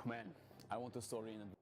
Man, I want a story in a Okay.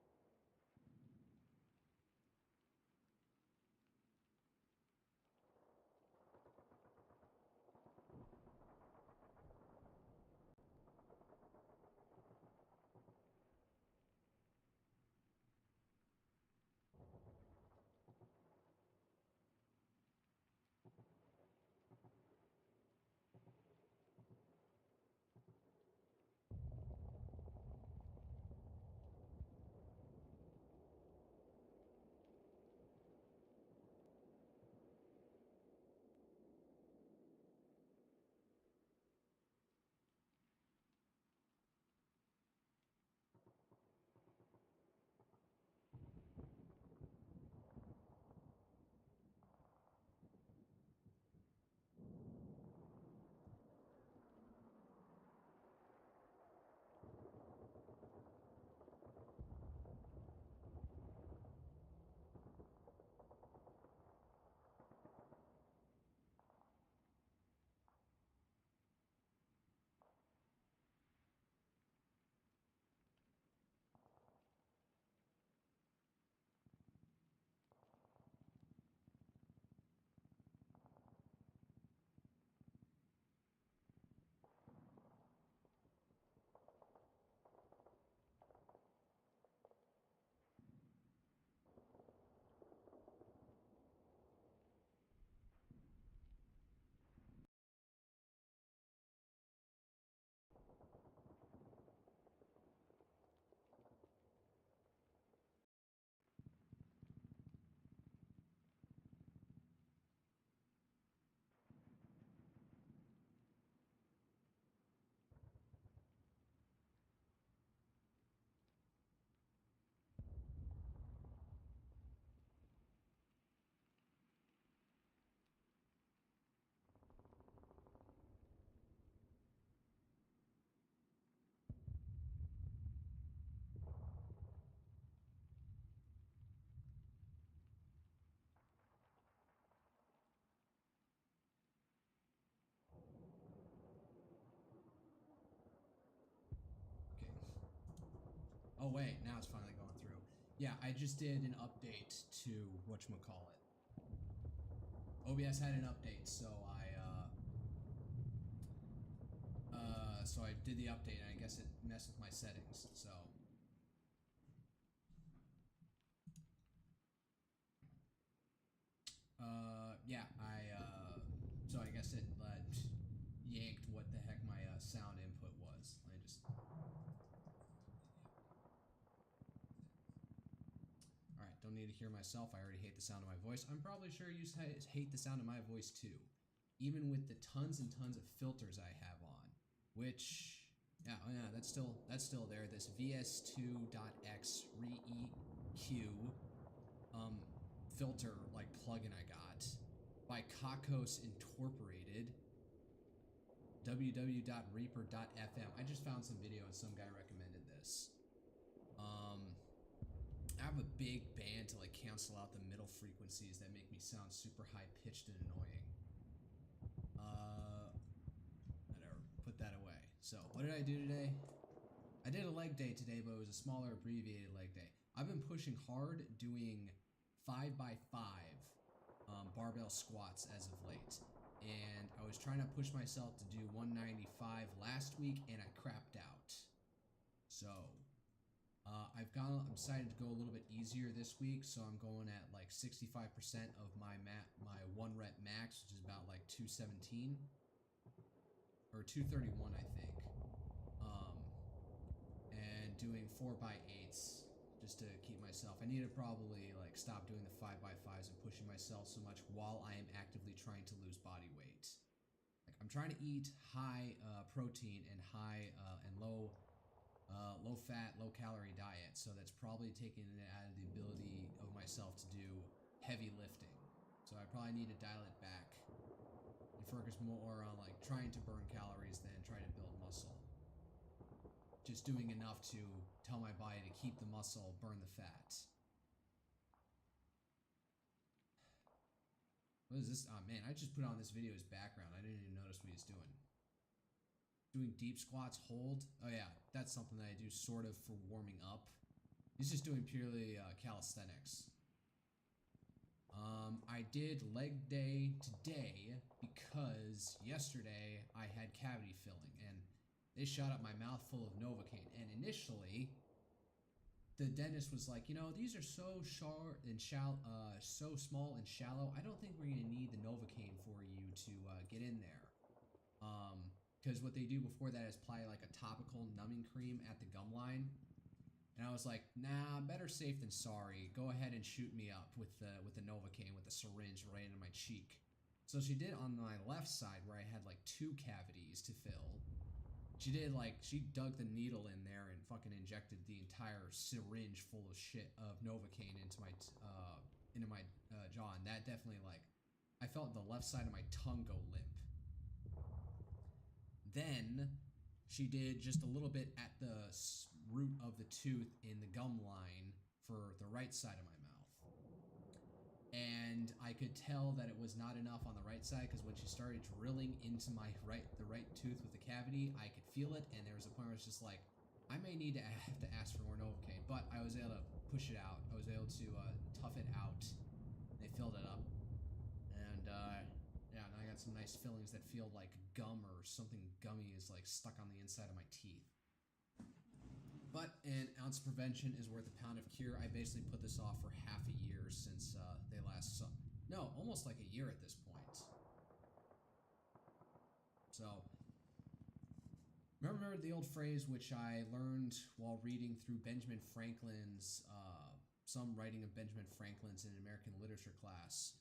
Oh wait, now it's finally going through. Yeah, I just did an update to whatchamacallit. OBS had an update, so I did the update, and I guess it messed with my settings. So yeah, so I guess it yanked what the heck my sound input was. I just. Alright, don't need to hear myself. I already hate the sound of my voice. I'm probably sure you hate the sound of my voice too. Even with the tons and tons of filters I have on. Which, yeah, oh yeah, that's still there. This VS2.x ReEQ filter like plugin I got by Kakos Incorporated. www.reaper.fm. I just found some video and some guy recommended this. I have a big band to like cancel out the middle frequencies that make me sound super high pitched and annoying. Whatever, put that away. So what did I do today? I did a leg day today, but it was a smaller abbreviated leg day. I've been pushing hard doing 5x5 barbell squats as of late. And I was trying to push myself to do 195 last week and I crapped out. So I'm decided to go a little bit easier this week, so I'm going at like 65% of my 1 rep max, which is about like 217 or 231, I think. And doing 4x8s just to keep myself. I need to probably like stop doing the 5x5s and pushing myself so much while I am actively trying to lose body weight. Like I'm trying to eat high protein and high and low fat, low calorie diet, so that's probably taking it out of the ability of myself to do heavy lifting. So I probably need to dial it back and focus more on like trying to burn calories than try to build muscle. Just doing enough to tell my body to keep the muscle, burn the fat. What is this? Oh man, I just put on this video as background. I didn't even notice what he's doing. Doing deep squats, hold. Oh yeah, that's something that I do sort of for warming up. He's just doing purely calisthenics. I did leg day today because yesterday I had cavity filling and they shot up my mouth full of Novocaine. And initially, the dentist was like, you know, these are so short and so small and shallow. I don't think we're gonna need the Novocaine for you to get in there. Because what they do before that is apply like a topical numbing cream at the gum line. And I was like, nah, better safe than sorry. Go ahead and shoot me up with the Novocaine, with the syringe right into my cheek. So she did on my left side where I had like 2 cavities to fill. She dug the needle in there and fucking injected the entire syringe full of shit of Novocaine into my jaw. And that definitely, like, I felt the left side of my tongue go limp. Then she did just a little bit at the root of the tooth in the gum line for the right side of my mouth. And I could tell that it was not enough on the right side because when she started drilling into the right tooth with the cavity, I could feel it, and there was a point where it's just like, I may need to have to ask for more Novocaine, but I was able to push it out. I was able to tough it out. They filled it up, and yeah, now I got some nice fillings that feel like gum or something gummy is like stuck on the inside of my teeth. But an ounce of prevention is worth a pound of cure. I basically put this off for half a year since they last saw. No, almost like a year at this point. So, remember the old phrase which I learned while reading through Benjamin Franklin's, some writing of Benjamin Franklin's in an American literature class.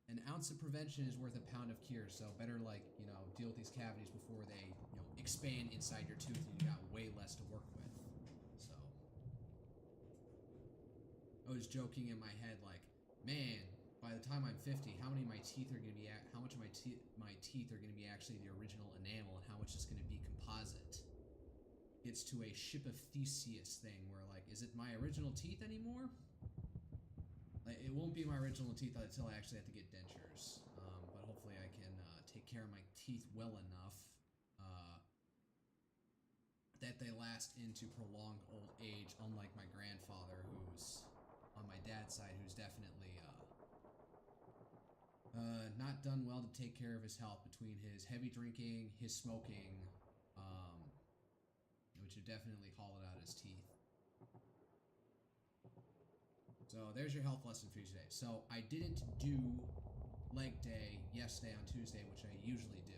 An ounce of prevention is worth a pound of cure, so better, like, you know, deal with these cavities before they, you know, expand inside your tooth and you got way less to work with. So, I was joking in my head, like, man, by the time I'm 50, how much of my teeth are going to be actually the original enamel and how much is going to be composite? It's to a ship of Theseus thing where, like, is it my original teeth anymore? Like, it won't be my original teeth until I actually have to get dentures. But hopefully I can take care of my teeth well enough that they last into prolonged old age, unlike my grandfather, who's on my dad's side, who's definitely not done well to take care of his health between his heavy drinking, his smoking, which have definitely hollowed out his teeth. So there's your health lesson for you today. So I didn't do leg day yesterday on Tuesday, which I usually do.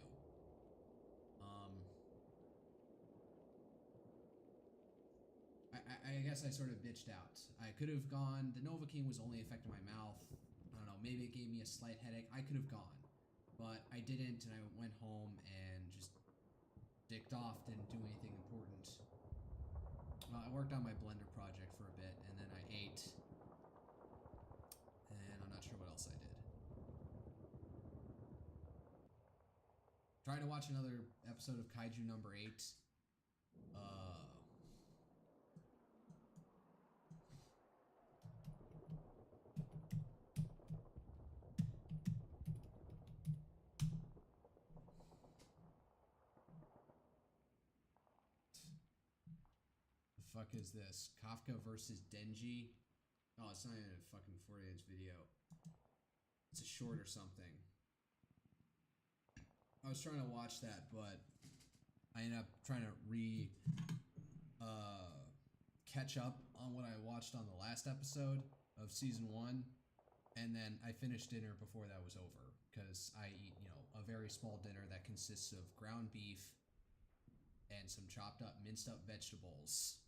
I guess I sort of bitched out. I could have gone. The Novocaine was only affecting my mouth. I don't know. Maybe it gave me a slight headache. I could have gone, but I didn't, and I went home and just dicked off. Didn't do anything important. I worked on my blender project for a bit, and then I ate. And I'm not sure what else I did. Tried to watch another episode of Kaiju number 8. The fuck is this? Kafka versus Denji? Oh, it's not even a fucking 40-inch video. It's a short or something. I was trying to watch that, but I ended up trying to catch up on what I watched on the last episode of season 1, and then I finished dinner before that was over, because I eat, you know, a very small dinner that consists of ground beef and some chopped up, minced up vegetables.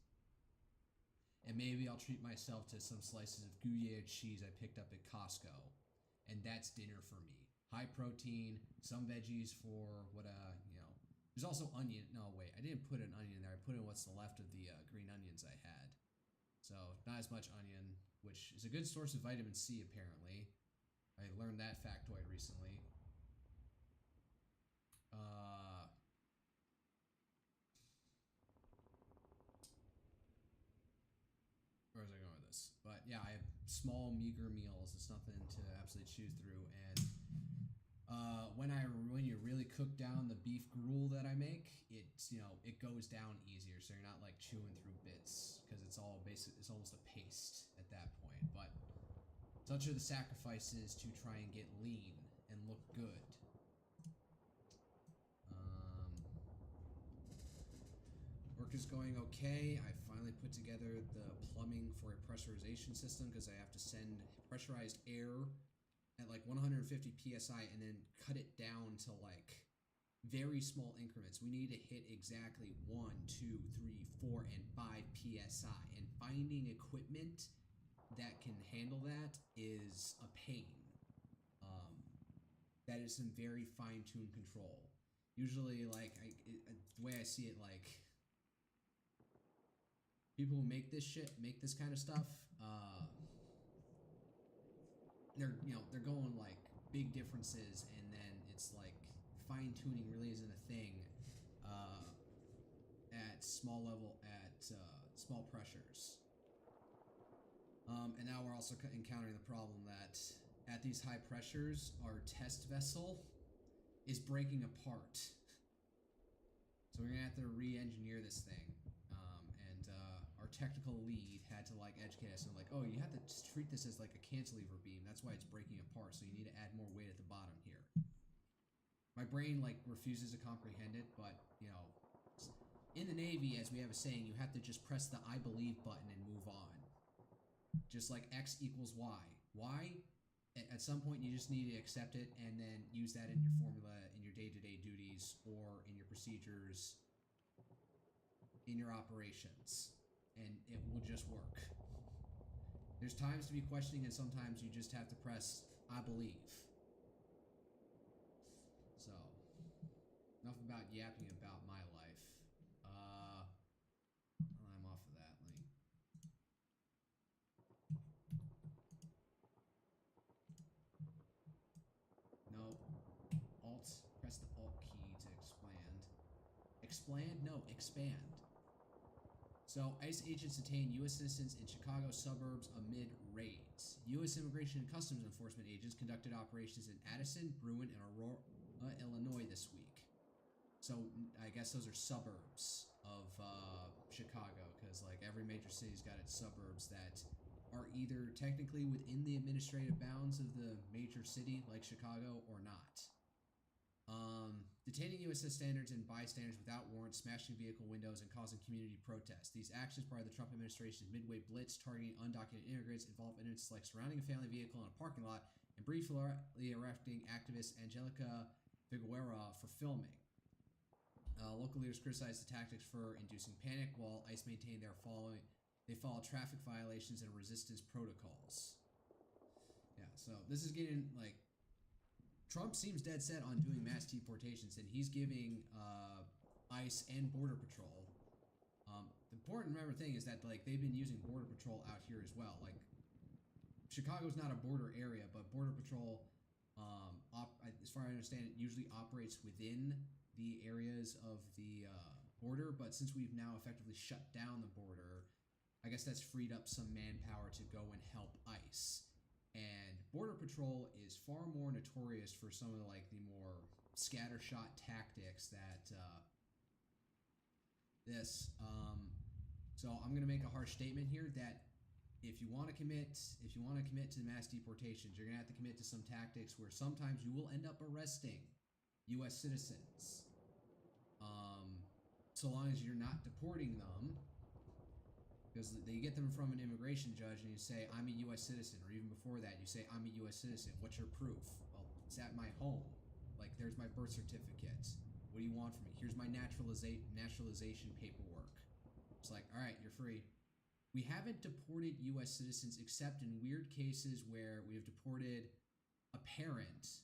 And maybe I'll treat myself to some slices of Gruyere cheese I picked up at Costco. And that's dinner for me. High protein, some veggies for what, you know. There's also onion. No, wait, I didn't put an onion in there. I put in what's left of the green onions I had. So, not as much onion, which is a good source of vitamin C, apparently. I learned that factoid recently. Where was I going with this? But yeah, I have small, meager meals. It's nothing to absolutely chew through. And When you really cook down the beef gruel that I make, it's it goes down easier, so you're not like chewing through bits because it's all basic. It's almost a paste at that point. But such are the sacrifices to try and get lean and look good. Work is going okay. I finally put together the plumbing for a pressurization system because I have to send pressurized air at like 150 psi and then cut it down to like very small increments. We need to hit exactly 1, 2, 3, 4, and 5 psi. And finding equipment that can handle that is a pain. That is some very fine-tuned control. Usually, like the way I see it, like people who make this kind of stuff, they're going like big differences, and then it's like fine tuning really isn't a thing at small level small pressures. And now we're also encountering the problem that at these high pressures, our test vessel is breaking apart. So we're gonna have to re-engineer this thing. Our technical lead had to like educate us and like, oh, you have to treat this as like a cantilever beam. That's why it's breaking apart. So you need to add more weight at the bottom here. My brain like refuses to comprehend it, but in the Navy, as we have a saying, you have to just press the I believe button and move on. Just like X equals Y. Y, at some point you just need to accept it and then use that in your formula, in your day-to-day duties, or in your procedures, in your operations. And it will just work. There's times to be questioning, and sometimes you just have to press I believe. So, enough about yapping about my life. I'm off of that. No. Press the Alt key to expand. Expand? No, expand. So, ICE agents detained U.S. citizens in Chicago suburbs amid raids. U.S. Immigration and Customs Enforcement agents conducted operations in Addison, Bruin, and Aurora, Illinois this week. So, I guess those are suburbs of Chicago, because like every major city's got its suburbs that are either technically within the administrative bounds of the major city, like Chicago, or not. Detaining U.S. standards and bystanders without warrants, smashing vehicle windows, and causing community protests. These actions part of the Trump administration's midway blitz targeting undocumented immigrants involve incidents like surrounding a family vehicle in a parking lot and briefly arresting activist Angelica Figueroa for filming. Local leaders criticized the tactics for inducing panic, while ICE maintained they follow traffic violations and resistance protocols. Yeah, so this is getting like Trump seems dead set on doing mass deportations, and he's giving ICE and Border Patrol. The important remember thing is that like they've been using Border Patrol out here as well. Like Chicago's not a border area, but Border Patrol, as far as I understand it, usually operates within the areas of the border. But since we've now effectively shut down the border, I guess that's freed up some manpower to go and help ICE. And Border Patrol is far more notorious for some of the more scattershot tactics that this. So I'm going to make a harsh statement here that if you want to commit to mass deportations, you're going to have to commit to some tactics where sometimes you will end up arresting U.S. citizens. So long as you're not deporting them. Because they get them from an immigration judge and you say, I'm a U.S. citizen. Or even before that, you say, I'm a U.S. citizen. What's your proof? Well, it's at my home. Like, there's my birth certificate. What do you want from me? Here's my naturalization paperwork. It's like, all right, you're free. We haven't deported U.S. citizens except in weird cases where we have deported a parent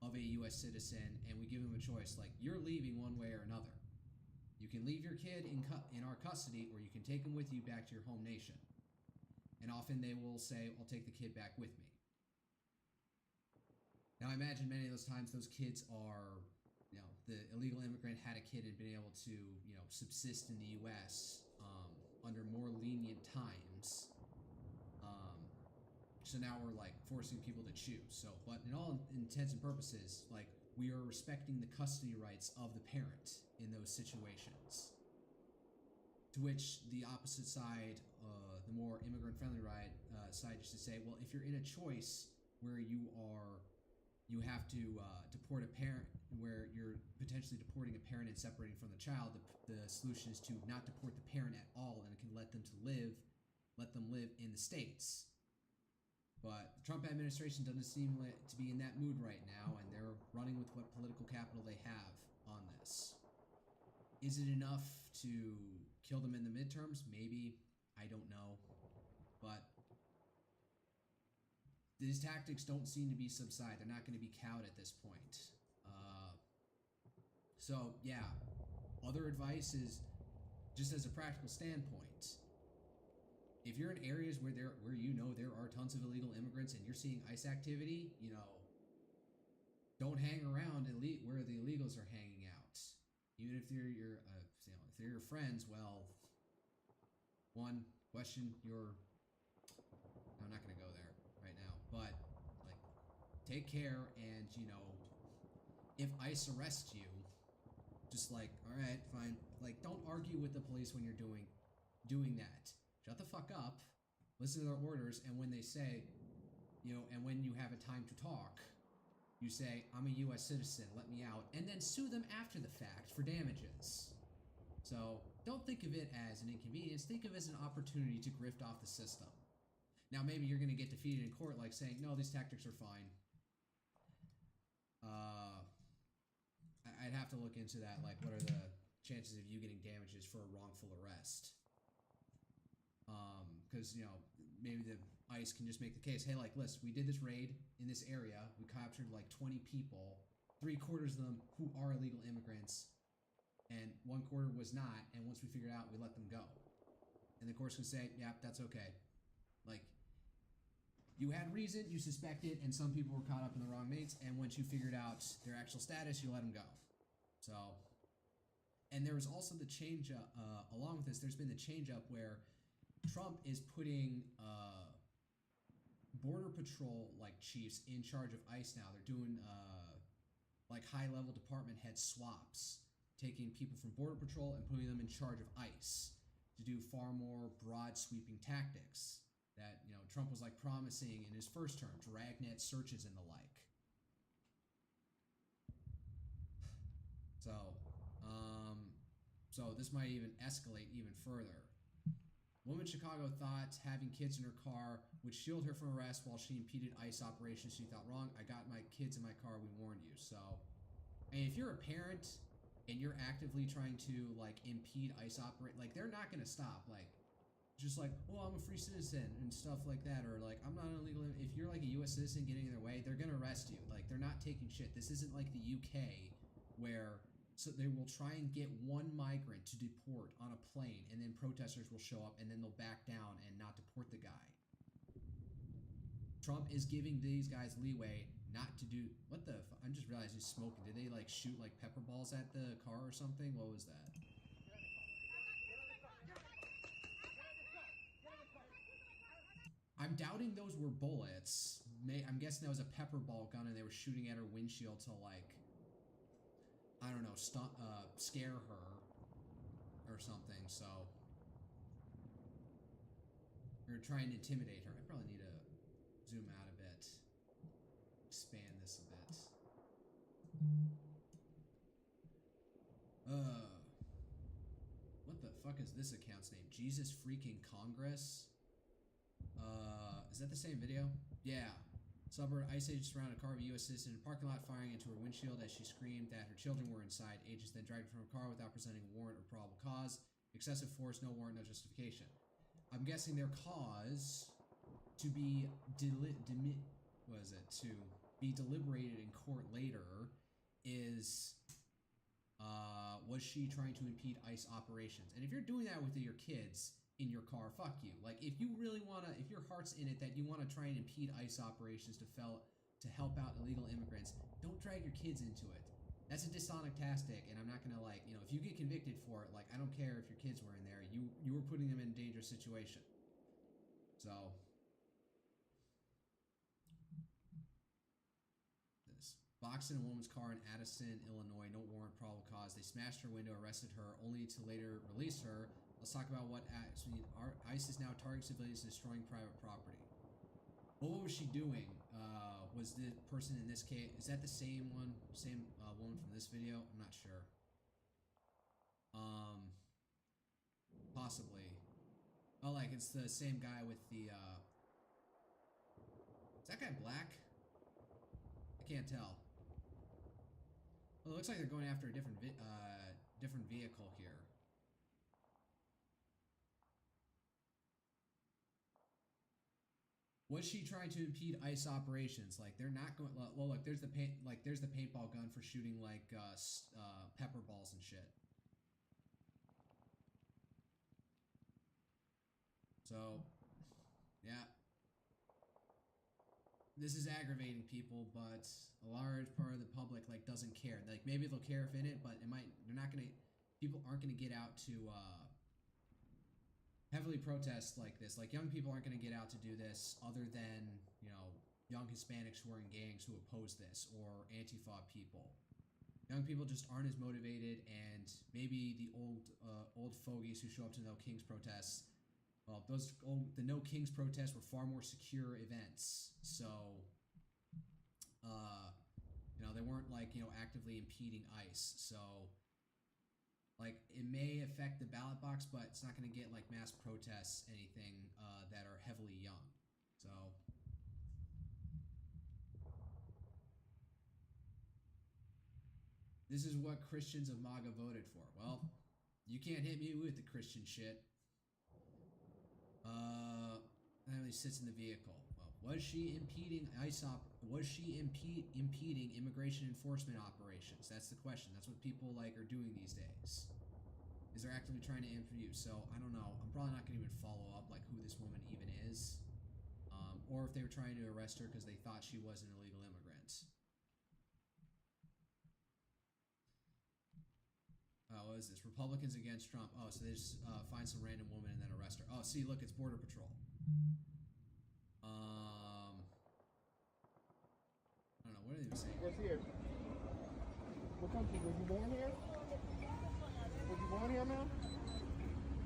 of a U.S. citizen and we give them a choice. Like, you're leaving one way or another. You can leave your kid in our custody, or you can take him with you back to your home nation. And often they will say, I'll take the kid back with me. Now, I imagine many of those times those kids are, the illegal immigrant had a kid and been able to, subsist in the U.S. Under more lenient times. So So now we're like forcing people to choose. So, but in all intents and purposes, like we are respecting the custody rights of the parent in those situations. To which the opposite side, the more immigrant-friendly side, used to say, well, if you're in a choice where you have to deport a parent, where you're potentially deporting a parent and separating from the child, the solution is to not deport the parent at all, and it can let them live in the States. But the Trump administration doesn't seem to be in that mood right now, and they're running with what political capital they have on this. Is it enough to kill them in the midterms? Maybe. I don't know. But these tactics don't seem to be subside. They're not going to be cowed at this point. So, yeah. Other advice is, just as a practical standpoint, if you're in areas where you know there are tons of illegal immigrants and you're seeing ICE activity, don't hang around where the illegals are hanging out. Even if they're your friends, well, one, question your... I'm not going to go there right now, but, like, take care, and, if ICE arrests you, just like, all right, fine, like, don't argue with the police when you're doing that. Shut the fuck up, listen to their orders, and when they say, and when you have a time to talk, you say, I'm a U.S. citizen, let me out, and then sue them after the fact for damages. So, don't think of it as an inconvenience, think of it as an opportunity to grift off the system. Now, maybe you're going to get defeated in court, like saying, no, these tactics are fine. I'd have to look into that, like, what are the chances of you getting damages for a wrongful arrest? Because, maybe the ICE can just make the case, hey, like, listen, we did this raid in this area, we captured, like, 20 people, 3/4 of them who are illegal immigrants, and 1/4 was not, and once we figured out, we let them go. And the courts can say, yeah, that's okay. Like, you had reason, you suspected, and some people were caught up in the wrong mates, and once you figured out their actual status, you let them go. So, and there was also the change up, along with this, there's been the change up where Trump is putting Border Patrol, like, chiefs in charge of ICE now. They're doing, like, high-level department head swaps, taking people from Border Patrol and putting them in charge of ICE to do far more broad, sweeping tactics that, Trump was, like, promising in his first term, dragnet searches and the like. So this might even escalate even further. Woman in Chicago thought having kids in her car would shield her from arrest while she impeded ICE operations. She thought wrong. I got my kids in my car. We warned you. So, and if you're a parent and you're actively trying to, like, impede ICE like, they're not going to stop. Like, just like, oh, I'm a free citizen and stuff like that. Or, like, I'm not an illegal... If you're, like, a U.S. citizen getting in their way, they're going to arrest you. Like, they're not taking shit. This isn't like the UK where... So they will try and get one migrant to deport on a plane, and then protesters will show up, and then they'll back down and not deport the guy. Trump is giving these guys leeway not to do... What the... I just realized he's smoking. Did they, like, shoot, like, pepper balls at the car or something? What was that? I'm doubting those were bullets. I'm guessing that was a pepper ball gun, and they were shooting at her windshield to, like... I don't know, scare her or something, so... Or try and intimidate her. I probably need to zoom out a bit. Expand this a bit. What the fuck is this account's name? Jesus freaking Congress? Is that the same video? Yeah. Suburb ICE agents surrounded a car of a U.S. citizen in a parking lot, firing into her windshield as she screamed that her children were inside. Agents then dragged her from her car without presenting a warrant or probable cause. Excessive force, no warrant, no justification. I'm guessing their cause to be deliberated in court later is was she trying to impede ICE operations? And if you're doing that with your kids in your car, fuck you. Like, if you really want to, if your heart's in it that you want to try and impede ICE operations to help out illegal immigrants, don't drag your kids into it. That's a dishonest tactic, and I'm not going to, like, if you get convicted for it, like, I don't care if your kids were in there, you were putting them in a dangerous situation. So, boxed in a woman's car in Addison, Illinois. No warrant, probable cause. They smashed her window, arrested her, only to later release her. Let's talk about what ICE is now targeting civilians and destroying private property. What was she doing? Was the person in this case, is that the same one, same woman from this video? I'm not sure. Possibly. Oh, like it's the same guy with the, is that guy black? I can't tell. Well, it looks like they're going after a different vehicle here. Was she trying to impede ICE operations? Like they're not going. Well, look, there's the paintball gun for shooting like pepper balls and shit. So, yeah, this is aggravating people, but a large part of the public like doesn't care. Like maybe they'll care if in it, but it might. They're not gonna. People aren't gonna get out to heavily protest like this. Like young people aren't gonna get out to do this, other than young Hispanics who are in gangs who oppose this, or Antifa people. Young people just aren't as motivated, and maybe the old fogies who show up to No Kings protests. Well, the No Kings protests were far more secure events, so they weren't like actively impeding ICE. So like it may affect the ballot box, but it's not going to get like mass protests, anything that are heavily young. So this is what Christians of MAGA voted for. Well, you can't hit me with the Christian shit. Apparently sits in the vehicle. Well, was she impeding was she impeding immigration enforcement operations? That's the question. That's what people like are doing these days. Is they're actively trying to interview. So I don't know. I'm probably not going to even follow up like who this woman even is, or if they were trying to arrest her because they thought she was an illegal immigrant. Oh, what is this? Republicans against Trump. Oh, so they just find some random woman and then arrest her. Oh, see, look, it's Border Patrol. I don't know. What are they even saying? What's here? What country? Was you born here? Was you born here, man?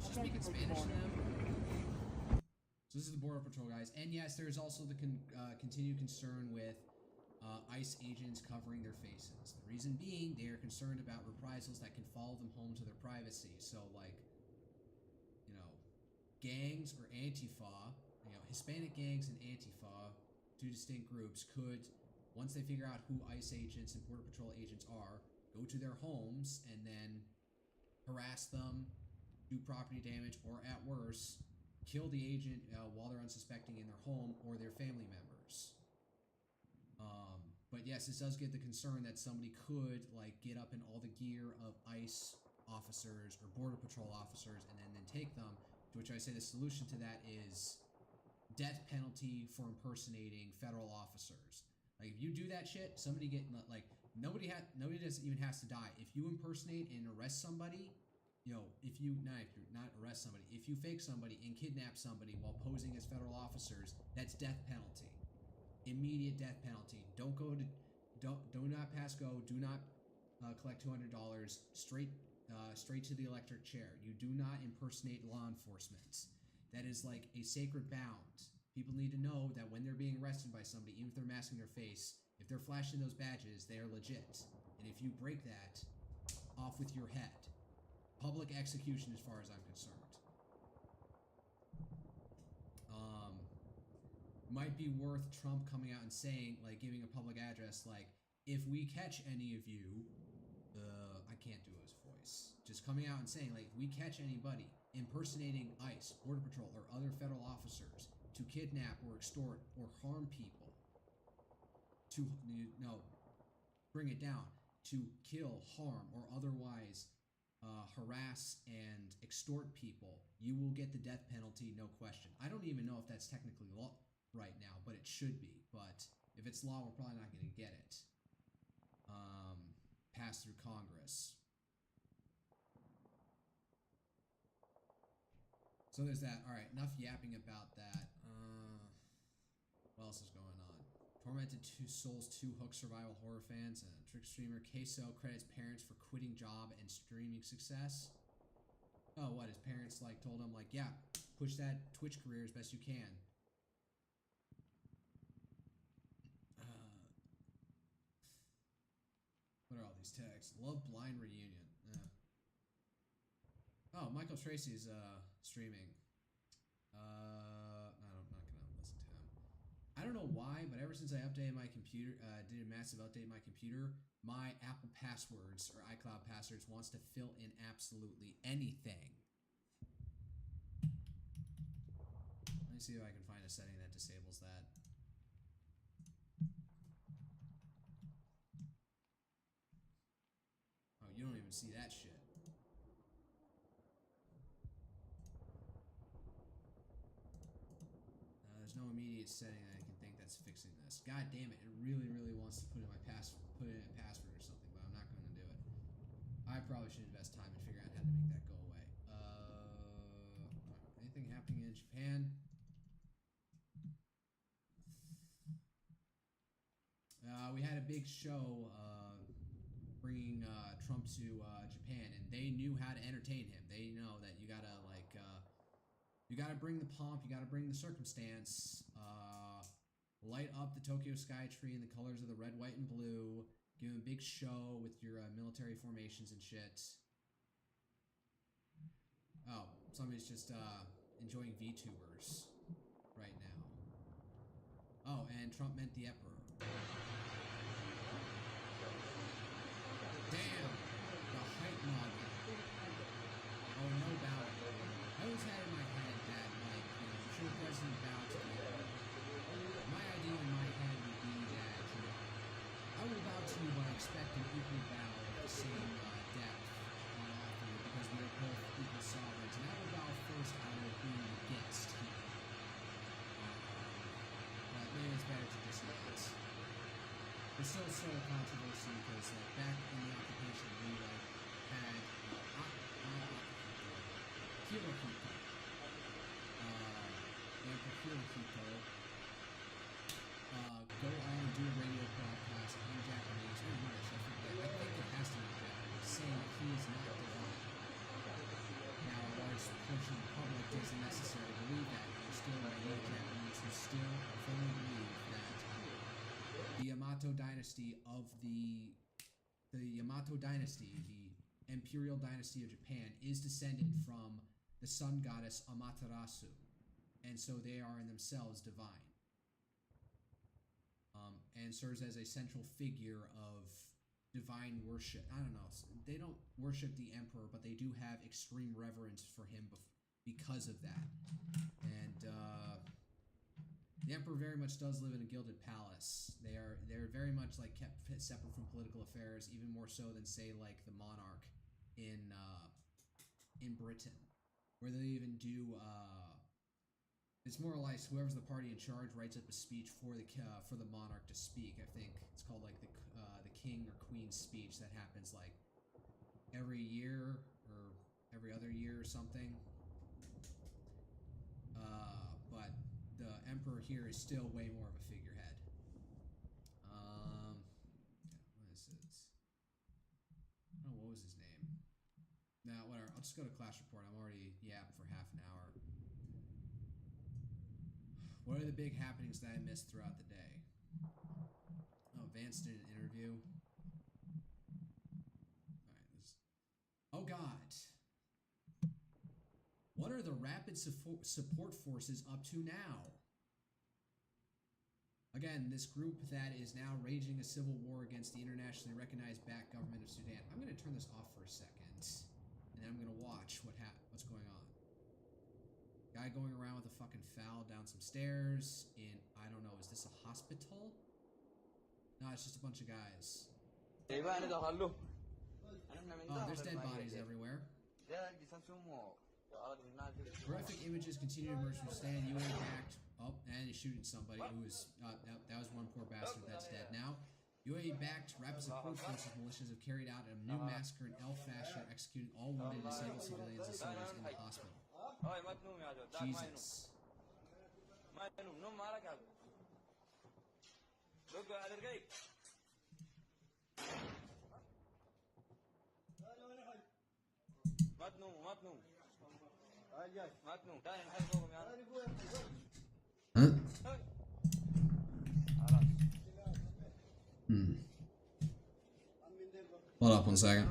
She's speaking Spanish to them. So this is the Border Patrol guys. And yes, there's also the continued concern with ICE agents covering their faces. The reason being, they are concerned about reprisals that can follow them home to their privacy. So like, gangs or Antifa, Hispanic gangs and Antifa, two distinct groups, could, once they figure out who ICE agents and Border Patrol agents are, go to their homes and then harass them, do property damage, or at worst, kill the agent while they're unsuspecting in their home or their family members. But yes, this does get the concern that somebody could like get up in all the gear of ICE officers or Border Patrol officers and then take them, to which I say the solution to that is death penalty for impersonating federal officers. Like if you do that shit, somebody like nobody doesn't even has to die. If you impersonate and arrest somebody, if you not arrest somebody, if you fake somebody and kidnap somebody while posing as federal officers, that's death penalty. Immediate death penalty. Do not pass go. Do not collect $200. Straight to the electric chair. You do not impersonate law enforcement. That is like a sacred bound. People need to know that when they're being arrested by somebody, even if they're masking their face, if they're flashing those badges, they are legit. And if you break that, off with your head. Public execution as far as I'm concerned. Might be worth Trump coming out and saying, like giving a public address, like, if we catch any of you, I can't do his voice, just coming out and saying, like, if we catch anybody impersonating ICE, Border Patrol, or other federal officers to kidnap or extort or harm people, bring it down, to kill, harm, or otherwise harass and extort people, you will get the death penalty, no question. I don't even know if that's technically law right now, but it should be. But if it's law, we're probably not going to get it passed through Congress. So there's that. All right, enough yapping about that. What else is going on? Tormented Two Souls 2 Hook survival horror fans. Trick streamer Queso credits parents for quitting job and streaming success. Oh, what? His parents like told him like, yeah, push that Twitch career as best you can. What are all these texts? Love Blind Reunion. Oh, Michael Tracy's streaming. I'm not gonna listen to him. I don't know why, but ever since I updated my computer, did a massive update in my computer, my Apple passwords or iCloud passwords wants to fill in absolutely anything. Let me see if I can find a setting that disables that. Oh, you don't even see that shit. There's no immediate setting that I can think that's fixing this. God damn it! It really, really wants to put in my put in a password or something, but I'm not going to do it. I probably should invest time in figuring out how to make that go away. Anything happening in Japan? We had a big show bringing Trump to Japan, and they knew how to entertain him. They know that you gotta like. You gotta bring the pomp, you gotta bring the circumstance, light up the Tokyo Sky Tree in the colors of the red, white, and blue, give him a big show with your military formations and shit. Oh, somebody's just enjoying VTubers right now. Oh, and Trump meant the Emperor. Damn! The hype mob. Oh, no doubt. I always had in my head that, like, you know, should the president bow to the Emperor? My idea in my head would be that, you know, I will bow to you, but I expect an equal bow of the same depth on all three, because we are both equal sovereigns, and I will bow first out of being the guest here. But maybe it's better to just not. There's still so controversy because, like, back in the occupation, we, like, had Hirohito, Emperor Hirohito, go on and do a radio broadcast in Japanese, or English, I forget. I think it has to be Japanese, saying that he is not divine. Now, a large portion of the public doesn't necessarily believe that. There's still many Japanese who still firmly believe that the Yamato dynasty the imperial dynasty of Japan, is descended from the sun goddess Amaterasu, and so they are in themselves divine, and serves as a central figure of divine worship. I don't know, they don't worship the emperor, but they do have extreme reverence for him because of that. And the emperor very much does live in a gilded palace. They're very much like kept separate from political affairs, even more so than, say, like the monarch in Britain, where they even do it's more or less whoever's the party in charge writes up a speech for the monarch to speak. I think it's called like the king or queen's speech that happens like every year or every other year or something. But the emperor here is still way more of a figurehead. What is this? Oh, what was his name? Nah, whatever. I'll just go to Clash Report. I'm already yapped for half an hour. What are the big happenings that I missed throughout the day? Oh, Vance did an interview. Alright, oh God. What are the Rapid Support Forces up to now? Again, this group that is now raging a civil war against the internationally recognized backed government of Sudan. I'm going to turn this off for a second, and then I'm going to watch what's going on. Guy going around with a fucking foul down some stairs in, I don't know, is this a hospital? No, it's just a bunch of guys. Oh, there's dead bodies everywhere. Horrific images continue to emerge from Sudan. UAE backed. Oh, and he's shooting somebody who was. That was one poor bastard that's dead now. UAE backed Rapid Support Forces militias have carried out a new massacre in El Fasher, executing all wounded and disabled civilians and soldiers in the hospital. Jesus. Huh? Hold up 1 second.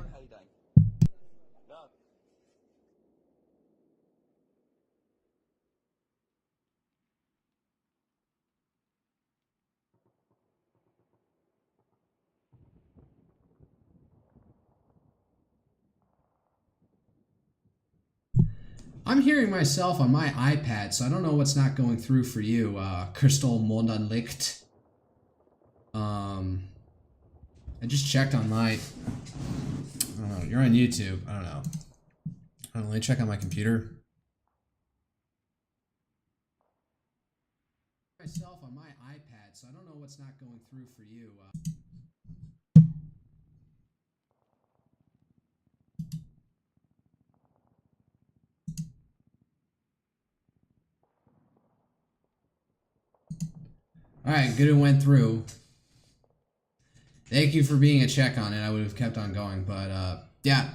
I'm hearing myself on my iPad, so I don't know what's not going through for you, Crystal Mondanlicht. I just checked on my... I don't know, you're on YouTube. I don't know. Let me check on my computer. Myself on my iPad, so I don't know what's not going through for you. Alright, good it went through. Thank you for being a check on it. I would have kept on going, but yeah.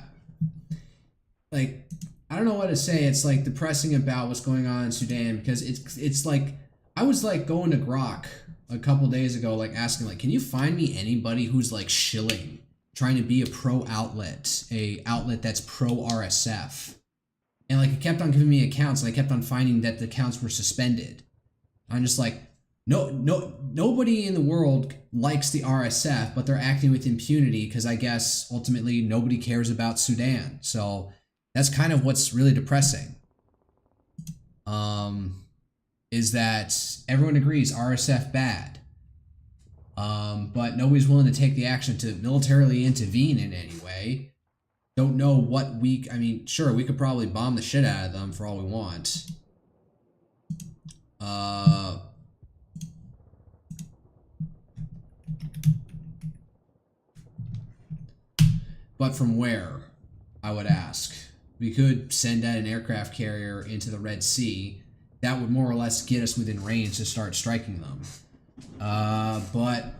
Like, I don't know what to say. It's like depressing about what's going on in Sudan, because it's like, I was like going to Grok a couple days ago, like asking like, can you find me anybody who's like shilling, trying to be a pro outlet, a outlet that's pro RSF. And like it kept on giving me accounts, and I kept on finding that the accounts were suspended. I'm just like, nobody in the world likes the RSF, but they're acting with impunity because I guess ultimately nobody cares about Sudan. So that's kind of what's really depressing. Is that everyone agrees RSF bad, but nobody's willing to take the action to militarily intervene in any way. Don't know what I mean, sure, we could probably bomb the shit out of them for all we want. But from where, I would ask. We could send out an aircraft carrier into the Red Sea. That would more or less get us within range to start striking them. But...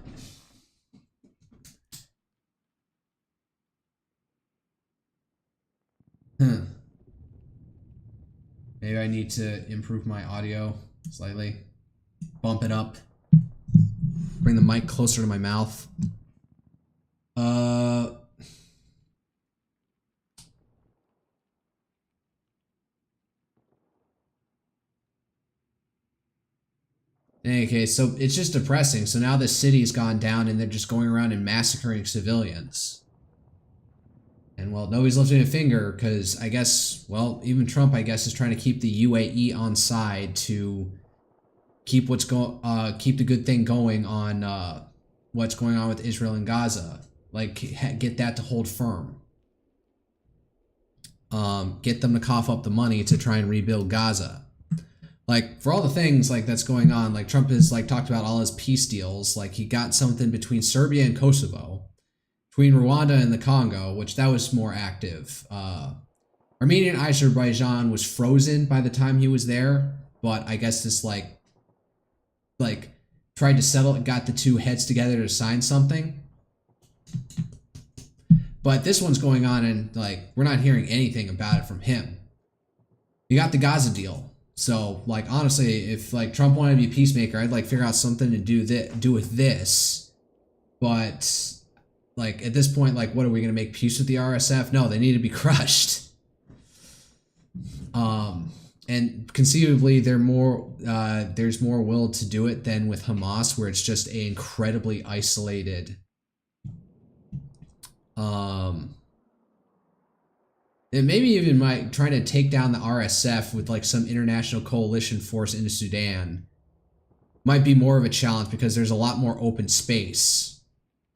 Maybe I need to improve my audio slightly. Bump it up. Bring the mic closer to my mouth. In any case, so it's just depressing. So now the city's gone down and they're just going around and massacring civilians. And well, nobody's lifting a finger because I guess, well, even Trump, I guess, is trying to keep the UAE on side to keep keep the good thing going on what's going on with Israel and Gaza. Like, get that to hold firm. Get them to cough up the money to try and rebuild Gaza. Like, for all the things, like, that's going on, like, Trump has, like, talked about all his peace deals. Like, he got something between Serbia and Kosovo, between Rwanda and the Congo, which that was more active. Armenia and Azerbaijan was frozen by the time he was there, but I guess this, like, tried to settle and got the two heads together to sign something. But this one's going on, and, like, we're not hearing anything about it from him. You got the Gaza deal. So, like, honestly, if, like, Trump wanted to be a peacemaker, I'd, like, figure out something to do with this. But, like, at this point, like, what, are we going to make peace with the RSF? No, they need to be crushed. And conceivably, there's more will to do it than with Hamas, where it's just an incredibly isolated, and maybe even might try to take down the RSF with like some international coalition force into Sudan might be more of a challenge because there's a lot more open space,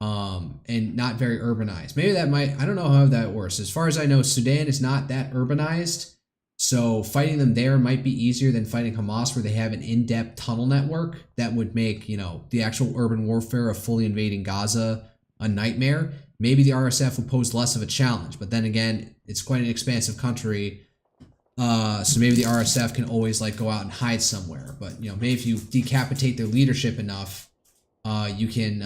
and not very urbanized. Maybe that might, I don't know how that works. As far as I know, Sudan is not that urbanized, so fighting them there might be easier than fighting Hamas, where they have an in-depth tunnel network that would make, you know, the actual urban warfare of fully invading Gaza a nightmare. Maybe the RSF would pose less of a challenge, but then again, it's quite an expansive country, so maybe the RSF can always like go out and hide somewhere. But you know, maybe if you decapitate their leadership enough, you can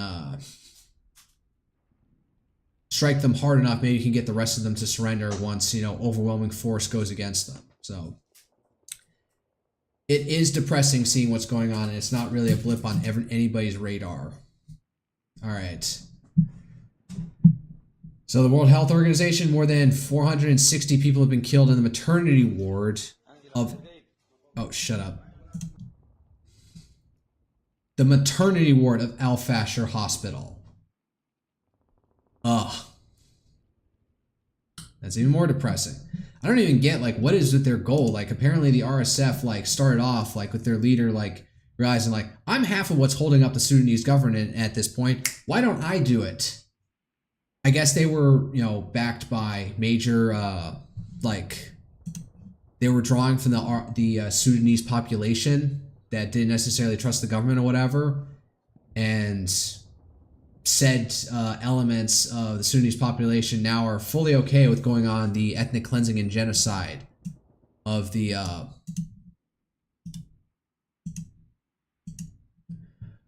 strike them hard enough, maybe you can get the rest of them to surrender once, overwhelming force goes against them. So it is depressing seeing what's going on, and it's not really a blip on anybody's radar. All right. So the World Health Organization, more than 460 people have been killed in the maternity ward of... Oh, shut up. The maternity ward of Al Fasher Hospital. Ugh. That's even more depressing. I don't even get, like, what is with their goal? Like, apparently the RSF, like, started off, like, with their leader, like, realizing, like, I'm half of what's holding up the Sudanese government at this point. Why don't I do it? I guess they were, backed by major, they were drawing from the Sudanese population that didn't necessarily trust the government or whatever, and said elements of the Sudanese population now are fully okay with going on the ethnic cleansing and genocide of the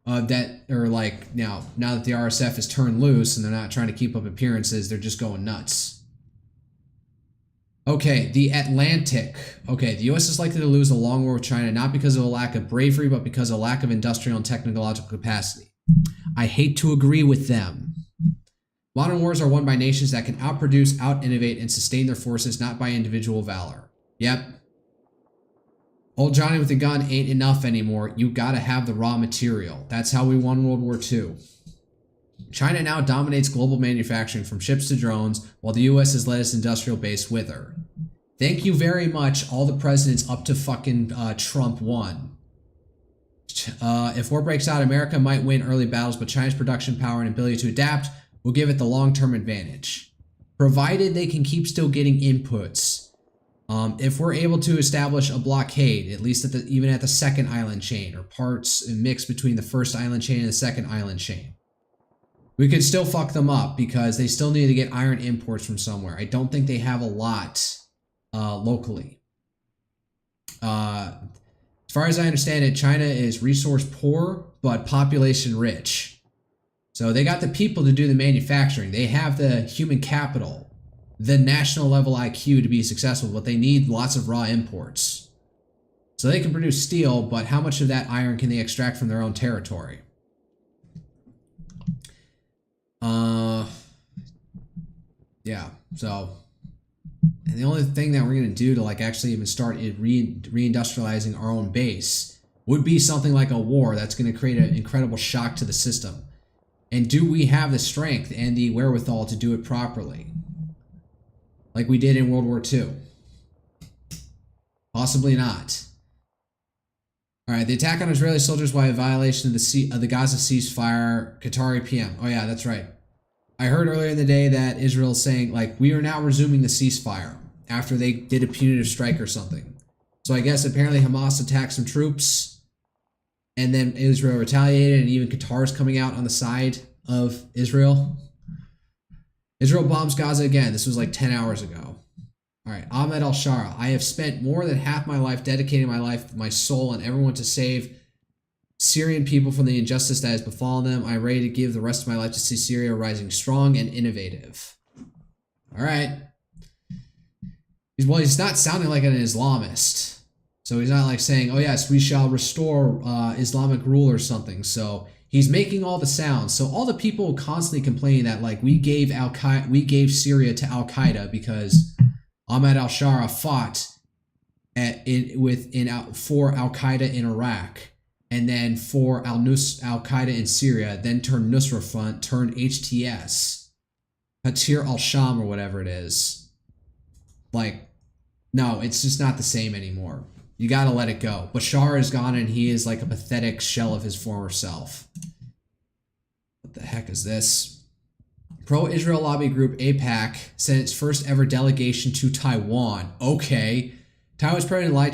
now that the RSF is turned loose and they're not trying to keep up appearances, they're just going nuts. Okay, the Atlantic. Okay, the U.S. is likely to lose the long war with China, not because of a lack of bravery, but because of a lack of industrial and technological capacity. I hate to agree with them. Modern wars are won by nations that can outproduce, out-innovate, and sustain their forces, not by individual valor. Yep. Old Johnny with the gun ain't enough anymore. You gotta have the raw material. That's how we won World War II. China now dominates global manufacturing from ships to drones, while the US has led its industrial base with her. Thank you very much, all the presidents up to fucking Trump won. If war breaks out, America might win early battles, but China's production power and ability to adapt will give it the long-term advantage, provided they can keep still getting inputs. If we're able to establish a blockade, at least even at the second island chain, or parts mixed between the first island chain and the second island chain, we could still fuck them up because they still need to get iron imports from somewhere. I don't think they have a lot locally. As far as I understand it, China is resource poor, but population rich. So they got the people to do the manufacturing. They have the human capital, the national level IQ to be successful, but they need lots of raw imports. So they can produce steel, but how much of that iron can they extract from their own territory? Yeah, so... And the only thing that we're going to do to actually even start reindustrializing our own base would be something like a war that's going to create an incredible shock to the system. And do we have the strength and the wherewithal to do it properly? Like we did in World War II? Possibly not. Alright, the attack on Israeli soldiers was a violation of the Gaza ceasefire. Qatari PM. Oh yeah, that's right. I heard earlier in the day that Israel's saying, we are now resuming the ceasefire after they did a punitive strike or something. So I guess apparently Hamas attacked some troops, and then Israel retaliated, and even Qatar's coming out on the side of Israel. Israel bombs Gaza again. This was 10 hours ago. All right, Ahmed al-Shara. I have spent more than half my life dedicating my life, my soul, and everyone to save Syrian people from the injustice that has befallen them. I'm ready to give the rest of my life to see Syria rising strong and innovative. All right. Well, he's not sounding like an Islamist. So he's not saying, oh yes, we shall restore Islamic rule or something. So he's making all the sounds. So all the people constantly complaining that we gave Syria to Al-Qaeda because Ahmed al-Shara fought for Al-Qaeda in Iraq. And then for Al-Qaeda in Syria, then turned Nusra Front, turned HTS, Hatir al-Sham or whatever it is. No, it's just not the same anymore. You gotta let it go. Bashar is gone and he is a pathetic shell of his former self. What the heck is this? Pro-Israel lobby group AIPAC sent its first ever delegation to Taiwan. Okay. Taiwan's President Lai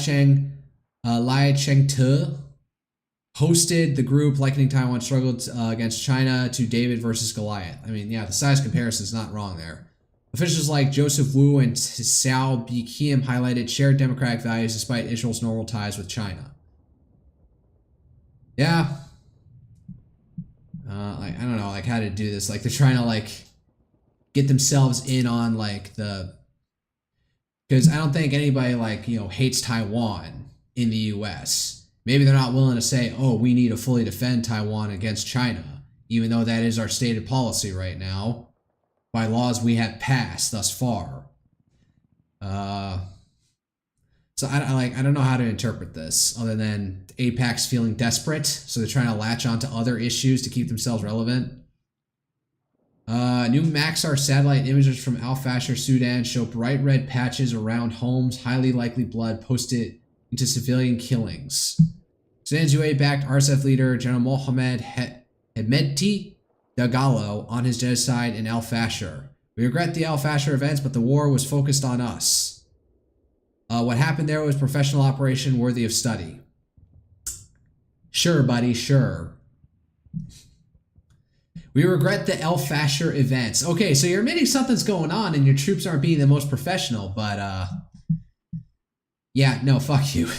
Cheng-te hosted the group likening Taiwan's struggle against China to David versus Goliath. I mean, yeah, the size comparison is not wrong there. Officials like Joseph Wu and Hsiao Bi-Khim highlighted shared democratic values despite Israel's normal ties with China. Yeah. like I don't know like how to do this. Like they're trying to like get themselves in on like because I don't think anybody like hates Taiwan in the U.S. Maybe they're not willing to say, oh, we need to fully defend Taiwan against China, even though that is our stated policy right now by laws we have passed thus far. So I don't know how to interpret this other than AIPAC's feeling desperate, so they're trying to latch onto other issues to keep themselves relevant. New Maxar satellite images from Al Fashir, Sudan show bright red patches around homes, highly likely blood posted into civilian killings. Sudan's UA-backed RSF leader General Mohammed Hemedti Dagalo on his genocide in Al Fashir. We regret the Al Fashir events, but the war was focused on us. What happened there was a professional operation worthy of study. Sure, buddy, sure. We regret the Al Fashir events. Okay, so you're admitting something's going on and your troops aren't being the most professional, but yeah, no, fuck you.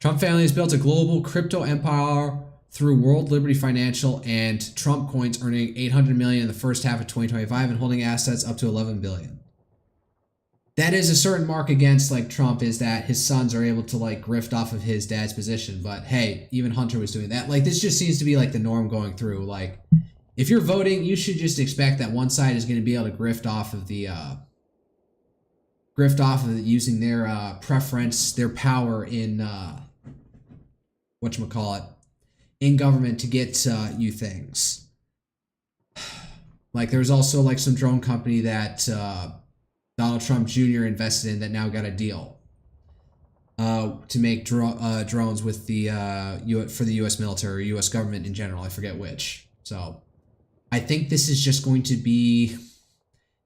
Trump family has built a global crypto empire through World Liberty Financial and Trump coins, earning $800 million in the first half of 2025 and holding assets up to $11 billion. That is a certain mark against like Trump, is that his sons are able to like grift off of his dad's position. But hey, even Hunter was doing that. Like this just seems to be like the norm going through. Like if you're voting, you should just expect that one side is going to be able to grift off of using their preference, their power in whatchamacallit, in government to get you things. Like there's also like some drone company that Donald Trump Jr. invested in that now got a deal to make drones with the for the U.S. military or U.S. government in general. I forget which. So I think this is just going to be,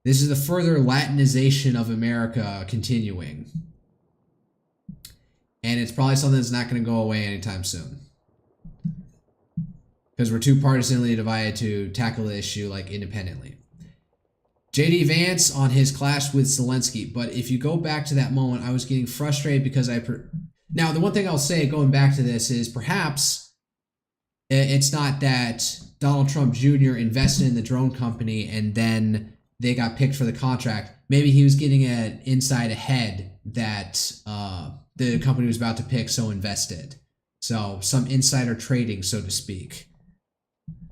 this is the further Latinization of America continuing. And it's probably something that's not going to go away anytime soon. Because we're too partisanly divided to tackle the issue like independently. J.D. Vance on his clash with Zelensky. But if you go back to that moment, I was getting frustrated because now, the one thing I'll say going back to this is perhaps it's not that Donald Trump Jr. invested in the drone company and then they got picked for the contract. Maybe he was getting an inside ahead that the company was about to pick, so invested. So some insider trading, so to speak.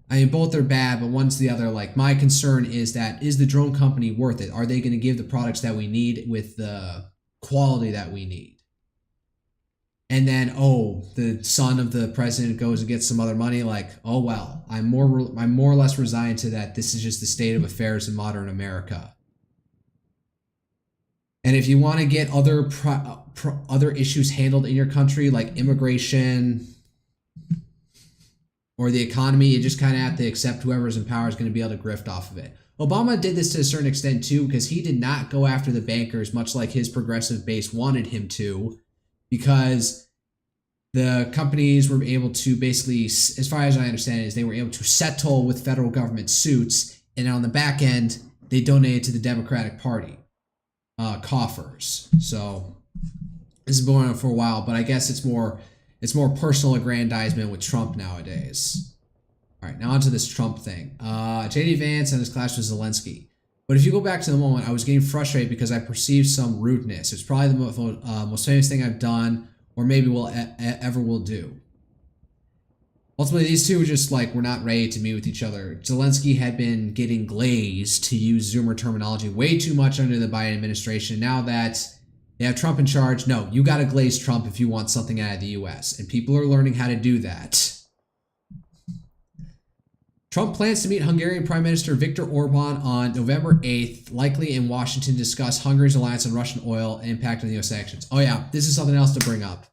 I mean, both are bad, but one's the other. Like, my concern is that, is the drone company worth it? Are they going to give the products that we need with the quality that we need? And then, oh, the son of the president goes and gets some other money. Like, oh, well, I'm more or less resigned to that. This is just the state of affairs in modern America. And if you want to get other issues handled in your country, like immigration or the economy, you just kind of have to accept whoever's in power is going to be able to grift off of it. Obama did this to a certain extent too, because he did not go after the bankers, much like his progressive base wanted him to, because the companies were able to basically, as far as I understand it, is they were able to settle with federal government suits, and on the back end, they donated to the Democratic Party coffers. So this has been going on for a while, but I guess it's more personal aggrandizement with Trump nowadays. All right, now onto this Trump thing. J.D. Vance and his clash with Zelensky. But if you go back to the moment, I was getting frustrated because I perceived some rudeness. It's probably the most famous thing I've done, or maybe ever will do. Ultimately, these two just were not ready to meet with each other. Zelensky had been getting glazed, to use Zoomer terminology, way too much under the Biden administration. Now that they have Trump in charge, no, you got to glaze Trump if you want something out of the U.S. And people are learning how to do that. Trump plans to meet Hungarian Prime Minister Viktor Orban on November 8th, likely in Washington, to discuss Hungary's reliance on Russian oil and impact on the U.S. sanctions. Oh yeah, this is something else to bring up.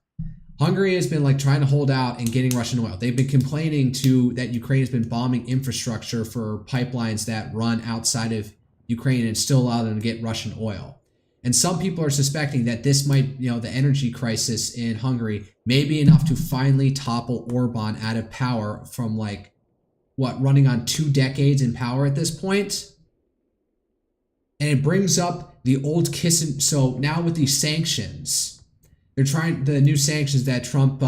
Hungary has been trying to hold out and getting Russian oil. They've been complaining that Ukraine has been bombing infrastructure for pipelines that run outside of Ukraine and still allow them to get Russian oil. And some people are suspecting that this might, the energy crisis in Hungary may be enough to finally topple Orban out of power from running on 2 decades in power at this point. And it brings up the old kiss. So now with these sanctions, they're trying the new sanctions that Trump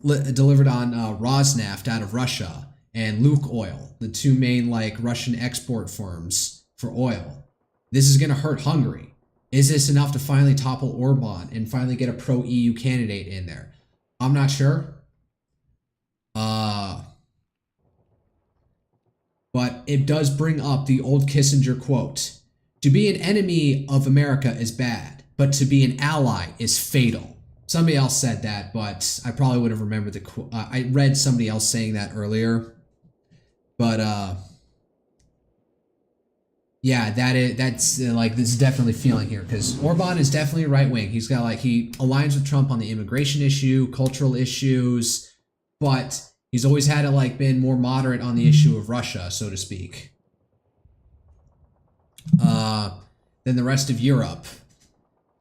delivered on Rosneft out of Russia and Lukoil, the two main like Russian export firms for oil. This is going to hurt Hungary. Is this enough to finally topple Orban and finally get a pro-EU candidate in there? I'm not sure. But it does bring up the old Kissinger quote. To be an enemy of America is bad, but to be an ally is fatal. Somebody else said that, but I probably would have remembered the quote. I read somebody else saying that earlier. But, yeah, that's like, this is definitely feeling here because Orban is definitely right wing. He's got like, he aligns with Trump on the immigration issue, cultural issues, but he's always had it like been more moderate on the issue of Russia, so to speak, than the rest of Europe.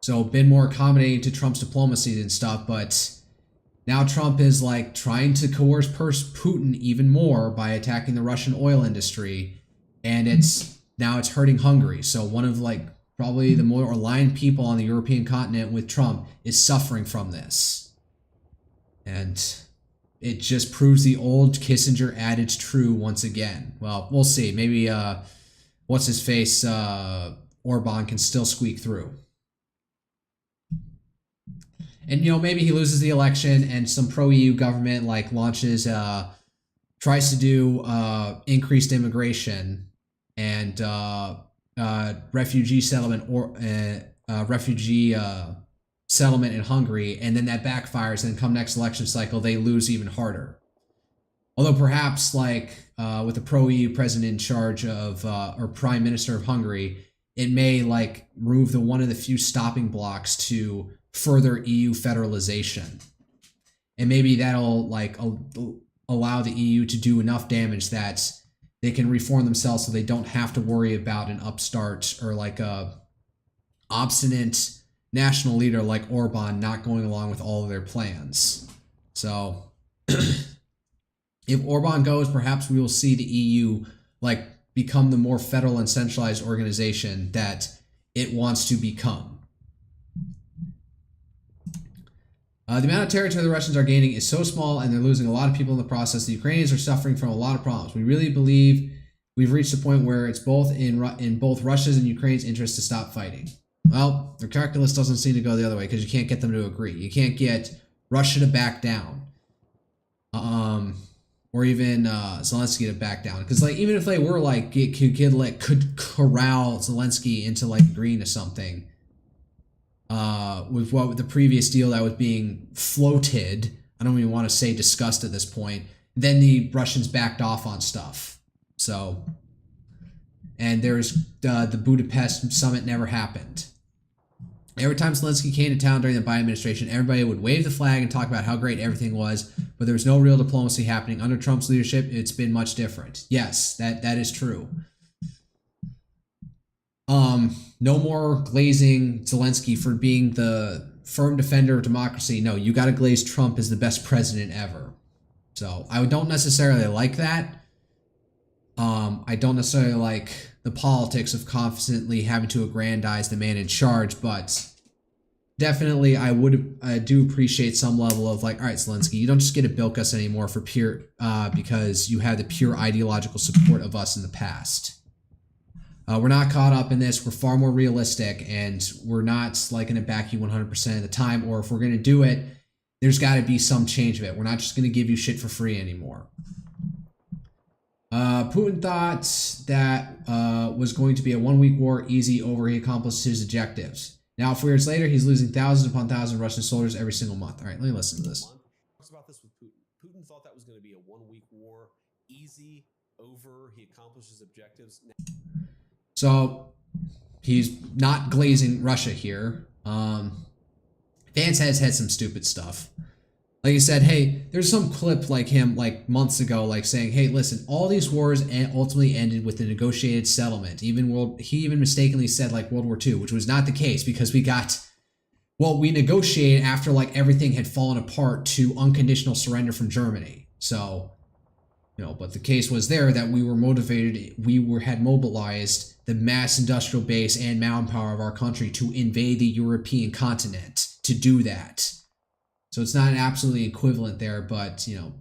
So been more accommodating to Trump's diplomacy and stuff, but now Trump is like trying to coerce Putin even more by attacking the Russian oil industry, and now it's hurting Hungary. So one of like probably the more aligned people on the European continent with Trump is suffering from this. And it just proves the old Kissinger adage true once again. Well, we'll see. Maybe what's his face Orban can still squeak through. And you know, maybe he loses the election and some pro-EU government like launches tries to do increased immigration and refugee settlement or refugee settlement in Hungary, and then that backfires, and come next election cycle they lose even harder. Although perhaps like with a pro-EU president in charge of or prime minister of Hungary, it may like remove one of the few stopping blocks to further EU federalization, and maybe that'll like allow the EU to do enough damage that they can reform themselves so they don't have to worry about an upstart or like a obstinate national leader like Orban not going along with all of their plans. So if Orban goes, perhaps we will see the EU like become the more federal and centralized organization that it wants to become. The amount of territory the Russians are gaining is so small, and they're losing a lot of people in the process. The Ukrainians are suffering from a lot of problems. We really believe we've reached a point where it's both in both Russia's and Ukraine's interest to stop fighting. Well, their calculus doesn't seem to go the other way because you can't get them to agree. You can't get Russia to back down, or even Zelensky to back down. Because like even if they were like could corral Zelensky into like agreeing to something. With the previous deal that was being floated, I don't even want to say discussed at this point, then the Russians backed off on stuff. So, and there's the Budapest summit never happened. Every time Zelensky came to town during the Biden administration, everybody would wave the flag and talk about how great everything was, but there was no real diplomacy happening. Under Trump's leadership, it's been much different. Yes, that is true. No more glazing Zelensky for being the firm defender of democracy. No, you got to glaze Trump as the best president ever. So I don't necessarily like that. I don't necessarily like the politics of constantly having to aggrandize the man in charge, but definitely I do appreciate some level of like, all right, Zelensky, you don't just get to bilk us anymore for pure because you had the pure ideological support of us in the past. We're not caught up in this. We're far more realistic, and we're not like going to back you 100% of the time. Or if we're going to do it, there's got to be some change of it. We're not just going to give you shit for free anymore. Putin thought that was going to be a 1-week war, easy over. He accomplished his objectives. Now, 4 years later, he's losing thousands upon thousands of Russian soldiers every single month. All right, let me listen to this. Talks about this with Putin. Putin thought that was going to be a 1-week war, easy over. He accomplished his objectives. So he's not glazing Russia here. Vance has had some stupid stuff. Like he said, hey, there's some clip like him like months ago, like saying, hey, listen, all these wars ultimately ended with a negotiated settlement. He even mistakenly said like World War II, which was not the case because we negotiated after like everything had fallen apart to unconditional surrender from Germany. So, you know, but the case was there that we were motivated, had mobilized the mass industrial base and manpower of our country to invade the European continent to do that. So it's not an absolutely equivalent there, but, you know.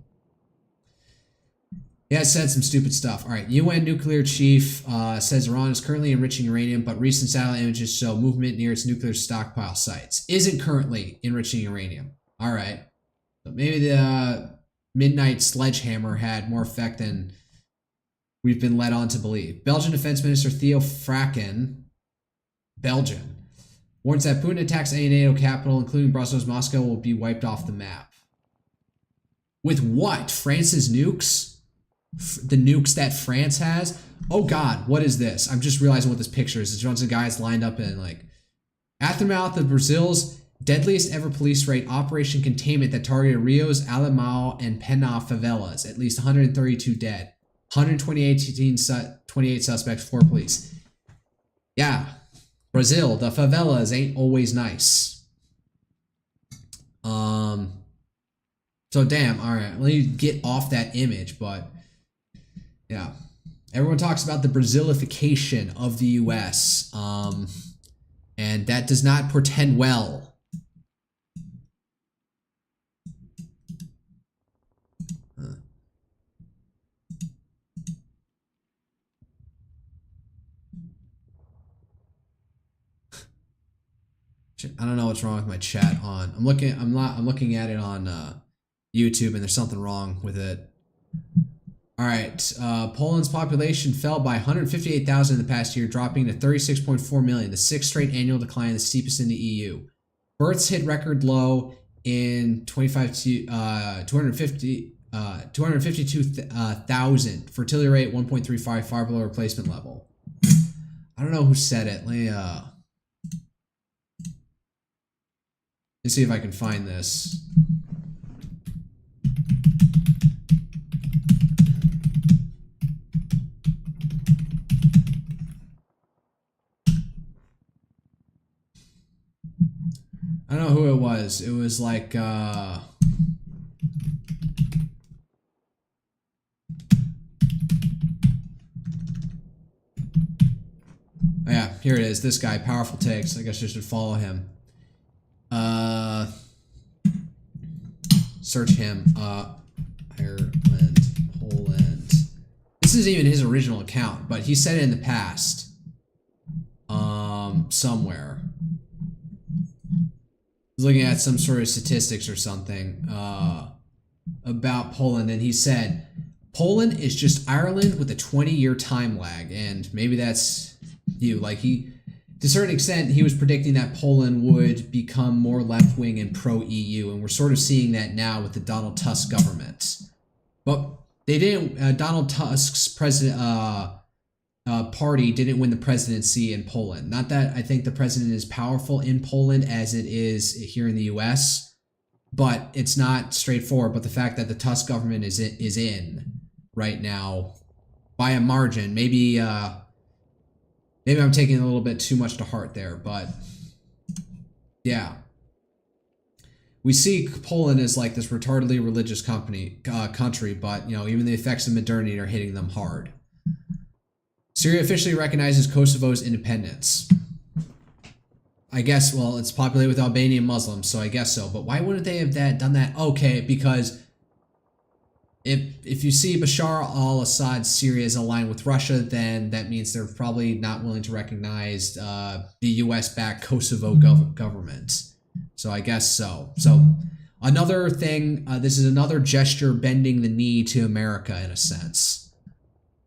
Yeah, it said some stupid stuff. All right, UN nuclear chief says Iran is currently enriching uranium, but recent satellite images show movement near its nuclear stockpile sites. Isn't currently enriching uranium. All right. So maybe the midnight sledgehammer had more effect than we've been led on to believe. Belgian Defense Minister Theo Fraken, Belgian, warns that Putin attacks any NATO capital, including Brussels, Moscow, will be wiped off the map. With what? France's nukes? The nukes that France has? Oh God, what is this? I'm just realizing what this picture is. It's a bunch of guys lined up in like aftermath of Brazil's deadliest ever police raid, Operation Containment, that targeted Rio's Alemão and Pena favelas. At least 132 dead. 128 suspects, 4 police. Yeah. Brazil, the favelas ain't always nice. So damn, alright, let me get off that image, but yeah. Everyone talks about the Brazilification of the US. And that does not portend well. I don't know what's wrong with my chat on. I'm looking at it on YouTube, and there's something wrong with it. All right, Poland's population fell by 158,000 in the past year, dropping to 36.4 million, the 6th straight annual decline, the steepest in the EU. Births hit record low in 252,000. Fertility rate 1.35, far below replacement level. I don't know who said it. Let's see if I can find this. I don't know who it was. It was like, oh yeah, here it is. This guy, Powerful Takes. I guess you should follow him. Search him. Ireland, Poland. This isn't even his original account, but he said it in the past. Somewhere. He's looking at some sort of statistics or something about Poland, and he said Poland is just Ireland with a 20-year time lag, and maybe that's you. Like to a certain extent, he was predicting that Poland would become more left-wing and pro-EU, and we're sort of seeing that now with the Donald Tusk government. But they didn't. Donald Tusk's party didn't win the presidency in Poland. Not that I think the president is powerful in Poland as it is here in the U.S., but it's not straightforward. But the fact that the Tusk government is in right now by a margin, maybe I'm taking a little bit too much to heart there, but yeah. We see Poland as like this retardedly religious country, but you know, even the effects of modernity are hitting them hard. Syria officially recognizes Kosovo's independence. I guess, well, it's populated with Albanian Muslims, so I guess so. But why wouldn't they have done that? Okay, because if you see Bashar al-Assad's Syria is aligned with Russia, then that means they're probably not willing to recognize the U.S.-backed Kosovo government. So I guess so. So another thing, this is another gesture bending the knee to America in a sense.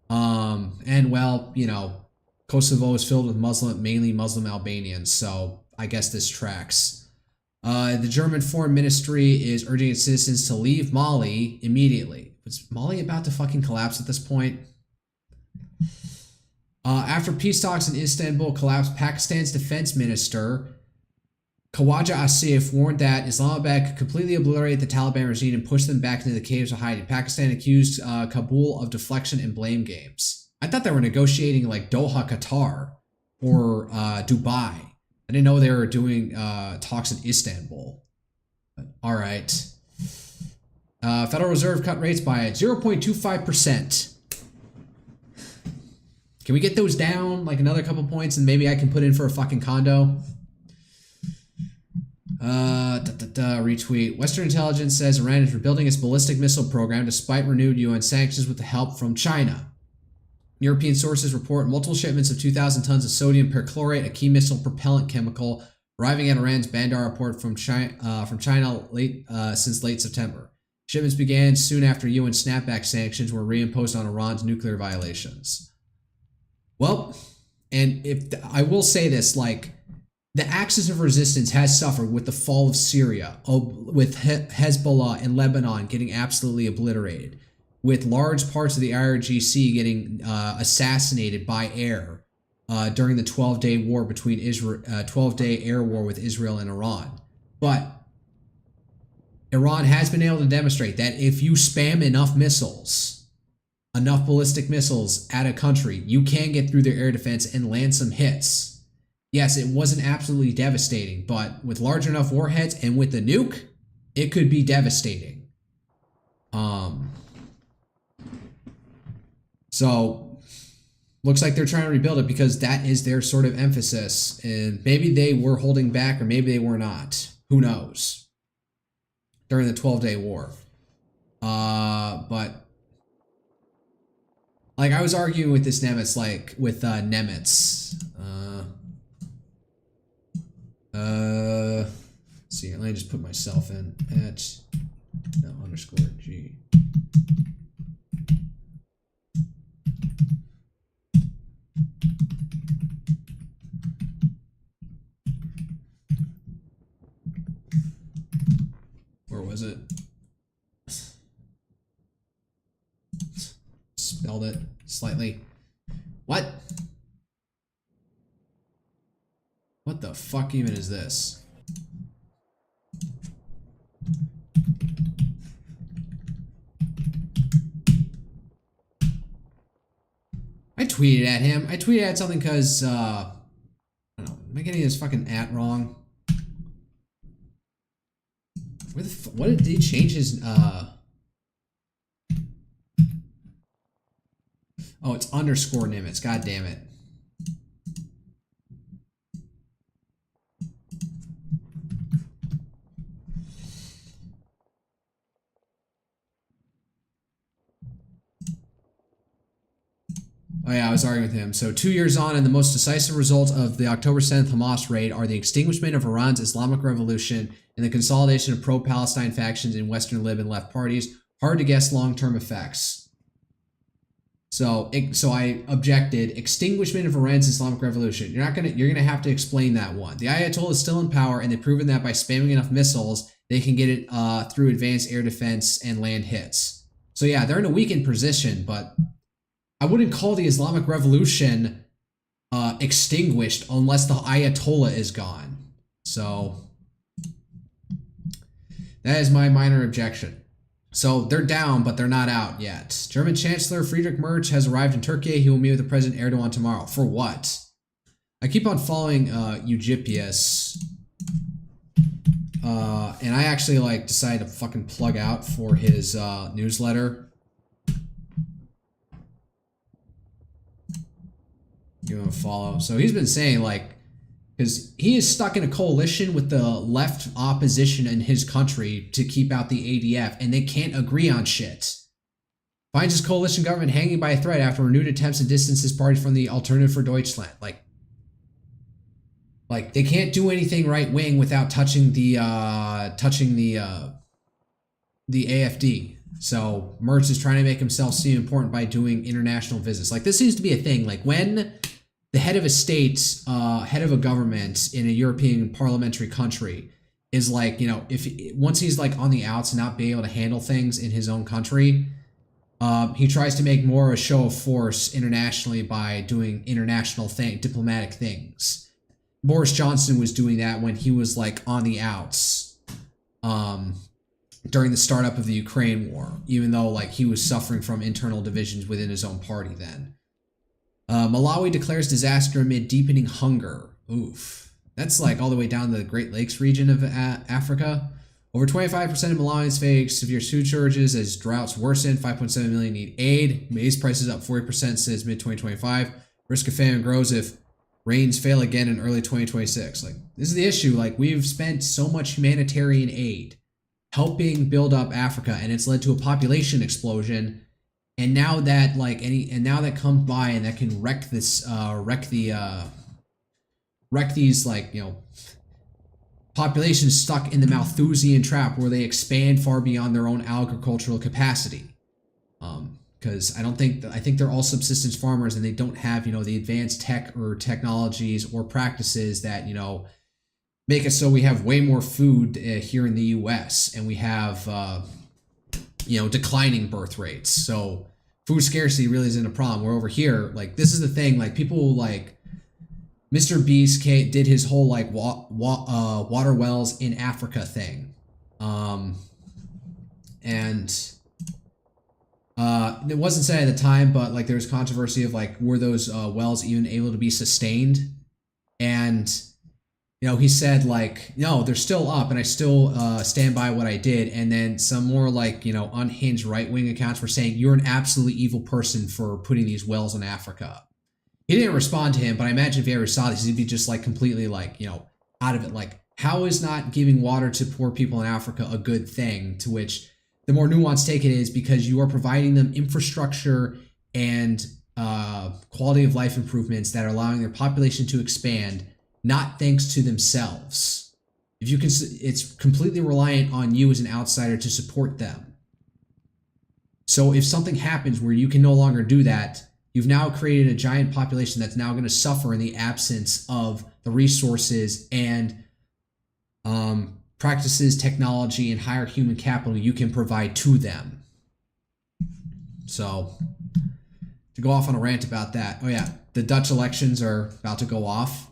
And well, you know, Kosovo is filled with mainly Muslim Albanians, so I guess this tracks. The German Foreign Ministry is urging its citizens to leave Mali immediately. Is Mali about to fucking collapse at this point? After peace talks in Istanbul collapsed, Pakistan's defense minister Khawaja Asif warned that Islamabad could completely obliterate the Taliban regime and push them back into the caves of hiding. Pakistan accused Kabul of deflection and blame games. I thought they were negotiating like Doha, Qatar, or Dubai. I didn't know they were doing talks in Istanbul. But, all right. Federal Reserve cut rates by 0.25%. Can we get those down like another couple points and maybe I can put in for a fucking condo? Retweet. Western intelligence says Iran is rebuilding its ballistic missile program despite renewed UN sanctions with the help from China. European sources report multiple shipments of 2,000 tons of sodium perchlorate, a key missile propellant chemical, arriving at Iran's Bandar port from China since late September. Shipments began soon after UN snapback sanctions were reimposed on Iran's nuclear violations. Well, and if I will say this, like, the axis of resistance has suffered with the fall of Syria, with Hezbollah and Lebanon getting absolutely obliterated, with large parts of the IRGC getting assassinated by air during the 12-day war between 12-day air war with Israel and Iran. But Iran has been able to demonstrate that if you spam enough missiles, enough ballistic missiles at a country, you can get through their air defense and land some hits. Yes, it wasn't absolutely devastating, but with large enough warheads and with the nuke, it could be devastating. So looks like they're trying to rebuild it because that is their sort of emphasis, and maybe they were holding back or maybe they were not. Who knows? During the 12-day war. But like I was arguing with this Nemitz, like with Nemitz. See, let me just put myself in at _G. Where was it? Spelled it slightly. What? What the fuck even is this? I tweeted at him. I tweeted at something because, I don't know, am I getting this fucking @ wrong? Where the what did he change his, Oh, it's _Nimitz. God damn it. Oh yeah, I was arguing with him. So 2 years on, and the most decisive result of the October 7th Hamas raid are the extinguishment of Iran's Islamic Revolution and the consolidation of pro-Palestine factions in Western Lib and left parties. Hard to guess long-term effects. So I objected. Extinguishment of Iran's Islamic Revolution. You're gonna have to explain that one. The Ayatollah is still in power, and they've proven that by spamming enough missiles, they can get it through advanced air defense and land hits. So yeah, they're in a weakened position, but I wouldn't call the Islamic Revolution extinguished unless the Ayatollah is gone. So that is my minor objection. So they're down, but they're not out yet. German Chancellor Friedrich Merz has arrived in Turkey. He will meet with the President Erdogan tomorrow. For what? I keep on following Eugipius. And I actually like decided to fucking plug out for his newsletter. Give him a follow. So he's been saying, like, because he is stuck in a coalition with the left opposition in his country to keep out the ADF, and they can't agree on shit. Finds his coalition government hanging by a thread after renewed attempts to distance his party from the Alternative for Deutschland. Like they can't do anything right wing without touching the AFD. So Merz is trying to make himself seem important by doing international visits. Like this seems to be a thing. Like when the head of a state, head of a government in a European parliamentary country is like, you know, once he's like on the outs and not being able to handle things in his own country, he tries to make more a show of force internationally by doing international diplomatic things. Boris Johnson was doing that when he was like on the outs during the startup of the Ukraine war, even though like he was suffering from internal divisions within his own party then. Malawi declares disaster amid deepening hunger. Oof. That's like all the way down to the Great Lakes region of Africa. Over 25% of Malawians face severe food shortages as droughts worsen. 5.7 million need aid. Maize prices up 40% since mid-2025. Risk of famine grows if Rains fail again in early 2026. Like, this is the issue. Like, we've spent so much humanitarian aid helping build up Africa, and it's led to a population explosion. And now that now that comes by and that can wreck these populations stuck in the Malthusian trap where they expand far beyond their own agricultural capacity. Because I think they're all subsistence farmers and they don't have, the advanced tech or technologies or practices that, make it so we have way more food here in the US, and we have, declining birth rates. So food scarcity really isn't a problem. We're over here, like, this is the thing, like, people like Mr. Beast did his whole like water wells in Africa thing. It wasn't said at the time, but like there was controversy of like, were those wells even able to be sustained? And he said like, no, they're still up, and I still stand by what I did. And then some more like, unhinged right-wing accounts were saying, you're an absolutely evil person for putting these wells in Africa. He didn't respond to him, but I imagine if he ever saw this, he'd be just like completely like, out of it. Like, how is not giving water to poor people in Africa a good thing? To which the more nuanced take it is, because you are providing them infrastructure and quality of life improvements that are allowing their population to expand, not thanks to themselves. If you can, it's completely reliant on you as an outsider to support them. So if something happens where you can no longer do that, you've now created a giant population that's now going to suffer in the absence of the resources and practices, technology, and higher human capital you can provide to them. So, to go off on a rant about that, oh yeah, the Dutch elections are about to go off.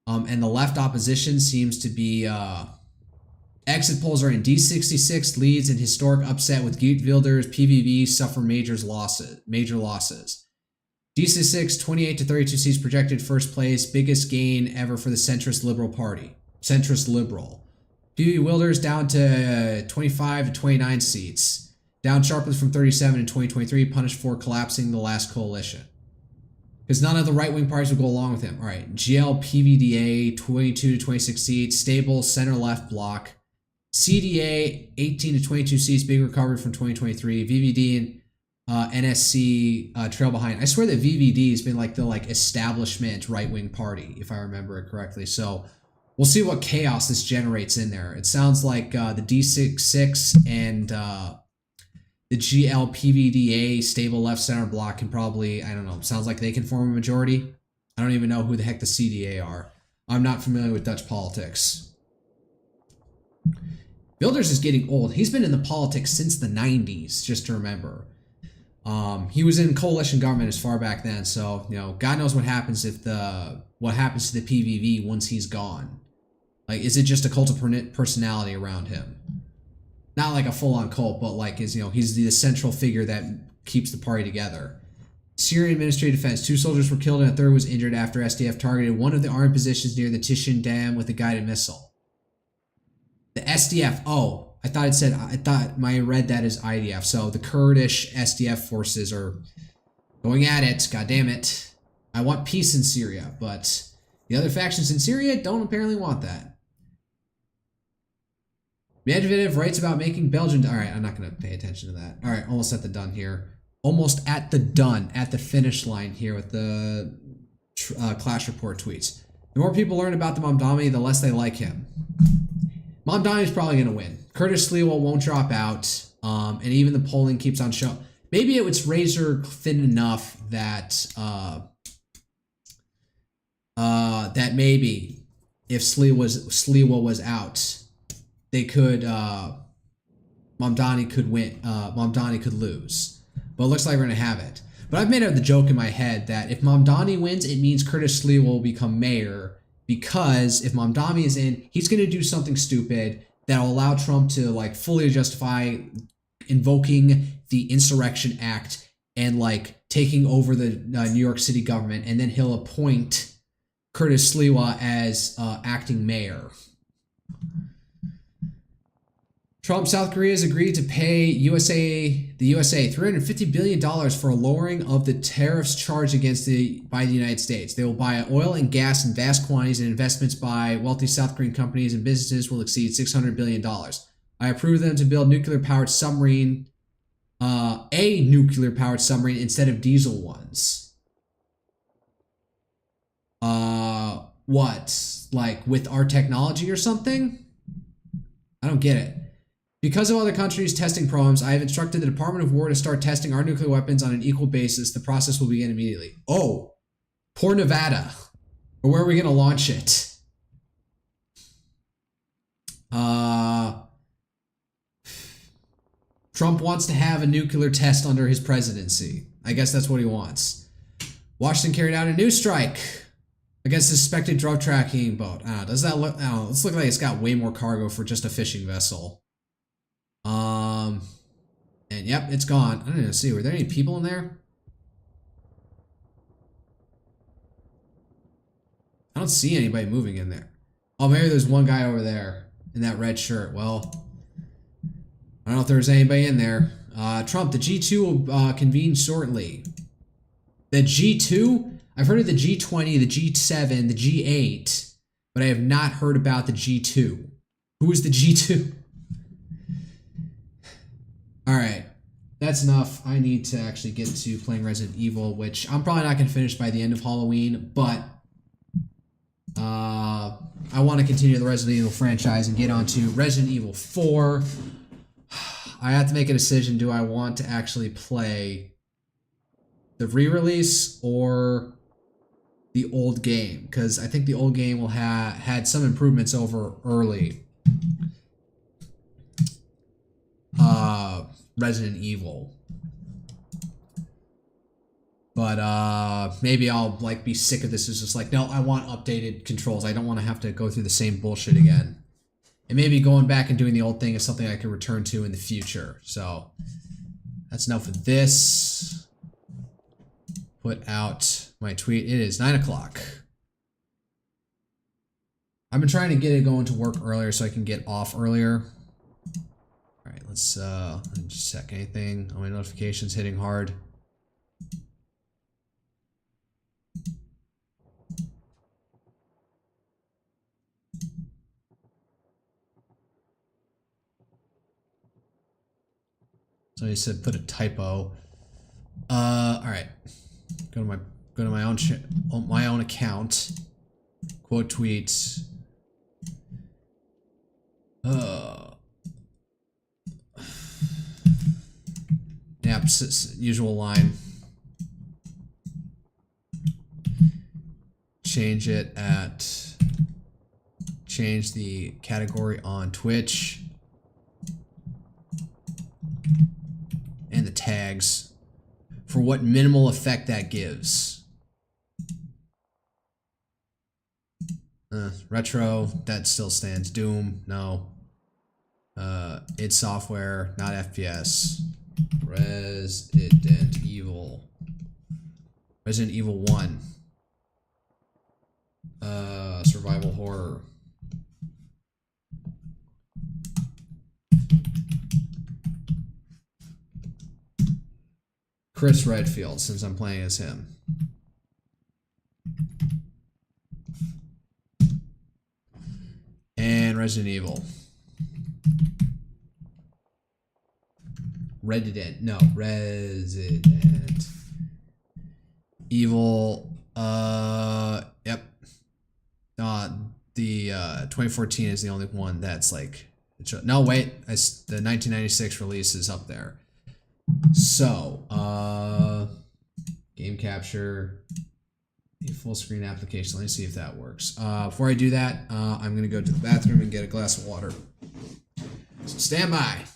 And the left opposition seems to be, exit polls are in. D66 leads in historic upset with Geert Wilders. PVV suffer major losses. D66, 28 to 32 seats projected first place. Biggest gain ever for the centrist Liberal Party. Centrist Liberal. PVV Wilders down to 25 to 29 seats. Down sharply from 37 in 2023, punished for collapsing the last coalition. Because none of the right-wing parties would go along with him. All right, GL PVDA, 22 to 26 seats. Stable center-left bloc. CDA, 18 to 22 seats, big recovery from 2023. VVD and NSC trail behind. I swear that VVD has been like the establishment right-wing party, if I remember it correctly. So we'll see what chaos this generates in there. It sounds like the D66 and the GLPVDA stable left center block can probably, I don't know, sounds like they can form a majority. I don't even know who the heck the CDA are. I'm not familiar with Dutch politics. Wilders is getting old. He's been in the politics since the 90s, just to remember. He was in coalition government as far back then, so, God knows what happens to the PVV once he's gone. Like, is it just a cult of personality around him? Not like a full-on cult, but like he's the central figure that keeps the party together. Syrian Ministry of Defense. 2 soldiers were killed and a third was injured after SDF targeted one of the armed positions near the Tishin Dam with a guided missile. The SDF. Oh, I thought read that as IDF. So the Kurdish SDF forces are going at it. God damn it. I want peace in Syria, but the other factions in Syria don't apparently want that. Medvedev writes about making Belgium... All right, I'm not going to pay attention to that. All right, almost at the done here. Almost at the done, at the finish line here with the Clash Report tweets. The more people learn about the Mamdani, the less they like him. Mamdani's probably going to win. Curtis Sliwa won't drop out, and even the polling keeps on showing. Maybe it was razor thin enough that that maybe if Sliwa was out, they could Mamdani could win. Mamdani could lose, but it looks like we're gonna have it. But I've made the joke in my head that if Mamdani wins, it means Curtis Sliwa will become mayor, because if Mamdani is in, he's gonna do something stupid that'll allow Trump to like fully justify invoking the Insurrection Act and like taking over the New York City government, and then he'll appoint Curtis Sliwa as acting mayor. Trump, South Korea has agreed to pay the USA $350 billion for a lowering of the tariffs charged against by the United States. They will buy oil and gas in vast quantities, and investments by wealthy South Korean companies and businesses will exceed $600 billion. I approve them to build a nuclear-powered submarine instead of diesel ones. What? Like with our technology or something? I don't get it. Because of other countries' testing programs, I have instructed the Department of War to start testing our nuclear weapons on an equal basis. The process will begin immediately. Oh, poor Nevada. Or where are we going to launch it? Trump wants to have a nuclear test under his presidency. I guess that's what he wants. Washington carried out a new strike against a suspected drug trafficking boat. Does that look? Let's look like it's got way more cargo for just a fishing vessel. And yep, it's gone. I don't even see. Were there any people in there? I don't see anybody moving in there. Oh, maybe there's one guy over there in that red shirt. Well, I don't know if there's anybody in there. Trump, the G2 will convene shortly. The G2? I've heard of the G20, the G7, the G8, but I have not heard about the G2. Who is the G2? Alright, that's enough. I need to actually get to playing Resident Evil, which I'm probably not going to finish by the end of Halloween, but I want to continue the Resident Evil franchise and get onto Resident Evil 4. I have to make a decision. Do I want to actually play the re-release or the old game? Because I think the old game will had some improvements over early Resident Evil. But maybe I'll like be sick of this. It's just like, no, I want updated controls. I don't want to have to go through the same bullshit again. And maybe going back and doing the old thing is something I can return to in the future. So that's enough of this. Put out my tweet. It is 9 o'clock. I've been trying to get it going to work earlier so I can get off earlier. All right, let's just check anything on my notifications hitting hard. So he said put a typo. All right. Go to my own account. Quote tweets. Yep, usual line. Change the category on Twitch. And the tags for what minimal effect that gives. Retro, that still stands. Doom, no. Id Software, not FPS. Resident Evil 1. Survival horror. Chris Redfield, since I'm playing as him. And Resident Evil. Resident Evil. Yep. The 2014 is the only one that's like. No, wait. The 1996 release is up there. So, game capture, a full screen application. Let me see if that works. Before I do that, I'm going to go to the bathroom and get a glass of water. So stand by.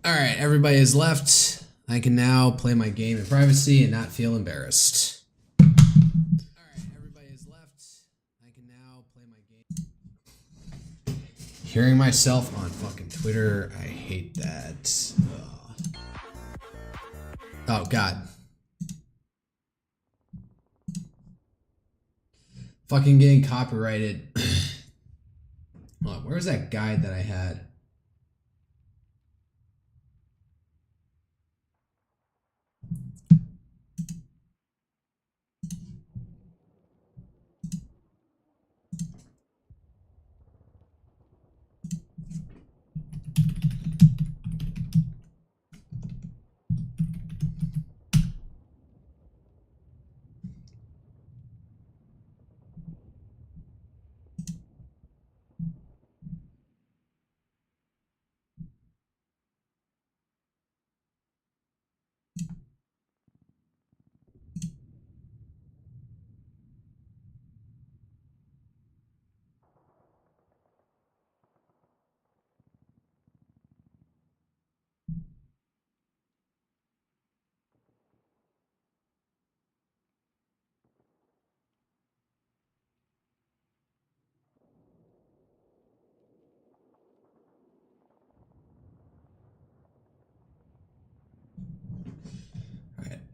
Alright, everybody is left. I can now play my game in privacy and not feel embarrassed. Alright, everybody is left. I can now play my game. Hearing myself on fucking Twitter, I hate that. Ugh. Oh, God. Fucking getting copyrighted. Hold on, where's that guide that I had?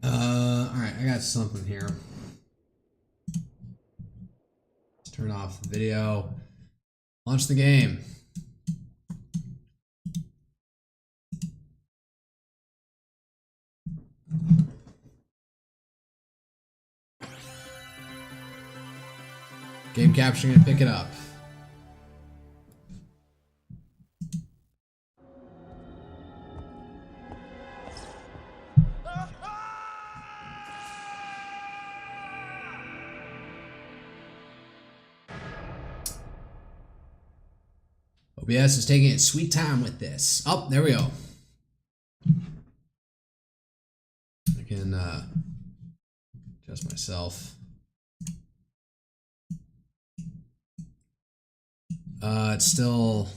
Alright, I got something here. Let's turn off the video. Launch the game. Game capture gonna pick it up. OBS is taking its sweet time with this. Oh, there we go. I can adjust myself. It's still...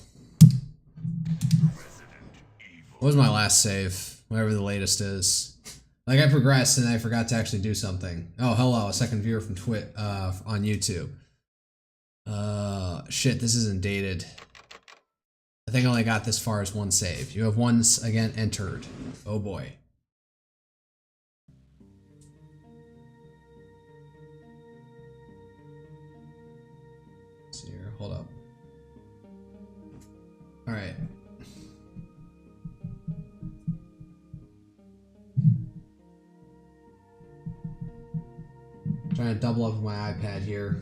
What was my last save? Whatever the latest is. Like, I progressed and I forgot to actually do something. Oh, hello, a second viewer from on YouTube. Shit, this isn't dated. I think I only got this far as one save. You have once again entered. Oh boy. Let's see here, hold up. Alright. Trying to double up with my iPad here.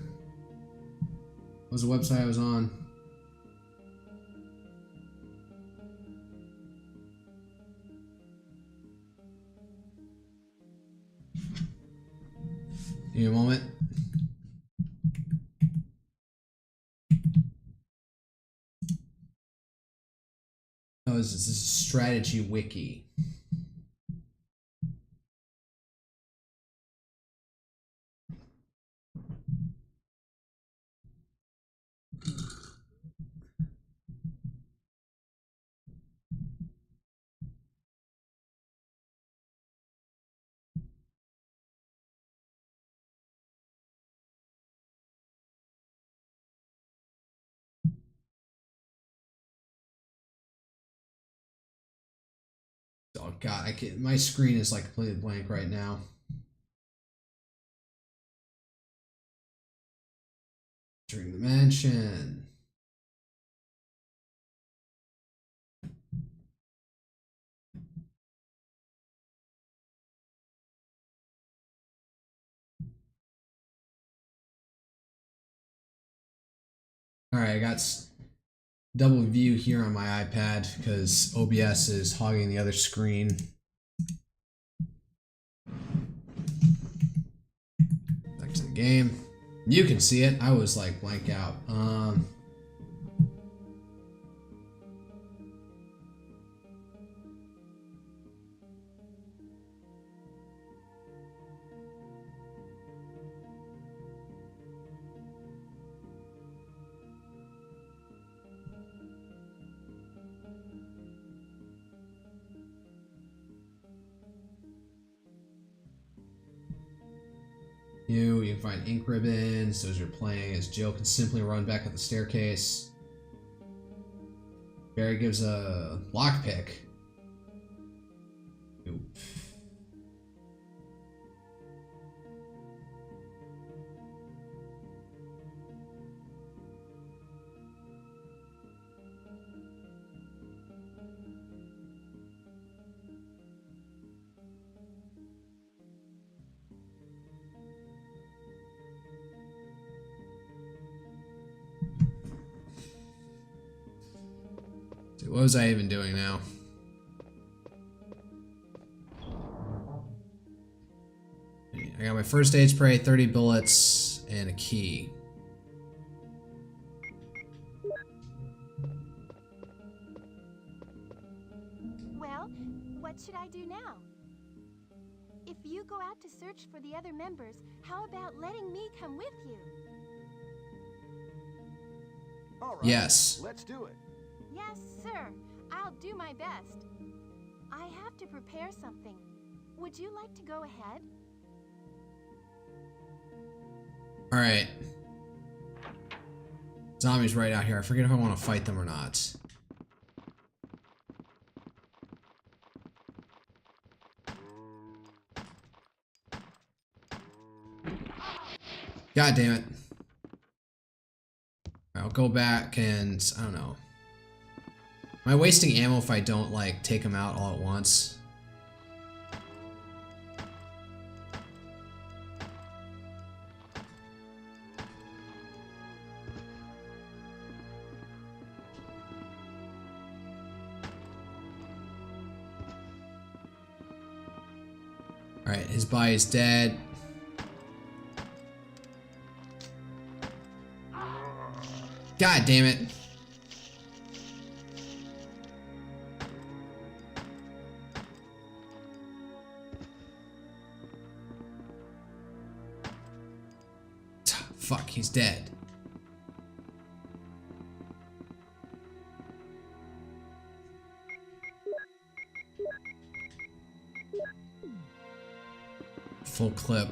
What was the website I was on? Give me a moment. Oh, this is a strategy wiki. Oh god, I can't, my screen is like completely blank right now. During the mansion. Alright, I got double view here on my iPad because OBS is hogging the other screen. Back to the game. You can see it. I was like blank out. can find ink ribbons. Those you're playing as Jill can simply run back up the staircase. Barry gives a lockpick. Oop. What was I even doing now? I got my first aid spray, 30 bullets, and a key. Well, what should I do now? If you go out to search for the other members, how about letting me come with you? All right. Yes. Let's do it. Yes, sir. I'll do my best. I have to prepare something. Would you like to go ahead? Alright. Zombies right out here. I forget if I want to fight them or not. God damn it. I'll go back and, I don't know. Am I wasting ammo if I don't, like, take them out all at once? Alright, his body is dead. God damn it. Fuck, he's dead. Full clip.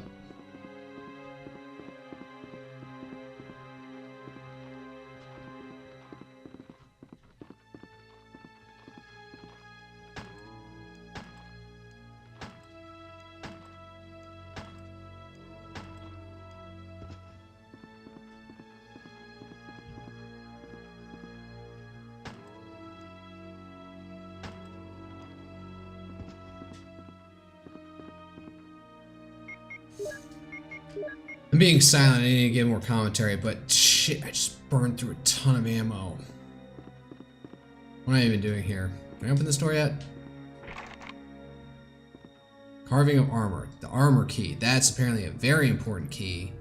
I'm being silent, I need to get more commentary, but shit, I just burned through a ton of ammo. What am I even doing here? Can I open this door yet? Carving of armor. The armor key. That's apparently a very important key.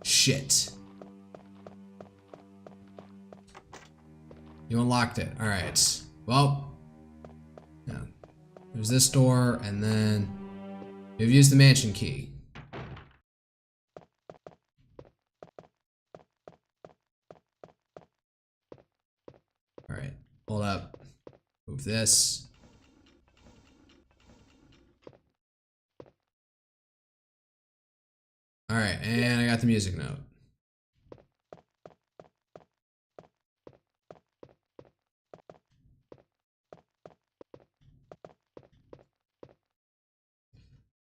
Shit. You unlocked it. Alright. Well. Yeah. There's this door, and then you've used the mansion key. Alright. Hold up. Move this. Alright, and I got the music note.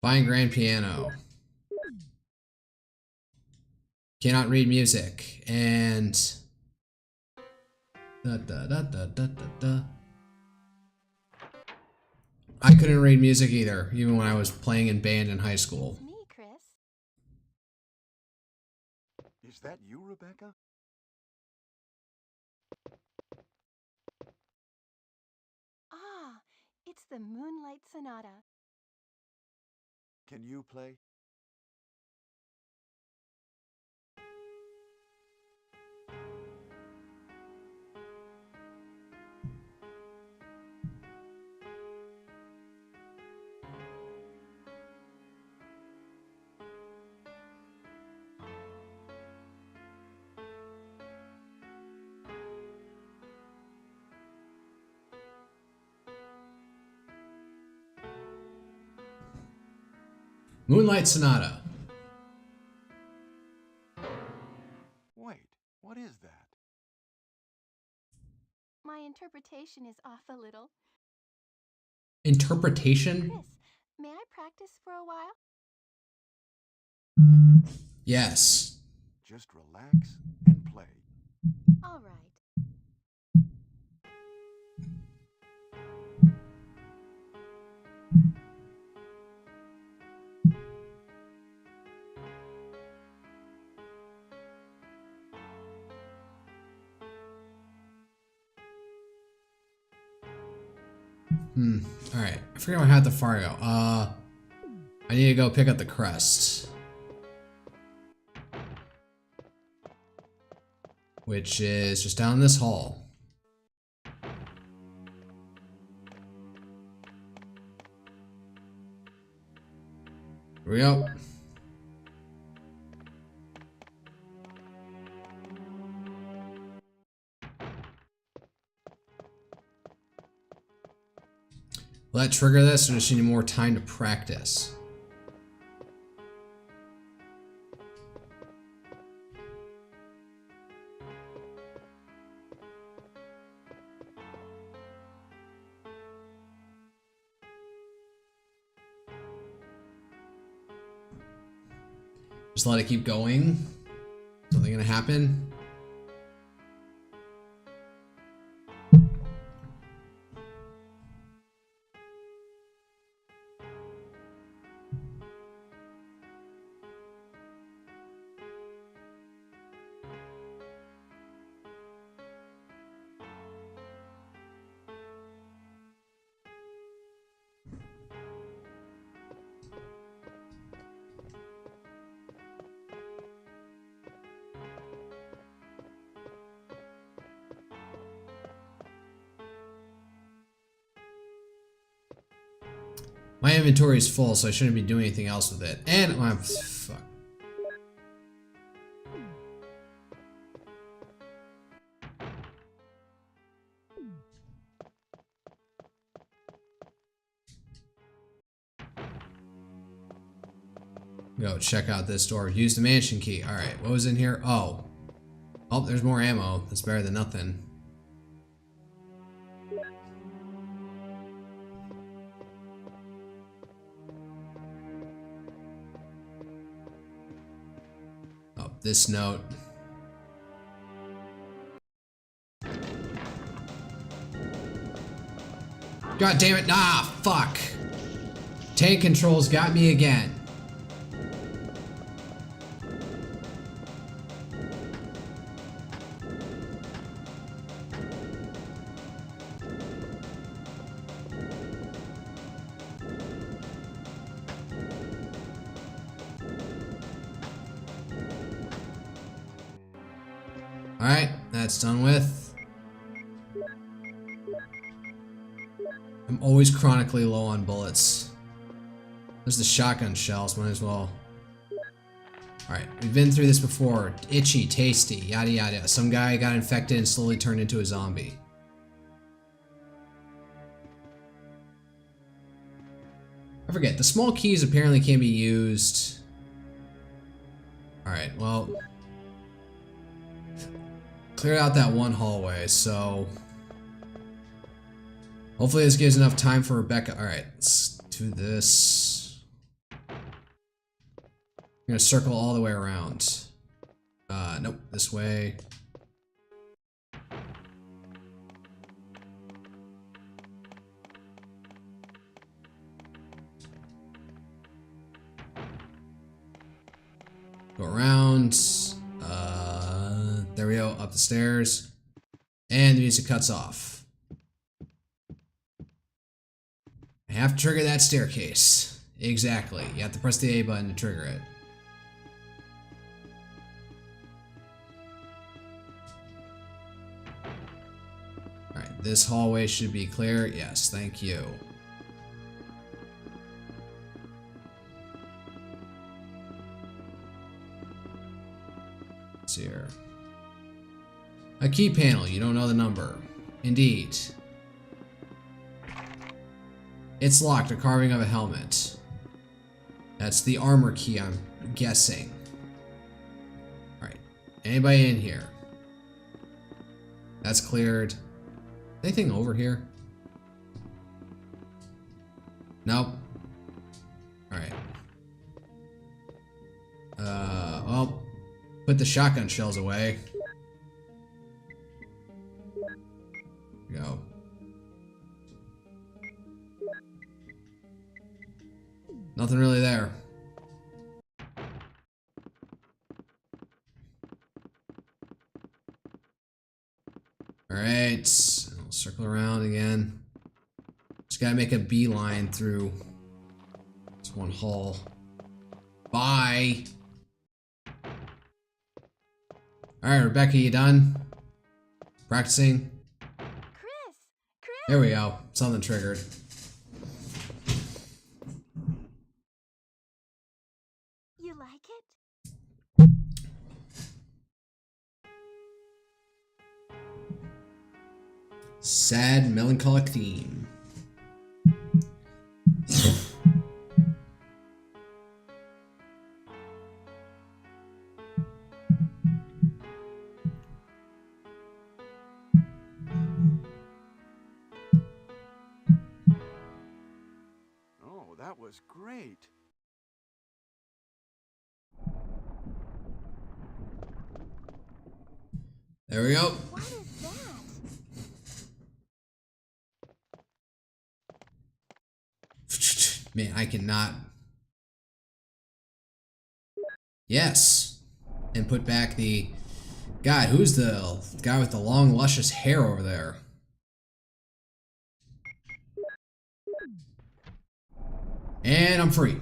Find grand piano. Cannot read music. And da, da, da, da, da, da, da. I couldn't read music either, even when I was playing in band in high school. It's me, Chris. Is that you, Rebecca? Ah, it's the Moonlight Sonata. Can you play? Moonlight Sonata. interpretation is off a little. Interpretation? Chris, may I practice for a while? Yes. Just relax and play. All right. Alright. I forget how the far go. I need to go pick up the crest. Which is just down this hall. Here we go. Will that trigger this, or does she need more time to practice? Just let it keep going? Something gonna happen? My inventory is full, so I shouldn't be doing anything else with it. And fuck. Go check out this door. Use the mansion key. All right, what was in here? Oh, there's more ammo. That's better than nothing. This note. God damn it. Ah, fuck. Tank controls got me again. Alright, that's done with. I'm always chronically low on bullets. There's the shotgun shells, might as well. Alright, we've been through this before. Itchy, tasty, yada yada. Some guy got infected and slowly turned into a zombie. I forget, the small keys apparently can be used. Alright, well. Cleared out that one hallway, so hopefully this gives enough time for Rebecca. Alright, let's do this. I'm gonna circle all the way around. Nope, this way. Go around. There we go, up the stairs. And the music cuts off. I have to trigger that staircase. Exactly. You have to press the A button to trigger it. Alright, this hallway should be clear. Yes, thank you. What's here? A key panel, you don't know the number. Indeed. It's locked, a carving of a helmet. That's the armor key, I'm guessing. Alright, anybody in here? That's cleared. Anything over here? Nope. Alright. Well, put the shotgun shells away. Go. Nothing really there. Alright, I'll circle around again. Just gotta make a beeline through this one hall. Bye! Alright, Rebecca, you done? Practicing? Chris! There we go. Something triggered. You like it? Sad, melancholic theme. Oh, that was great. There we go. What is that? Man, I cannot. Yes. And put back the... God, who's the guy with the long, luscious hair over there? And I'm free.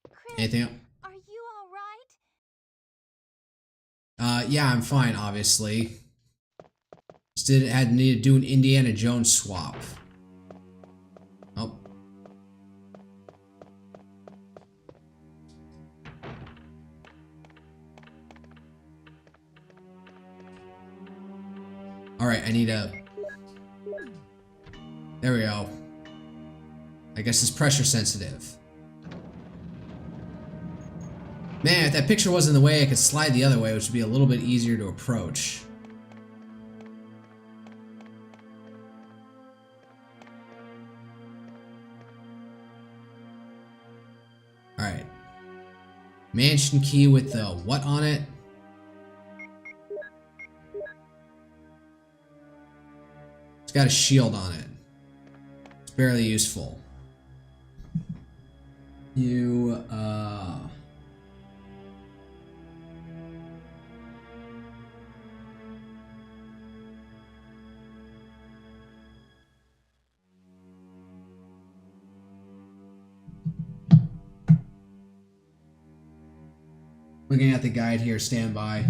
Chris, Anything else? are you all right? Yeah, I'm fine, obviously. Just had need to do an Indiana Jones swap. Oh. Alright, I need a... There we go. I guess it's pressure sensitive. Man, if that picture wasn't in the way, I could slide the other way, which would be a little bit easier to approach. Alright. Mansion key with the what on it? It's got a shield on it. It's barely useful. You, looking at the guide here, stand by.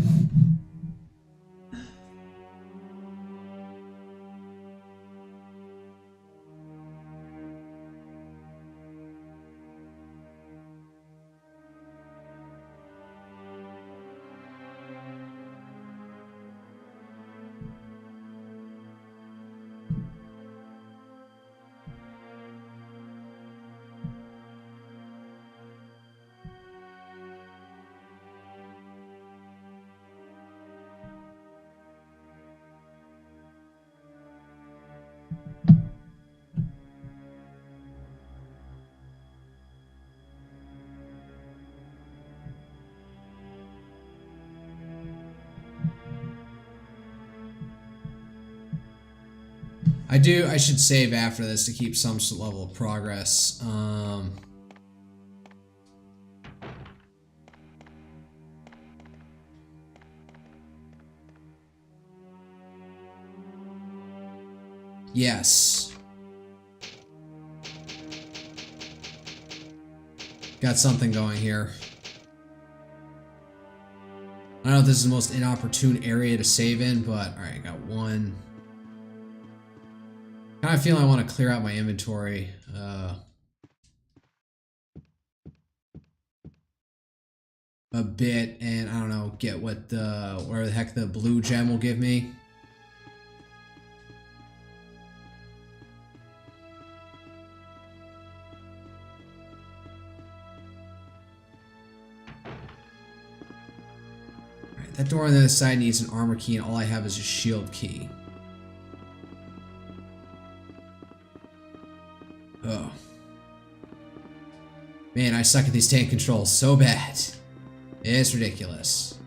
I should save after this to keep some level of progress. Yes. Got something going here. I don't know if this is the most inopportune area to save in, but alright, I got one. Kind of feeling I want to clear out my inventory. A bit, and I don't know, get what the whatever the heck the blue gem will give me. That door on the other side needs an armor key, and all I have is a shield key. Oh. Man, I suck at these tank controls so bad. It's ridiculous.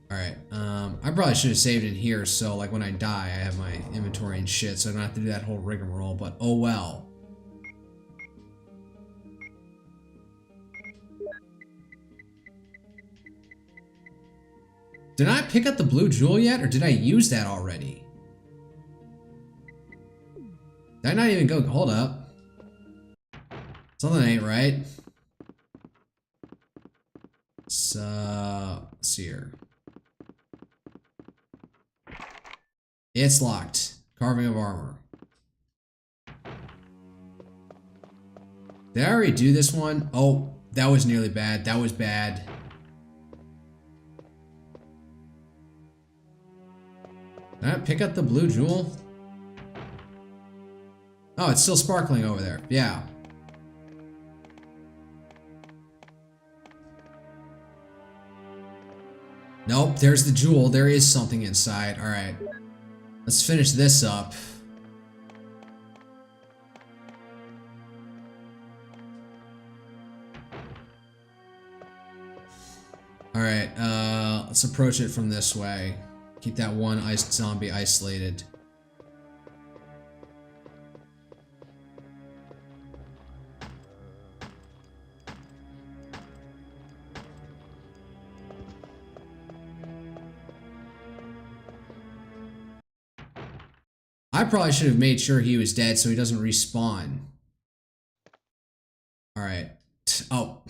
Alright, I probably should have saved it here, so like when I die, I have my inventory and shit, so I don't have to do that whole rigmarole, but oh well. Did I pick up the blue jewel yet, or did I use that already? Did I not even go? Hold up. Something ain't right. So, let's see here. It's locked. Carving of armor. Did I already do this one? Oh, that was nearly bad. That was bad. Did I pick up the blue jewel? Oh, it's still sparkling over there. Yeah. Nope, there's the jewel. There is something inside. Alright. Let's finish this up. Alright, let's approach it from this way. Keep that one iced zombie isolated. I probably should have made sure he was dead so he doesn't respawn. Alright. Oh.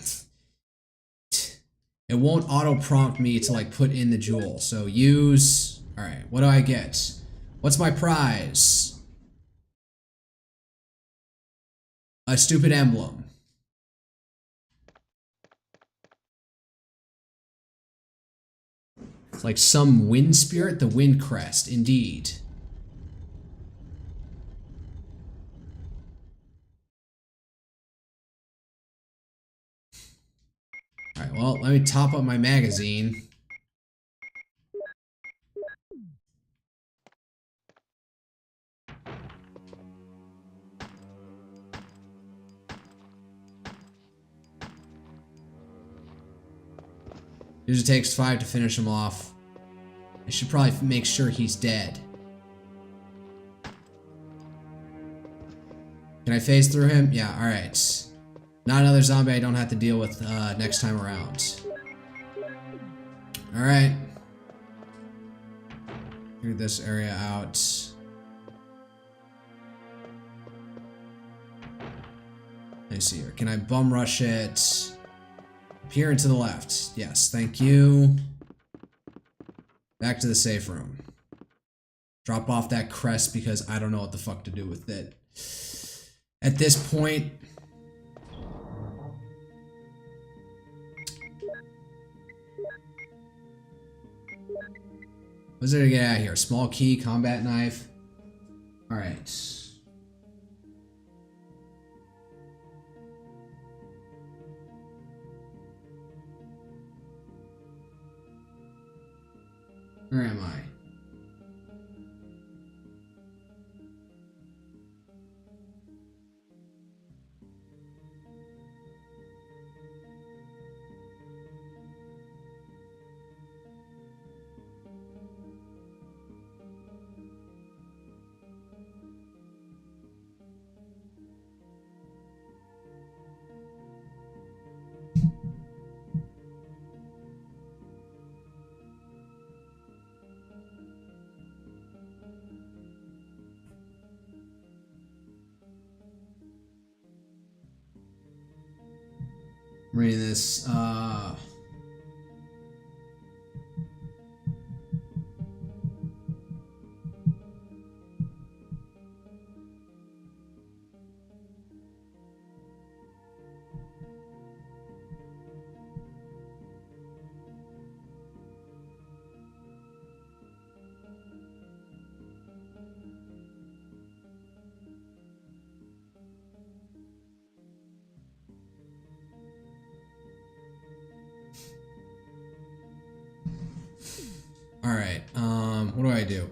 It won't auto-prompt me to like put in the jewel. So use... Alright, what do I get? What's my prize? A stupid emblem. It's like some wind spirit, the wind crest, indeed. Alright, well, let me top up my magazine. Usually takes 5 to finish him off. I should probably make sure he's dead. Can I phase through him? Yeah, alright. Not another zombie I don't have to deal with next time around. Alright. Clear this area out. Let me see here. Can I bum rush it? Up here and to the left. Yes, thank you. Back to the safe room. Drop off that crest because I don't know what the fuck to do with it. At this point... What's there to get out of here? Small key, combat knife. Alright. Where am I? I'm reading this, Alright, what do I do?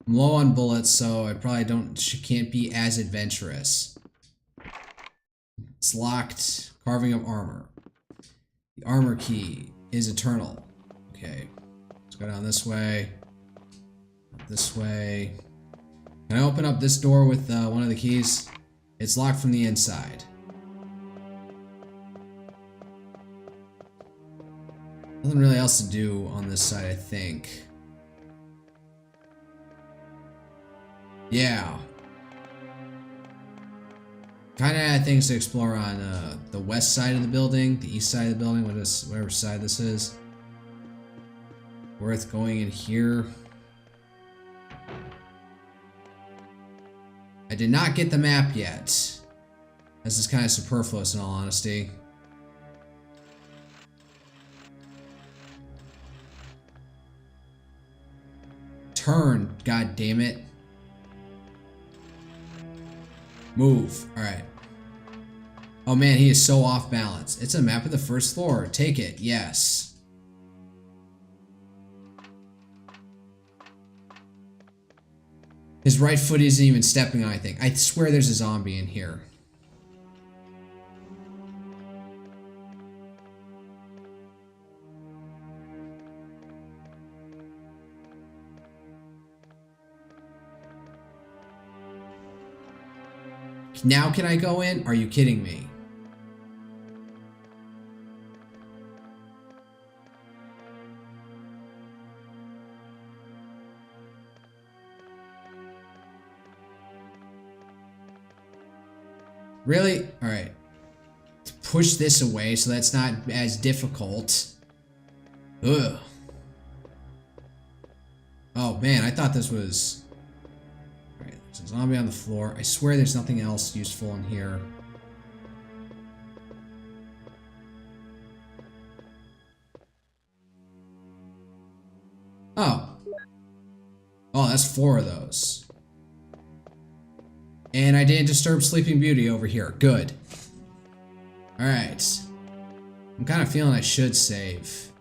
I'm low on bullets, so I probably can't be as adventurous. It's locked. Carving of armor. The armor key is eternal. Okay. Let's go down this way. Up this way. Can I open up this door with one of the keys? It's locked from the inside. Nothing really else to do on this side, I think. Yeah. Kind of had things to explore on the west side of the building, the east side of the building, whatever side this is. Worth going in here. I did not get the map yet. This is kind of superfluous in all honesty. Turn, god damn it. Move. Alright. Oh man, he is so off balance. It's a map of the first floor. Take it. Yes. His right foot isn't even stepping on anything. I swear there's a zombie in here. Now can I go in? Are you kidding me? Really? Alright. Push this away so that's not as difficult. Ugh. Oh man, I thought this was... Alright, there's a zombie on the floor. I swear there's nothing else useful in here. Oh. Oh, that's 4 of those. And I didn't disturb Sleeping Beauty over here. Good. Alright. I'm kind of feeling I should save.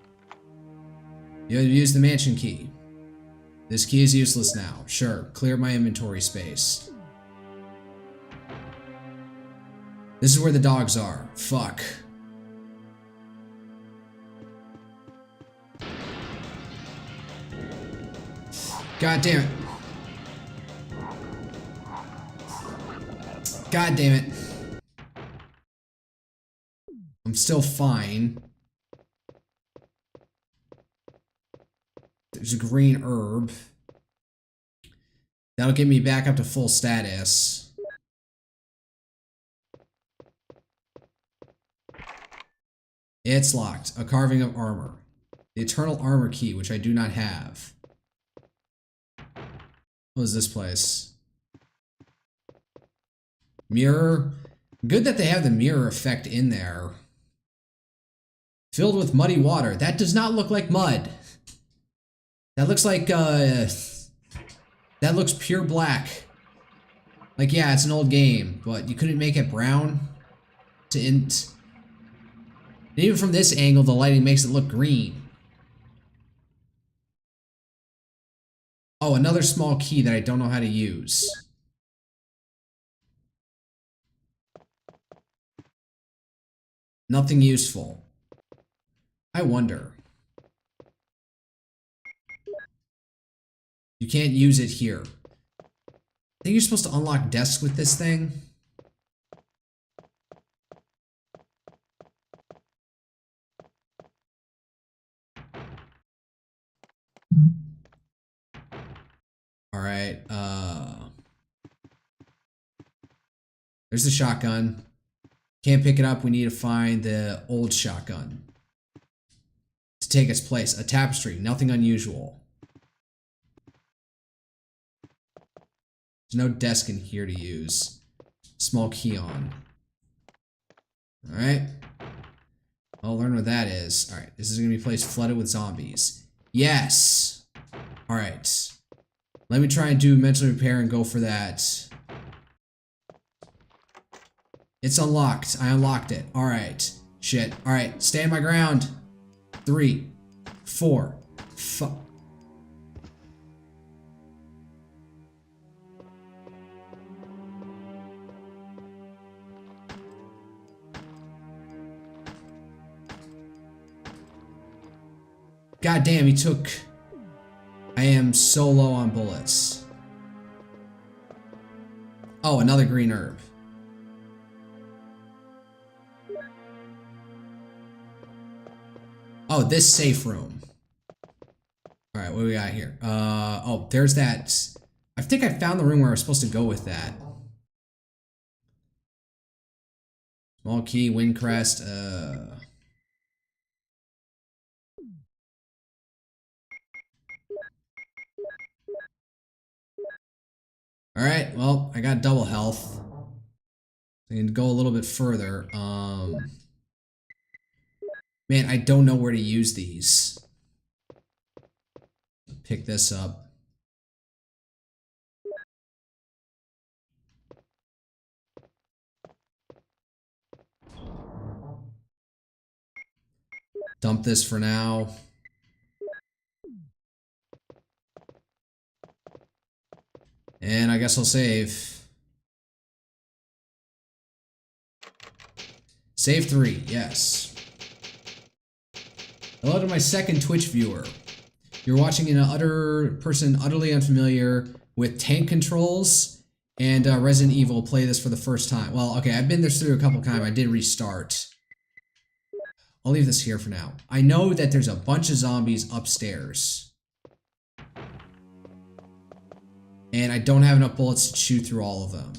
You have to use the mansion key. This key is useless now. Sure, clear my inventory space. This is where the dogs are. Fuck. God damn it. God damn it. I'm still fine. There's a green herb. That'll get me back up to full status. It's locked. A carving of armor. The eternal armor key, which I do not have. What is this place? Mirror. Good that they have the mirror effect in there. Filled with muddy water. That does not look like mud. That looks like, that looks pure black. Like, yeah, it's an old game, but you couldn't make it brown to int. And even from this angle, the lighting makes it look green. Oh, another small key that I don't know how to use. Nothing useful. I wonder. You can't use it here. I think you're supposed to unlock desks with this thing. Alright, there's the shotgun. Can't pick it up, we need to find the old shotgun to take its place. A tapestry, nothing unusual. There's no desk in here to use. Small key on. Alright. I'll learn what that is. Alright, this is gonna be a place flooded with zombies. Yes! Alright. Let me try and do mental repair and go for that. It's unlocked. I unlocked it. Alright. Shit. Alright, stand my ground. 3, 4, 5. God damn, he took... I am so low on bullets. Oh, another green herb. Oh, this safe room. Alright, what do we got here? Oh, there's that... I think I found the room where I was supposed to go with that. Small key, wind crest, Alright, well, I got double health. I can go a little bit further. Man, I don't know where to use these. Pick this up. Dump this for now. And I guess I'll save. Save 3, yes. Hello to my second Twitch viewer. You're watching an person utterly unfamiliar with tank controls and Resident Evil play this for the first time. Well, okay, I've been this through a couple times. I did restart. I'll leave this here for now. I know that there's a bunch of zombies upstairs. And I don't have enough bullets to shoot through all of them.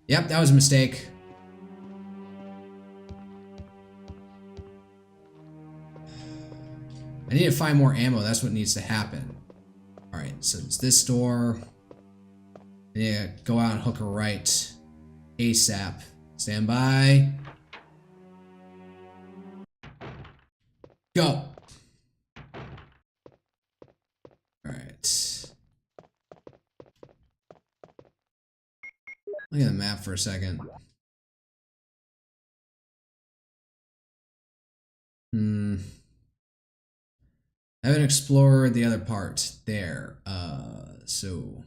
Yep, that was a mistake. I need to find more ammo. That's what needs to happen. Alright, so it's this door. Yeah, go out and hook a right. ASAP. Stand by. Go. Alright. Look at the map for a second. I haven't explored the other part there. So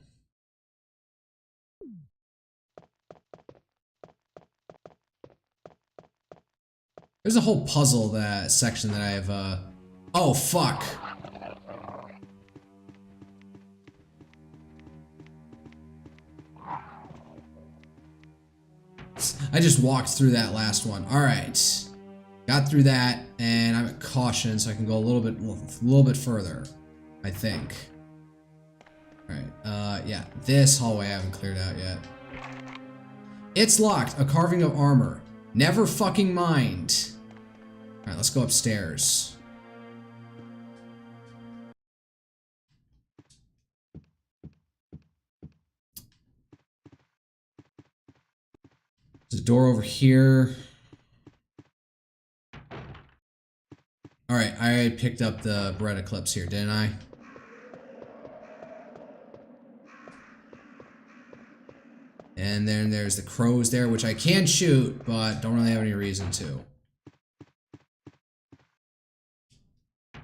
there's a whole puzzle section that I've oh fuck. I just walked through that last one. All right. Got through that, and I'm at caution, so I can go a little bit further, I think. All right, yeah, this hallway I haven't cleared out yet. It's locked. A carving of armor. Never fucking mind. All right, let's go upstairs. There's a door over here. Alright, I picked up the Beretta clips here, didn't I? And then there's the crows there, which I can shoot, but don't really have any reason to.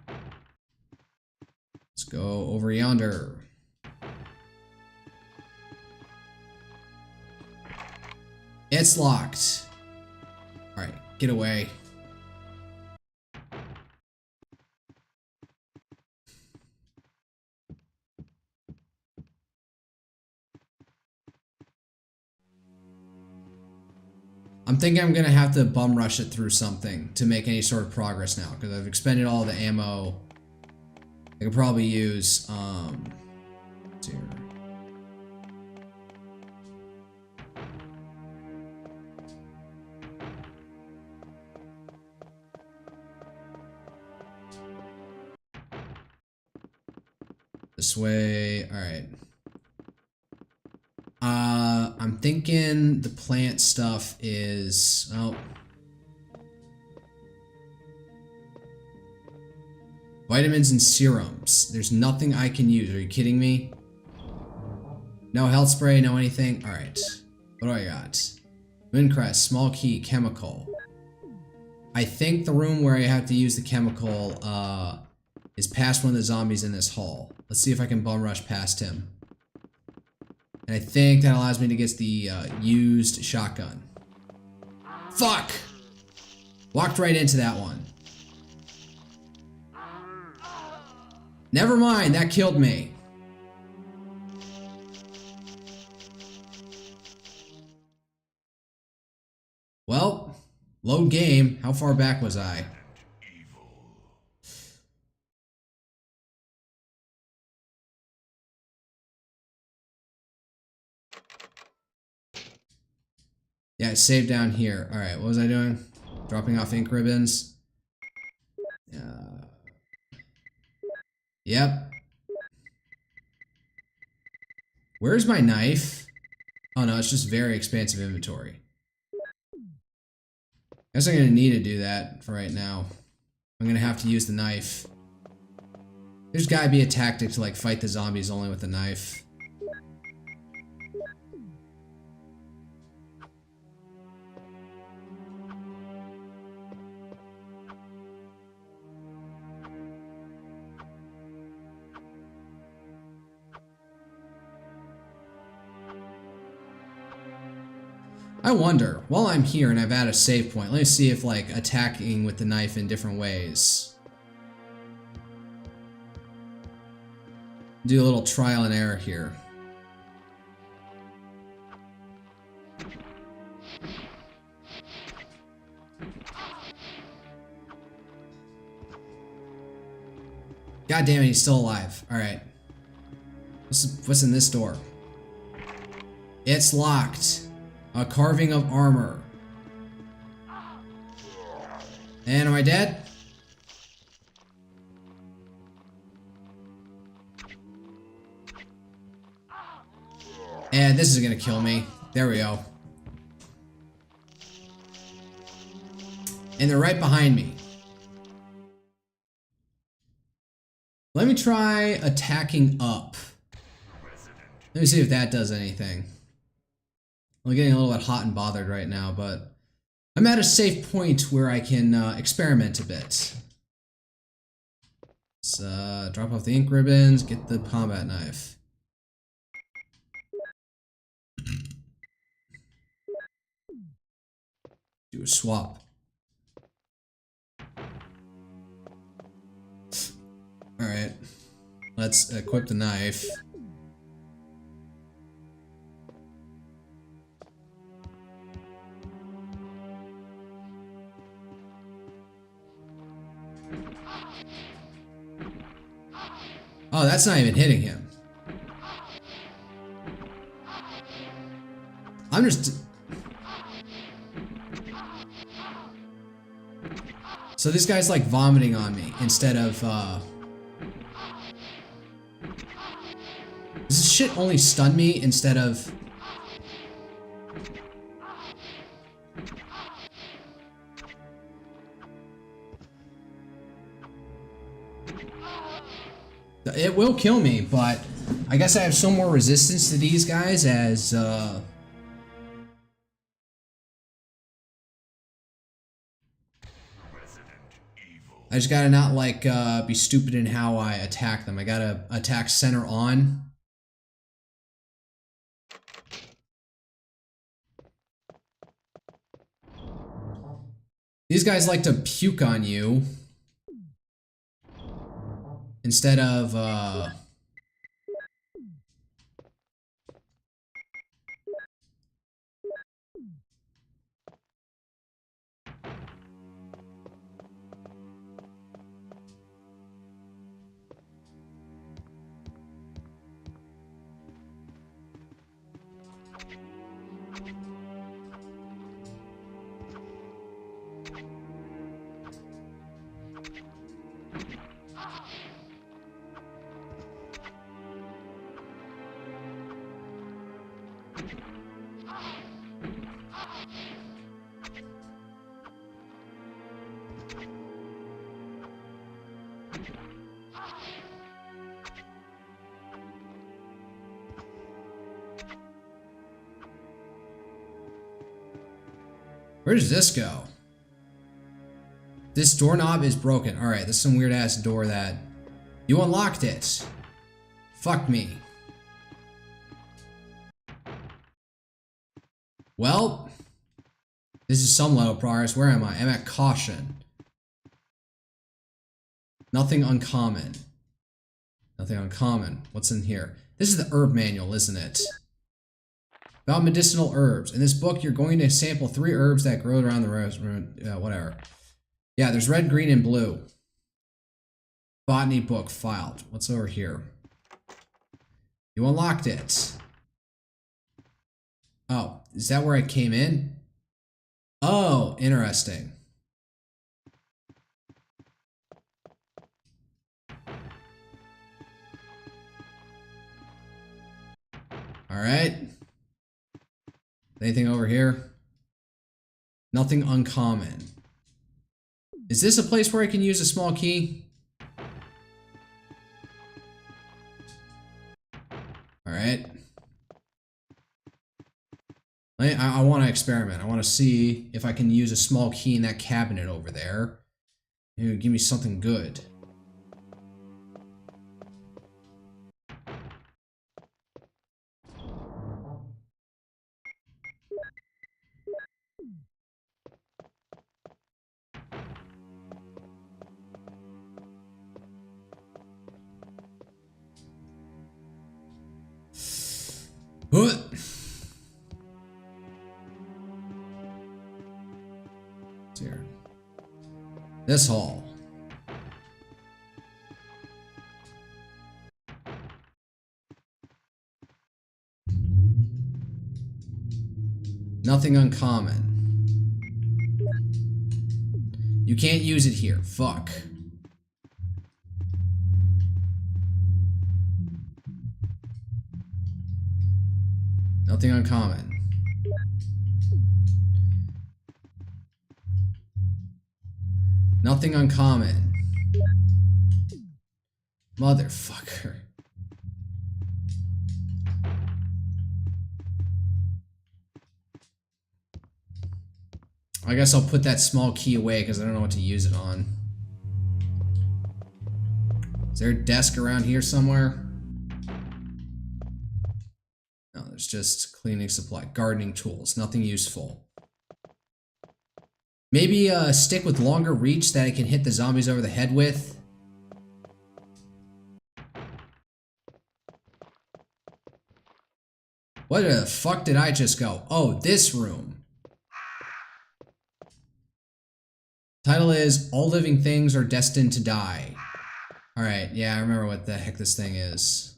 Let's go over yonder. It's locked. Alright, get away. I'm thinking I'm gonna have to bum rush it through something to make any sort of progress now, because I've expended all the ammo. I could probably use, let's see here. This way, alright. I'm thinking the plant stuff is, oh. Vitamins and serums. There's nothing I can use. Are you kidding me? No health spray, no anything? Alright. What do I got? Windcrest, small key, chemical. I think the room where I have to use the chemical is past one of the zombies in this hall. Let's see if I can bum rush past him. And I think that allows me to get the used shotgun. Fuck! Walked right into that one. Never mind, that killed me. Well, load game. How far back was I? Yeah, I saved down here. Alright, what was I doing? Dropping off ink ribbons. Yep. Where's my knife? Oh no, it's just very expansive inventory. Guess I'm gonna need to do that for right now. I'm gonna have to use the knife. There's gotta be a tactic to like fight the zombies only with the knife. I wonder, while I'm here and I've had a save point, let me see if like attacking with the knife in different ways. Do a little trial and error here. God damn it, he's still alive. Alright. What's in this door? It's locked. A carving of armor. And am I dead? And this is gonna kill me. There we go. And they're right behind me. Let me try attacking up. Let me see if that does anything. I'm getting a little bit hot and bothered right now, but I'm at a safe point where I can experiment a bit. Let's drop off the ink ribbons, get the combat knife. Do a swap. Alright, let's equip the knife. Oh, that's not even hitting him. I'm just... So this guy's like vomiting on me instead of, Does this shit only stun me instead of... It will kill me, but I guess I have some more resistance to these guys as, I just gotta not, like, be stupid in how I attack them. I gotta attack center on. These guys like to puke on you. Instead of, Where does this go? This doorknob is broken. Alright, this is some weird ass door that... You unlocked it. Fuck me. Well, this is some level of progress. Where am I? I'm at caution. Nothing uncommon. Nothing uncommon. What's in here? This is the herb manual, isn't it? About medicinal herbs. In this book, you're going to sample 3 herbs that grow around the rose. Whatever. Yeah, there's red, green, and blue. Botany book filed. What's over here? You unlocked it. Oh, is that where I came in? Oh, interesting. All right. Anything over here? Nothing uncommon. Is this a place where I can use a small key? All right. I want to experiment. I want to see if I can use a small key in that cabinet over there. Maybe give me something good. What? Here. This hall. Nothing uncommon. You can't use it here. Fuck. Nothing uncommon. Nothing uncommon. Motherfucker. I guess I'll put that small key away because I don't know what to use it on. Is there a desk around here somewhere? No, there's just cleaning supply. Gardening tools. Nothing useful. Maybe a stick with longer reach that I can hit the zombies over the head with. What the fuck did I just go? Oh, this room. Title is All Living Things Are Destined to Die. Alright, yeah, I remember what the heck this thing is.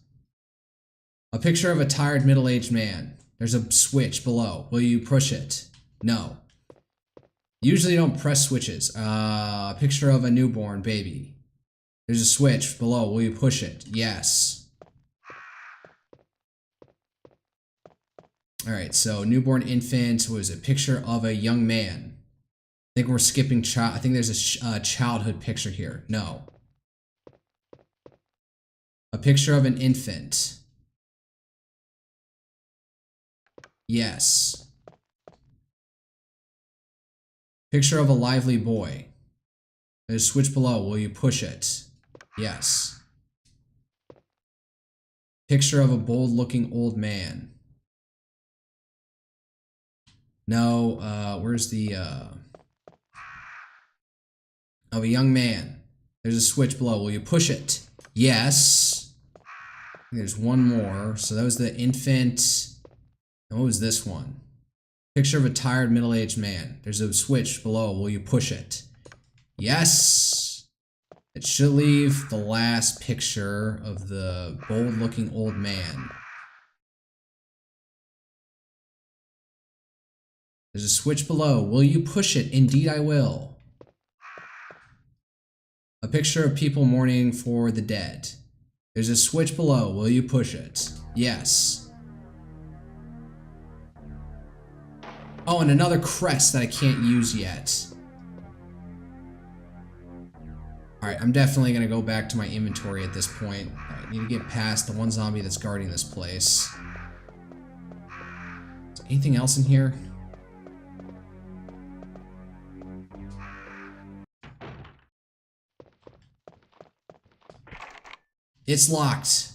A picture of a tired middle-aged man. There's a switch below. Will you push it? No. Usually don't press switches. A picture of a newborn baby. There's a switch below. Will you push it? Yes. Alright, so newborn infant was a picture of a young man. I think we're skipping child. I think there's a childhood picture here. No. A picture of an infant. Yes. Picture of a lively boy. There's a switch below. Will you push it? Yes. Picture of a bold-looking old man. No, where's the, of a young man. There's a switch below. Will you push it? Yes. There's one more. So that was the infant. And what was this one? Picture of a tired middle-aged man. There's a switch below. Will you push it? Yes. It should leave the last picture of the bold-looking old man. There's a switch below. Will you push it? Indeed I will. A picture of people mourning for the dead. There's a switch below. Will you push it? Yes. Oh, and another crest that I can't use yet. Alright, I'm definitely going to go back to my inventory at this point. Alright, need to get past the one zombie that's guarding this place. Is there anything else in here? It's locked.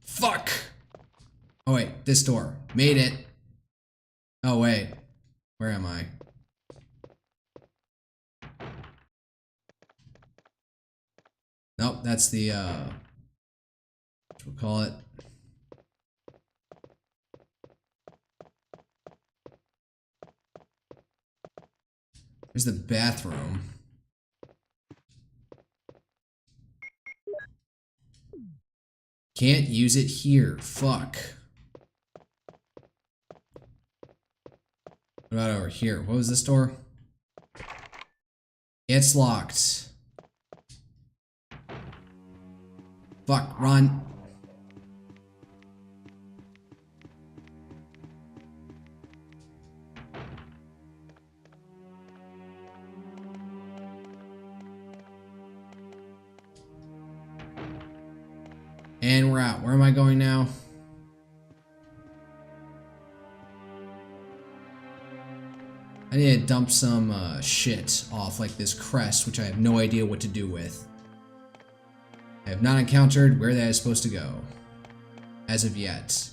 Fuck! Oh wait, this door. Made it. Oh wait. Where am I? Nope, that's the, what we'll call it. There's the bathroom. Can't use it here. Fuck. What about over here? What was this door? It's locked. Fuck, run. And we're out. Where am I going now? I need to dump some shit off like this crest, which I have no idea what to do with. I have not encountered where that is supposed to go. As of yet.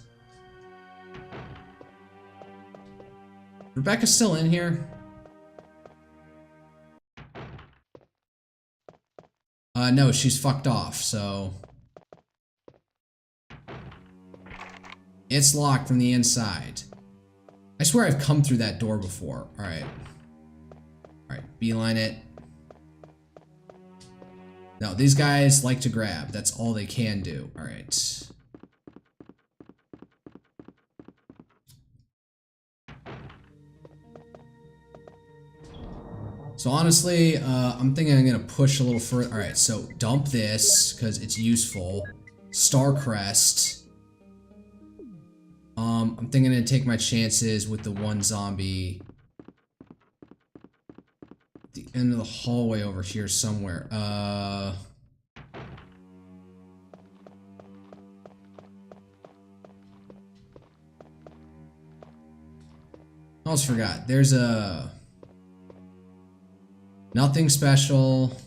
Rebecca's still in here? No, she's fucked off, so... It's locked from the inside. I swear I've come through that door before. Alright. Alright, beeline it. No, these guys like to grab. That's all they can do. Alright. So honestly, I'm thinking I'm gonna push a little further. Alright, so dump this, because it's useful. Star Crest. I'm thinking I'm gonna take my chances with the one zombie. At the end of the hallway over here somewhere. I almost forgot. There's a... Nothing special.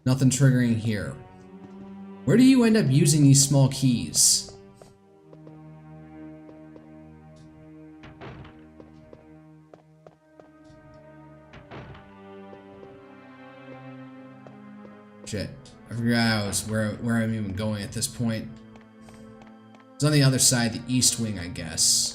Nothing triggering here. Where do you end up using these small keys? Shit. I forgot where I'm even going at this point. It's on the other side, the east wing, I guess.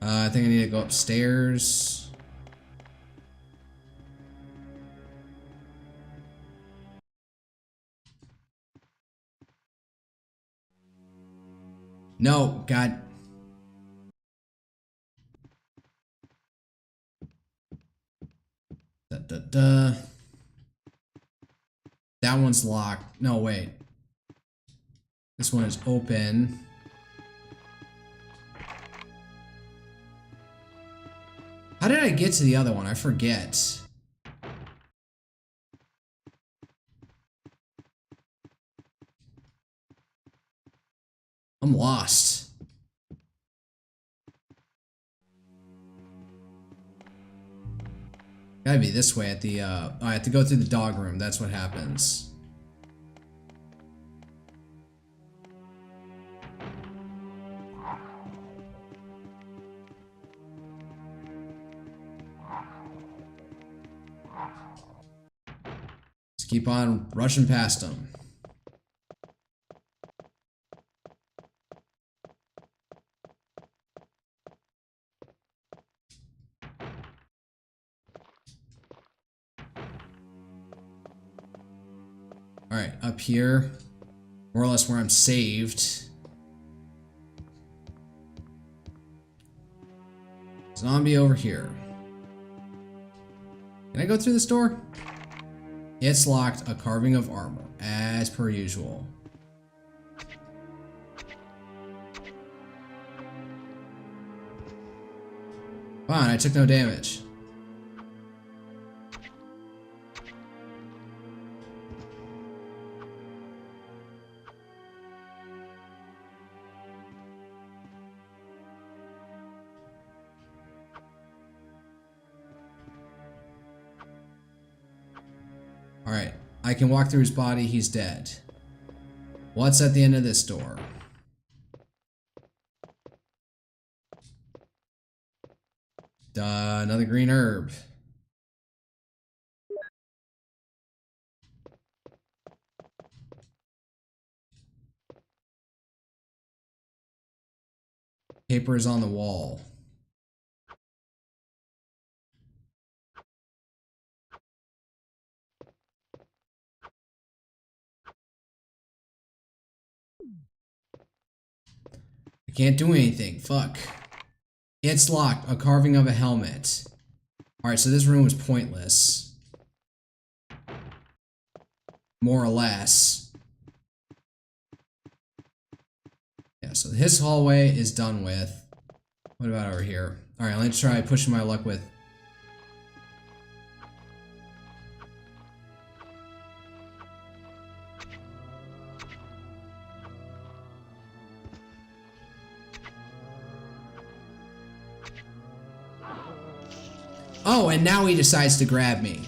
I think I need to go upstairs. No, God. That one's locked. No, wait. This one is open. How did I get to the other one? I forget. I'm lost. Gotta be this way at the, I have to go through the dog room. That's what happens. Just keep on rushing past them. Alright, up here. More or less where I'm saved. Zombie over here. Can I go through this door? It's locked. A carving of armor, as per usual. Fine, I took no damage. Alright, I can walk through his body, he's dead. What's at the end of this door? Another green herb. Paper is on the wall. I can't do anything. Fuck. It's locked. A carving of a helmet. Alright, so this room is pointless. More or less. Yeah, so his hallway is done with. What about over here? Alright, let's try pushing my luck with... Oh, and now he decides to grab me.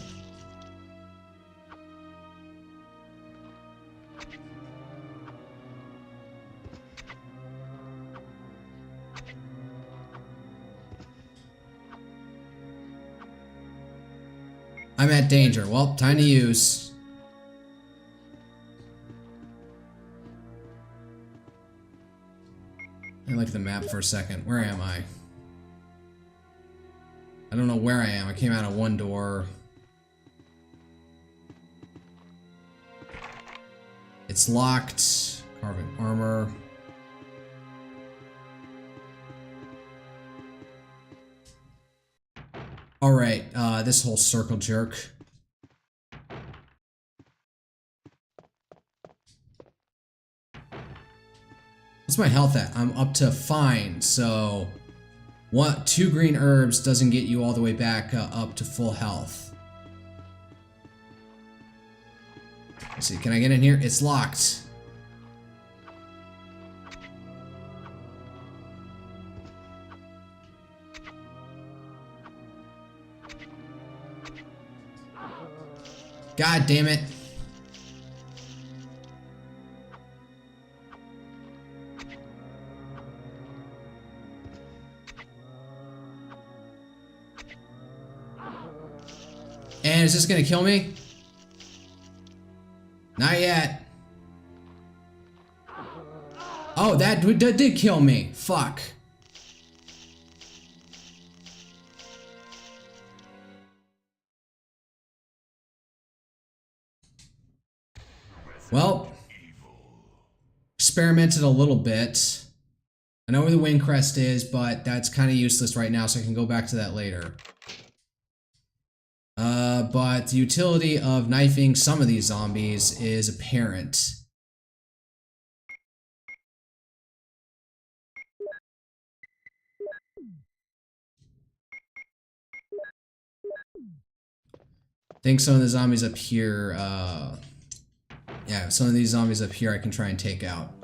I'm at danger. Well, time to use. Let me look at the map for a second. Where am I? I don't know where I am. I came out of one door. It's locked. Carving armor. Alright, this whole circle jerk. What's my health at? I'm up to fine, so... 2 green herbs doesn't get you all the way back up to full health. Let's see, can I get in here? It's locked. God damn it. And is this gonna kill me? Not yet. Oh, that did kill me. Fuck. Well, experimented a little bit. I know where the wind crest is, but that's kind of useless right now, so I can go back to that later. But the utility of knifing some of these zombies is apparent. I think some of the zombies up here, yeah, some of these zombies up here I can try and take out.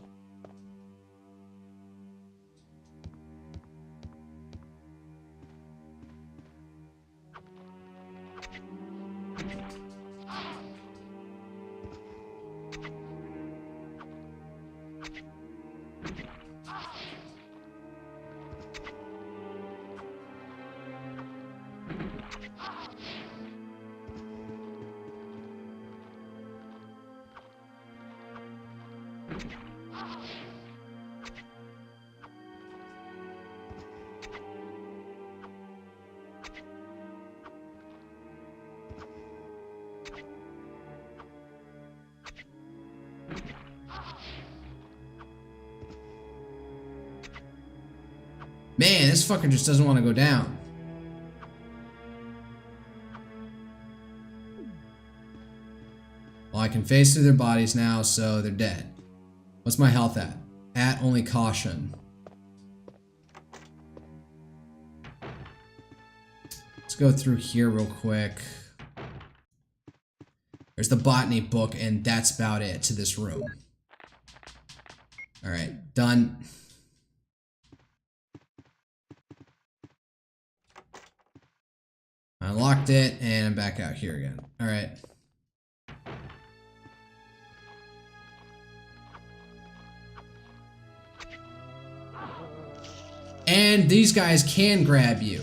Man, this fucker just doesn't want to go down. Well, I can phase through their bodies now, so they're dead. What's my health at? At only caution. Let's go through here real quick. There's the botany book, and that's about it to this room. Alright, done. I unlocked it, and I'm back out here again. Alright. And these guys can grab you.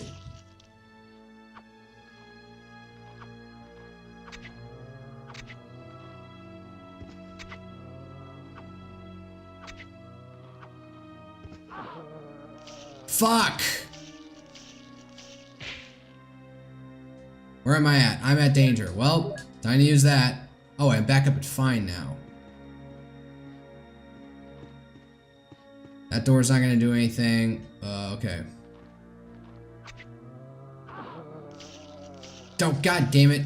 Fuck! Where am I at? I'm at danger. Well, time to use that. Oh, I'm back up at fine now. That door's not gonna do anything. Okay. Oh, god damn it.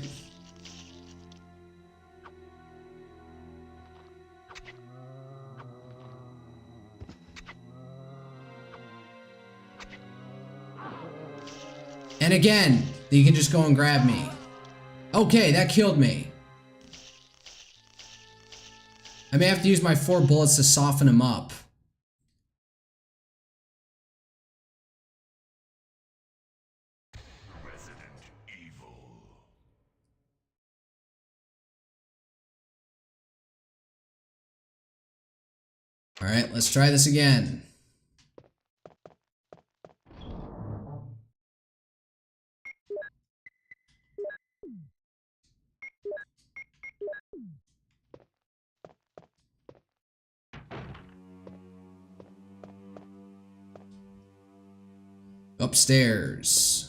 And again, you can just go and grab me. Okay, that killed me. I may have to use my 4 bullets to soften him up. Alright, let's try this again. Upstairs.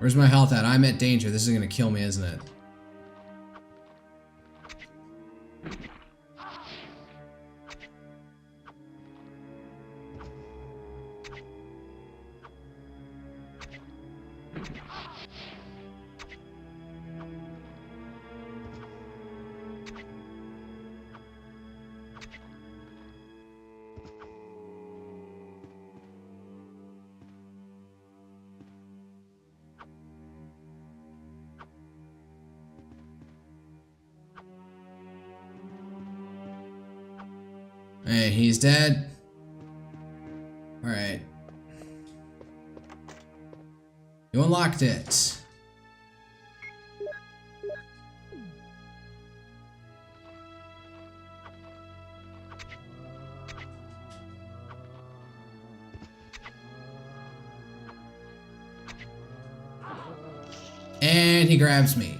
Where's my health at? I'm at danger. This is gonna kill me, isn't it? Hey, he's dead. Alright. You unlocked it. And he grabs me.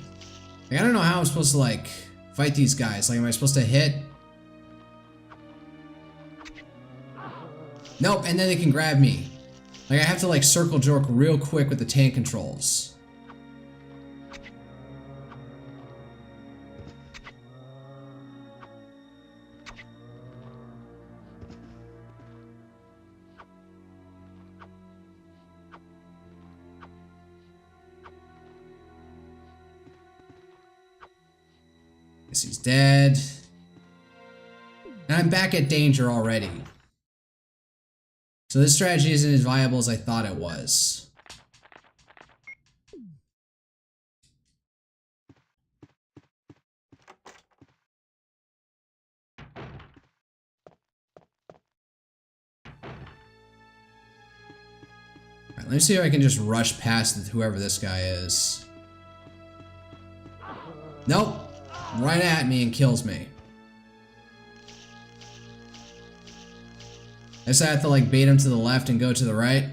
Like, I don't know how I'm supposed to, like, fight these guys. Like, am I supposed to hit? Nope, and then they can grab me. Like, I have to, like, circle jerk real quick with the tank controls. Guess he's dead. And I'm back at danger already. So this strategy isn't as viable as I thought it was. Alright, let me see if I can just rush past whoever this guy is. Nope. Right at me and kills me. I just have to like bait him to the left and go to the right.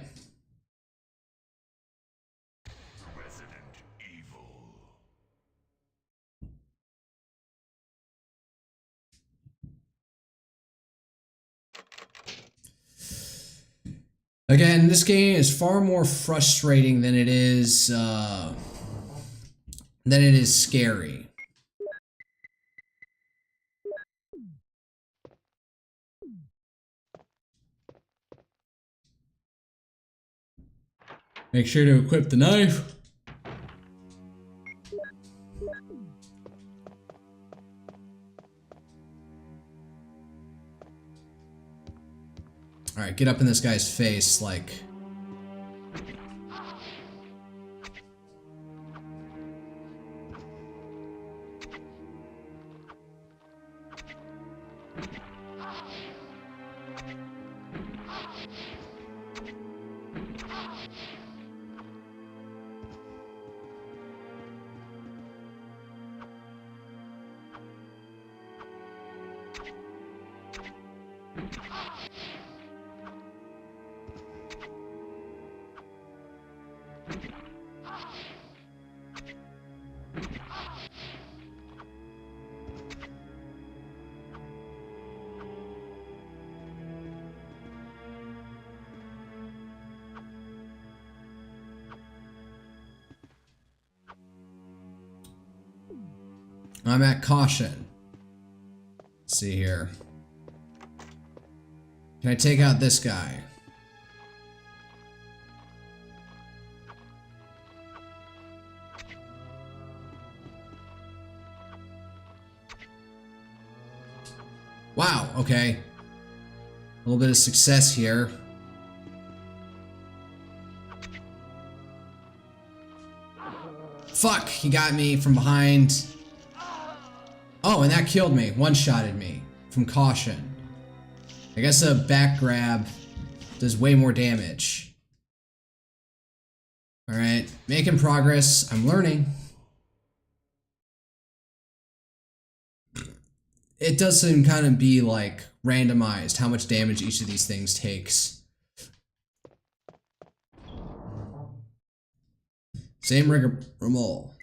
Again, this game is far more frustrating than it is scary. Make sure to equip the knife. Alright, get up in this guy's face, like... I'm at caution. Let's see here. Can I take out this guy? Wow, okay. A little bit of success here. Fuck, he got me from behind. Oh, and that killed me. One-shotted me from caution. I guess a back grab does way more damage. Alright, making progress. I'm learning. It does seem kind of be like randomized how much damage each of these things takes. Same rigmarole.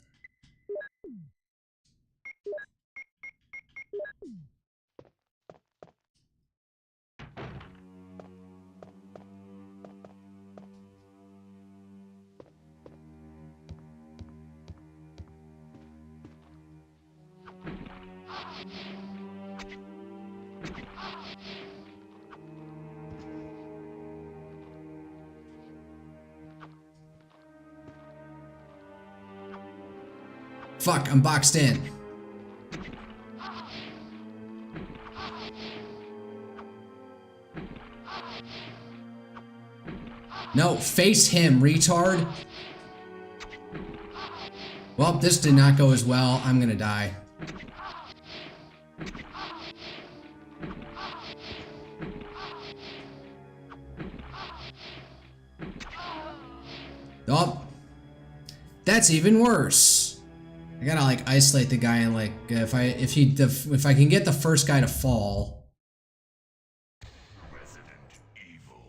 Fuck, I'm boxed in. No, face him, retard. Well, this did not go as well. I'm gonna die. Oh, that's even worse. I gotta like isolate the guy and like if I can get the first guy to fall. Resident Evil.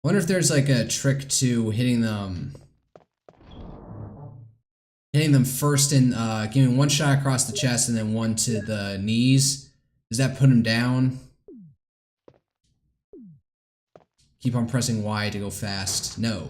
Wonder if there's like a trick to hitting them first in giving one shot across the chest and then one to the knees. Does that put him down? Keep on pressing Y to go fast. No.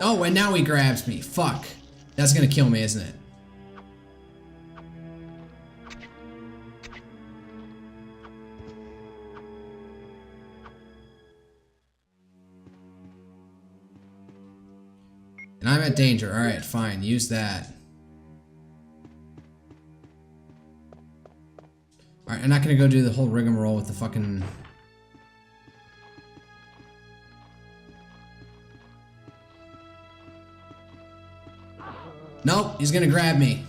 Oh, and now he grabs me. Fuck. That's gonna kill me, isn't it? And I'm at danger. Alright, fine. Use that. Alright, I'm not gonna go do the whole rigmarole with the fucking... Nope, he's gonna grab me.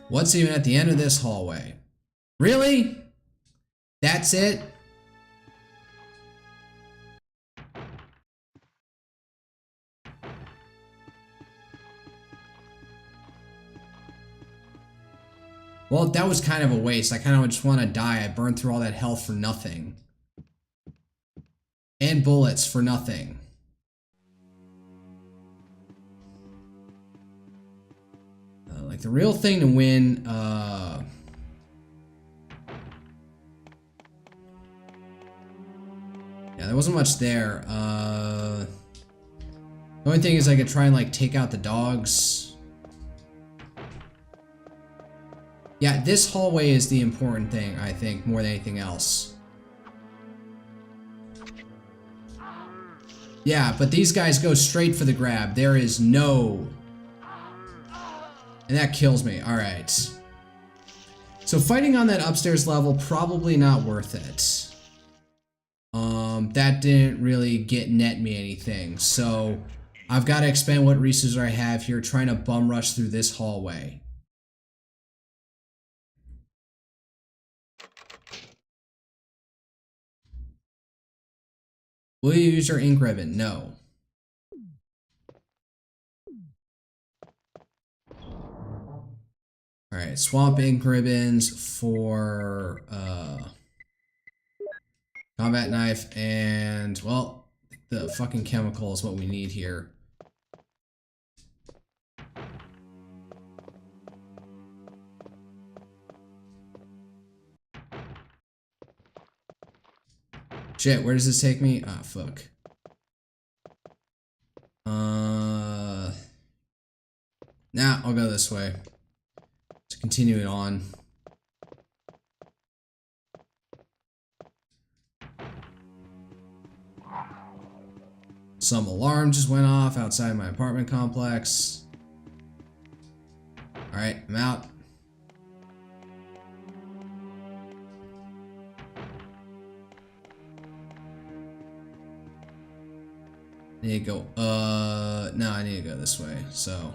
What's even at the end of this hallway? Really? That's it? Well, that was kind of a waste. I kind of just want to die. I burned through all that health for nothing. And bullets for nothing. Like the real thing to win, yeah, there wasn't much there. The only thing is I could try and like take out the dogs. Yeah, this hallway is the important thing, I think, more than anything else. Yeah, but these guys go straight for the grab. There is no... And that kills me. Alright. So fighting on that upstairs level, probably not worth it. That didn't really net me anything. So I've got to expend what resources I have here trying to bum rush through this hallway. Will you use your ink ribbon? No. Alright, swap ink ribbons for combat knife and, well, the fucking chemical is what we need here. Shit, where does this take me? Ah, fuck. Nah, I'll go this way. To continue it on. Some alarm just went off outside my apartment complex. Alright, I'm out. I need to go, no, I need to go this way, so.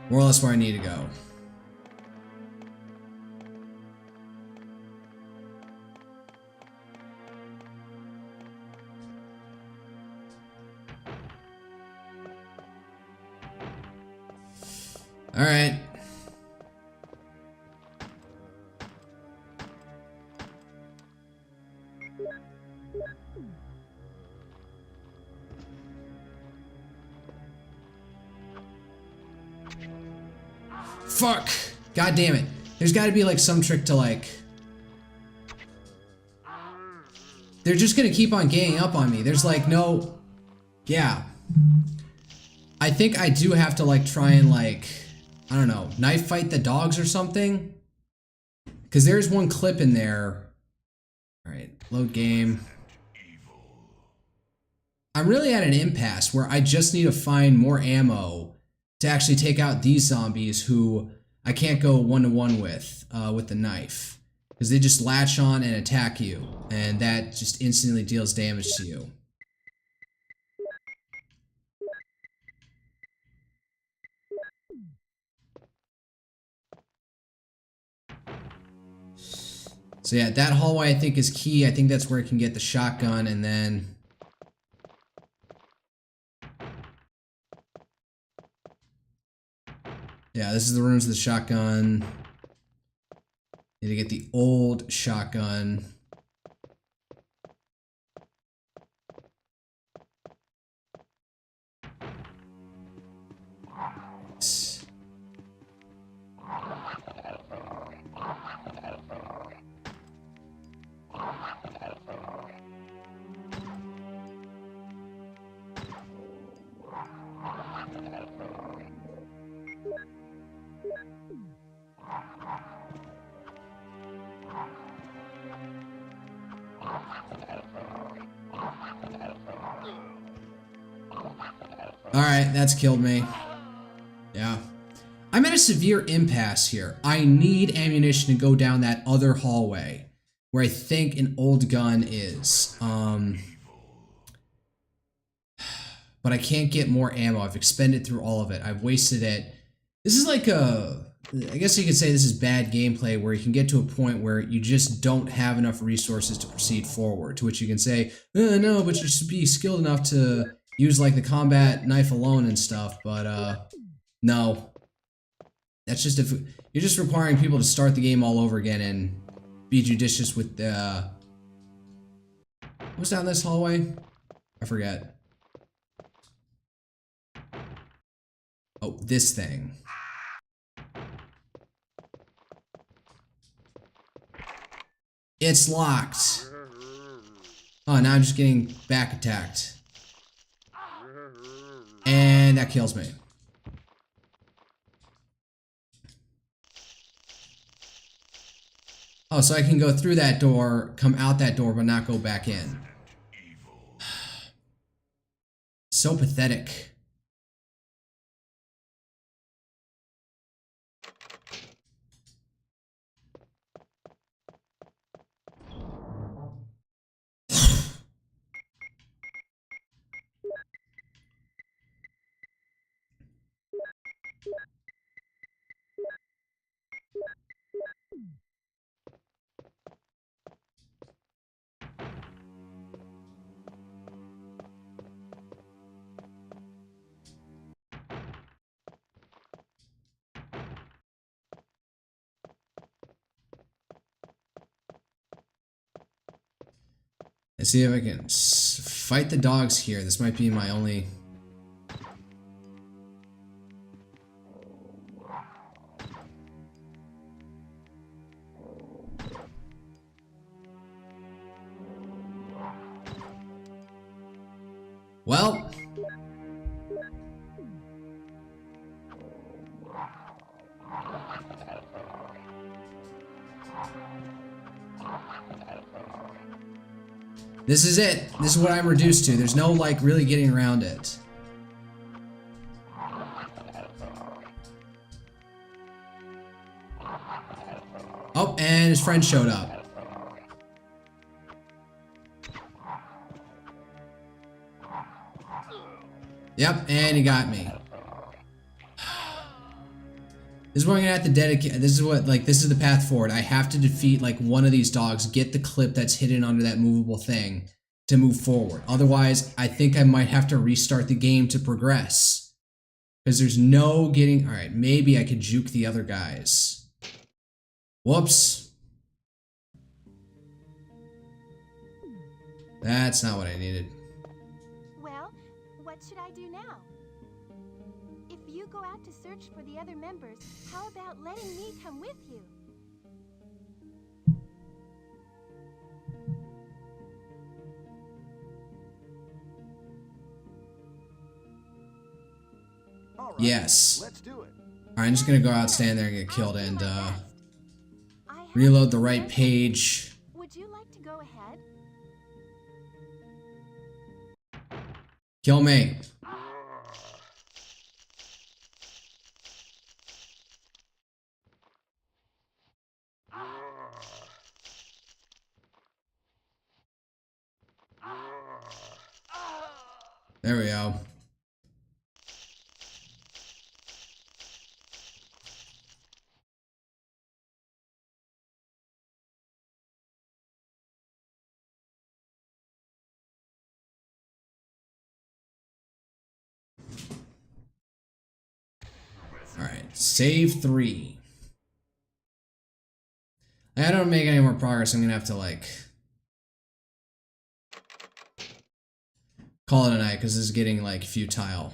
More or less where I need to go. All right. Fuck! God damn it. There's gotta be like some trick to like... They're just gonna keep on ganging up on me. There's like no... Yeah. I think I do have to like try and like... I don't know, knife fight the dogs or something? Because there's one clip in there. Alright, load game. I'm really at an impasse where I just need to find more ammo to actually take out these zombies who I can't go one-to-one with the knife. Because they just latch on and attack you, and that just instantly deals damage to you. So yeah, that hallway I think is key. I think that's where I can get the shotgun, and then... Yeah, this is the rooms of the shotgun. Need to get the old shotgun. Alright, that's killed me. Yeah. I'm at a severe impasse here. I need ammunition to go down that other hallway where I think an old gun is. But I can't get more ammo. I've expended through all of it. I've wasted it. This is like a... I guess you could say this is bad gameplay where you can get to a point where you just don't have enough resources to proceed forward. To which you can say, no, but you should be skilled enough to use like the combat knife alone and stuff. But no. That's just if you're just requiring people to start the game all over again and be judicious with the What's down this hallway? I forget. Oh, this thing. It's locked. Oh, now I'm just getting back attacked. And that kills me. Oh, so I can go through that door, come out that door, but not go back in. So pathetic. Let's see if I can fight the dogs here. This might be my only... Well... This is it. This is what I'm reduced to. There's no, like, really getting around it. Oh, and his friend showed up. Yep, and he got me. This is what I'm gonna have to dedicate. This is what, like, this is the path forward. I have to defeat, like, one of these dogs, get the clip that's hidden under that movable thing to move forward. Otherwise, I think I might have to restart the game to progress. Because there's no getting... Alright, maybe I could juke the other guys. Whoops. That's not what I needed. Well, what should I do now? If you go out to search for the other members, how about letting me come with you? All right, Yes. let's do it. Alright, I'm just gonna go out, stand there, and get killed, and I have reload the a right question. page. Would you like to go ahead? Kill me. There we go. Alright, save 3. I don't make any more progress, I'm gonna have to, like, call it a night, because this is getting, like, futile.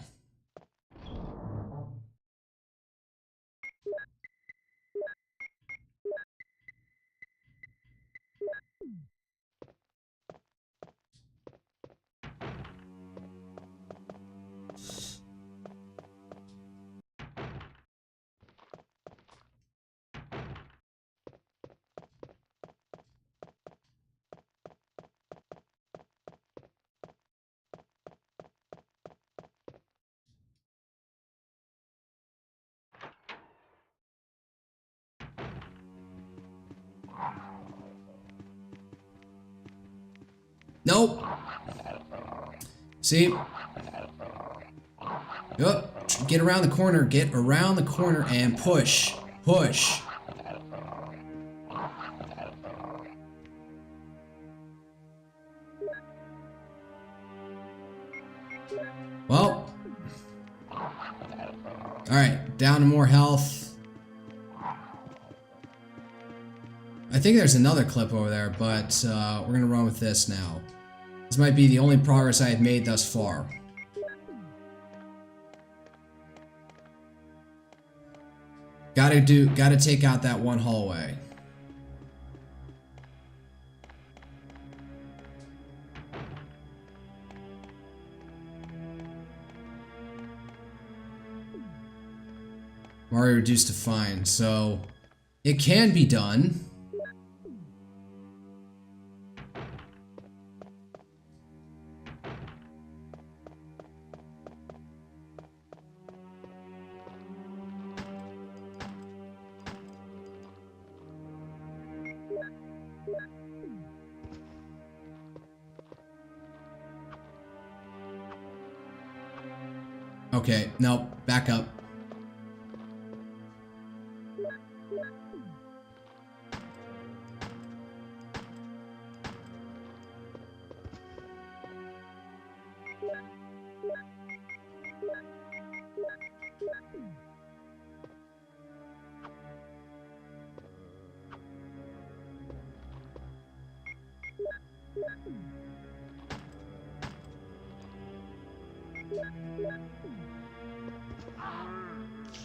Nope. See? Yup. Get around the corner. Get around the corner and push. Push. Well. Alright. Down to more health. I think there's another clip over there, but we're gonna run with this now. This might be the only progress I have made thus far. Gotta take out that one hallway. Mario reduced to fine, so it can be done. Okay, no, back up.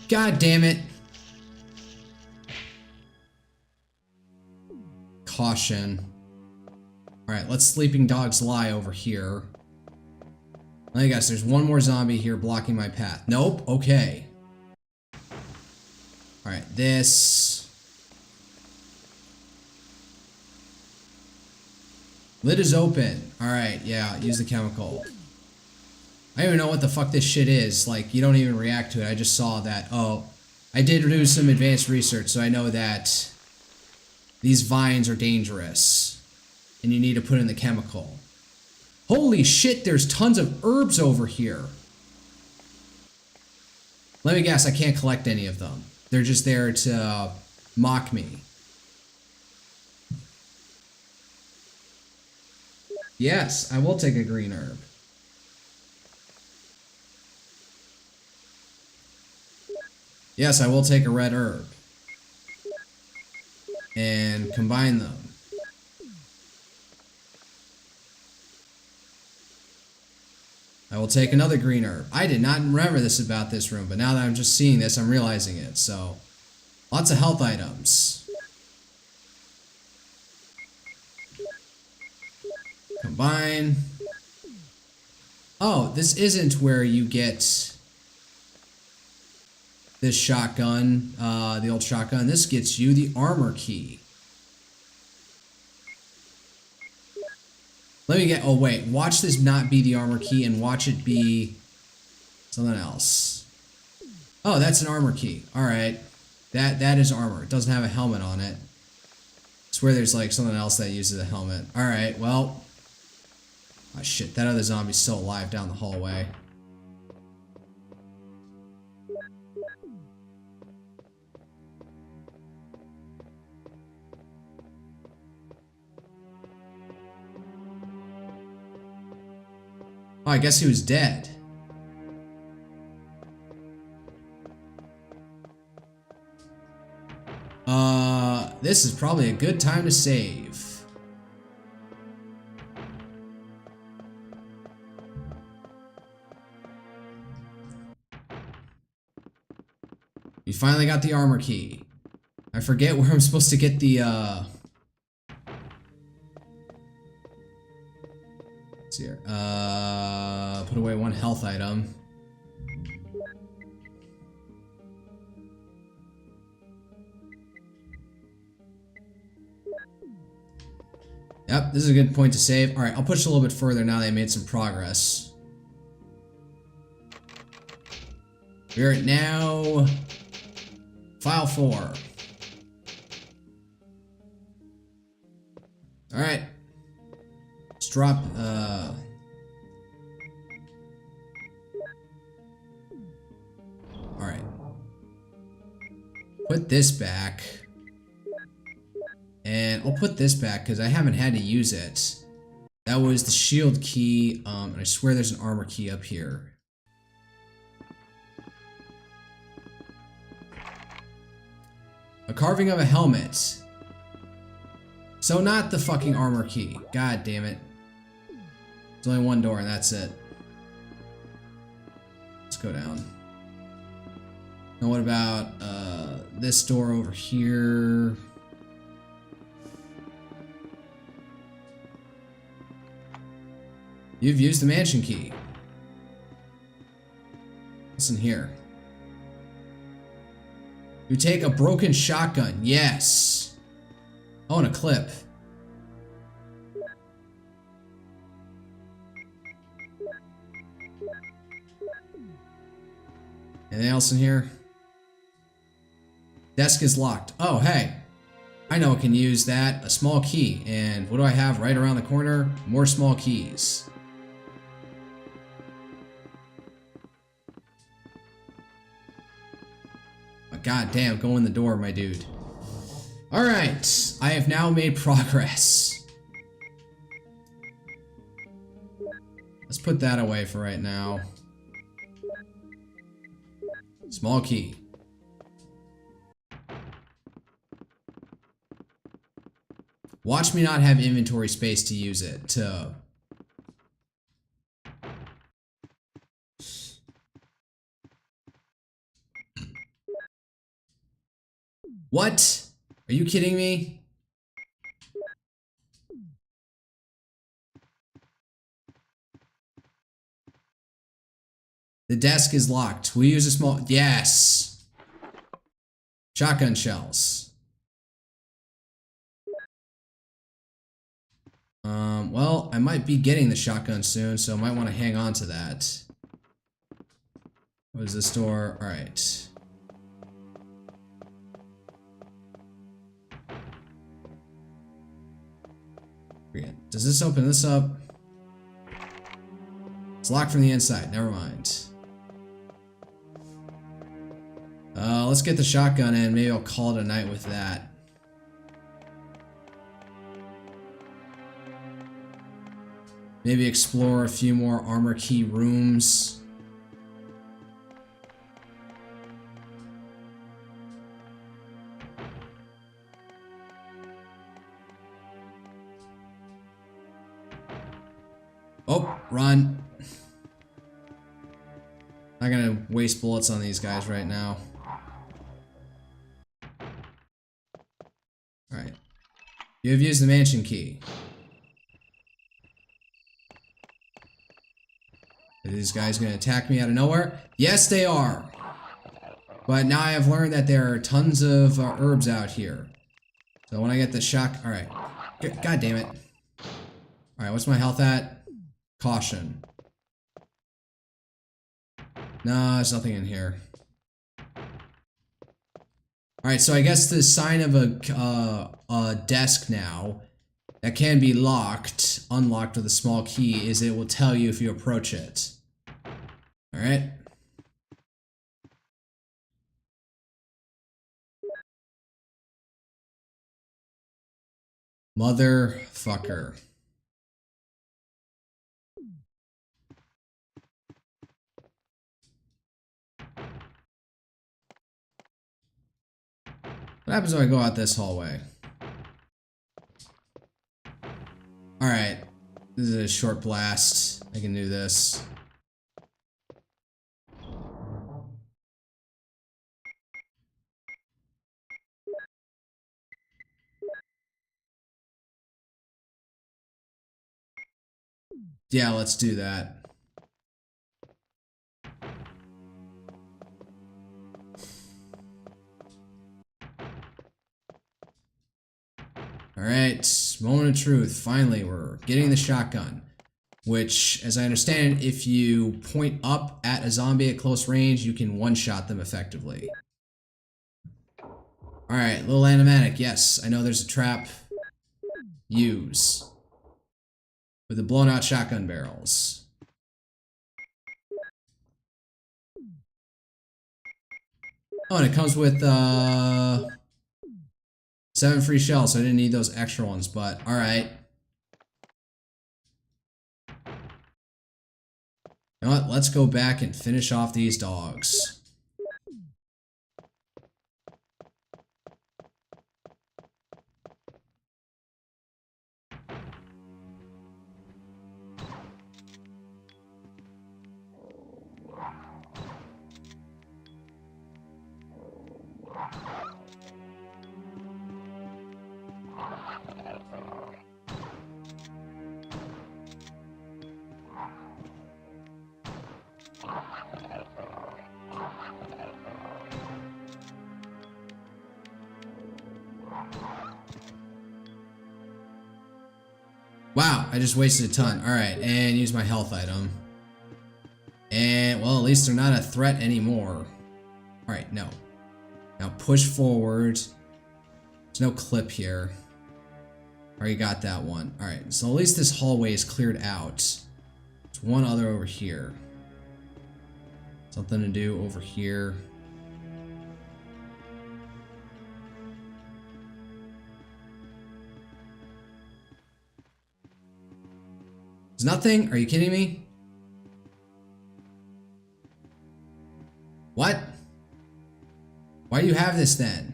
God damn it. Caution. Alright, let's Sleeping Dogs Lie over here. Let me guess, there's one more zombie here blocking my path. Nope, okay. Alright, this. Lid is open. Alright, yeah, use the chemical. I don't even know what the fuck this shit is. Like, you don't even react to it. I just saw that. Oh, I did do some advanced research, so I know that these vines are dangerous. And you need to put in the chemical. Holy shit, there's tons of herbs over here. Let me guess, I can't collect any of them. They're just there to mock me. Yes, I will take a green herb. Yes, I will take a red herb. And combine them. I will take another green herb. I did not remember this about this room, but now that I'm just seeing this, I'm realizing it. So, lots of health items. Combine. Oh, this isn't where you get this shotgun, the old shotgun. This gets you the armor key. Let me get, oh wait, watch this not be the armor key and watch it be something else. Oh, that's an armor key. Alright. That is armor. It doesn't have a helmet on it. I swear there's like something else that uses a helmet. Alright, well. Oh shit, that other zombie's still alive down the hallway. Oh, I guess he was dead. This is probably a good time to save. We finally got the armor key. I forget where I'm supposed to get the, let's see here. Put away one health item. Yep, this is a good point to save. Alright, I'll push a little bit further now that I made some progress. We're at now file 4. Alright. Let's drop, Alright. Put this back. And I'll put this back because I haven't had to use it. That was the shield key, and I swear there's an armor key up here. A carving of a helmet. So not the fucking armor key. God damn it. There's only one door and that's it. Let's go down. Now what about this door over here? You've used the mansion key. What's in here? You take a broken shotgun. Yes. Oh, and a clip. Anything else in here? Desk is locked. Oh, hey. I know I can use that. A small key. And what do I have right around the corner? More small keys. God damn, go in the door, my dude. Alright, I have now made progress. Let's put that away for right now. Small key. Watch me not have inventory space to use it, What? Are you kidding me? The desk is locked. We use a small... Yes! Shotgun shells. Well, I might be getting the shotgun soon, so I might want to hang on to that. What is this door? Alright. Does this open this up? It's locked from the inside. Never mind. Let's get the shotgun in. Maybe I'll call it a night with that. Maybe explore a few more armor key rooms. Oh, run. Not gonna waste bullets on these guys right now. Alright. You have used the mansion key. Are these guys gonna attack me out of nowhere? Yes, they are. But now I have learned that there are tons of herbs out here. So when I get the shock... Alright. God damn it. Alright, what's my health at? Caution. No, there's nothing in here. Alright, so I guess the sign of a desk now that can be locked, unlocked with a small key, is it will tell you if you approach it. Alright. Motherfucker. What happens when I go out this hallway? Alright. This is a short blast. I can do this. Yeah, let's do that. Alright, moment of truth. Finally, we're getting the shotgun. Which, as I understand, if you point up at a zombie at close range, you can one-shot them effectively. Alright, little animatic. Yes, I know there's a trap. Use. With the blown-out shotgun barrels. Oh, and it comes with, 7 free shells, so I didn't need those extra ones, but alright. You know what? Let's go back and finish off these dogs. Wow, I just wasted a ton. Alright, and use my health item. And, well, at least they're not a threat anymore. Alright, no. Now push forward. There's no clip here. Already got that one. Alright, so at least this hallway is cleared out. There's one other over here. Something to do over here. There's nothing? Are you kidding me? What? Why do you have this then?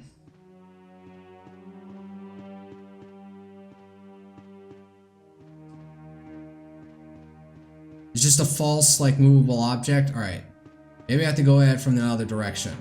It's just a false, like, movable object? Alright. Maybe I have to go at it from the other direction.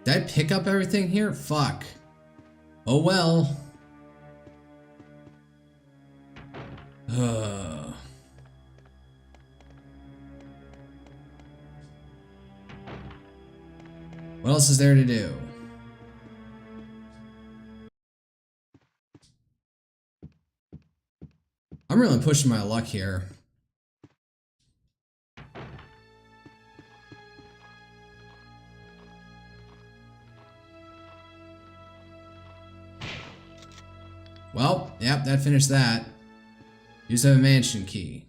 Did I pick up everything here? Fuck. Oh well. What else is there to do? I'm really pushing my luck here. Well, yep, that finished that. Use the mansion key.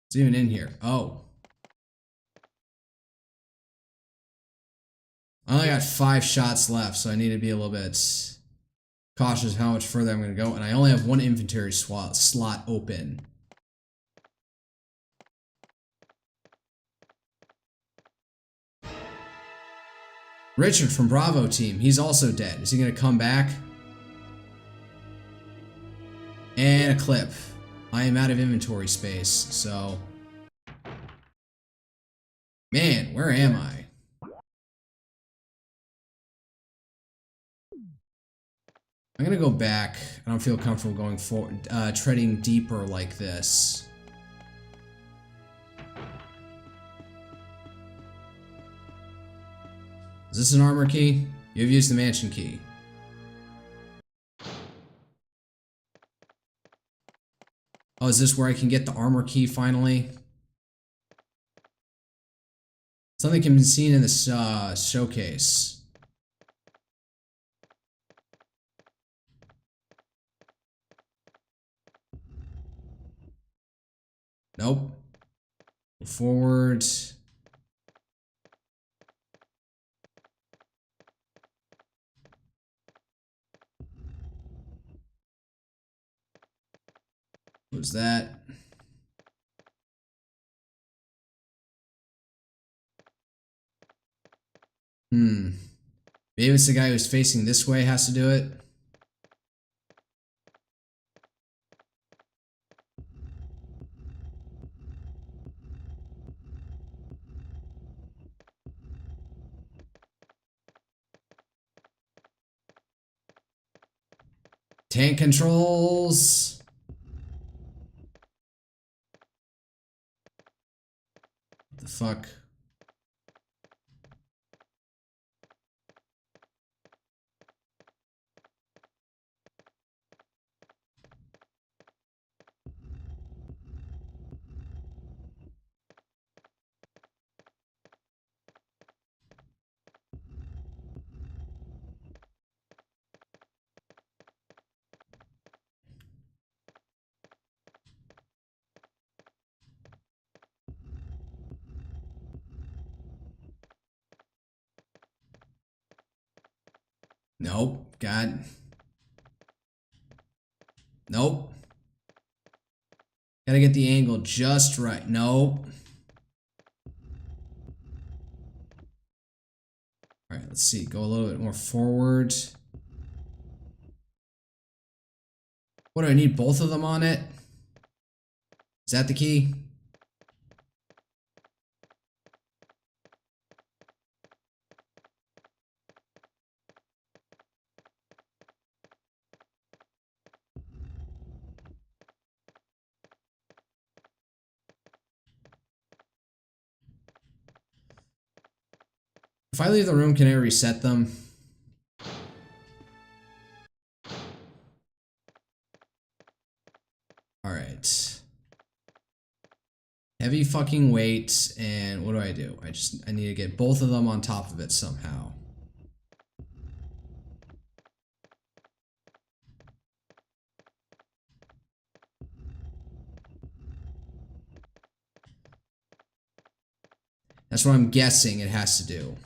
It's even in here. Oh. I only got 5 shots left, so I need to be a little bit cautious how much further I'm going to go. And I only have 1 inventory slot open. Richard from Bravo team. He's also dead. Is he going to come back? And a clip. I am out of inventory space, so... Man, where am I? I'm gonna go back. I don't feel comfortable going forward, treading deeper like this. Is this an armor key? You've used the mansion key. Oh, is this where I can get the armor key finally? Something can be seen in this showcase. Nope. Forward. What was that? Maybe it's the guy who's facing this way has to do it. Tank controls. What the fuck? Nope. God. Nope. Gotta get the angle just right. Nope. Alright, let's see. Go a little bit more forward. What do I need? Both of them on it? Is that the key? If I leave the room, can I reset them? Alright. Heavy fucking weight, and what do? I need to get both of them on top of it somehow. That's what I'm guessing it has to do.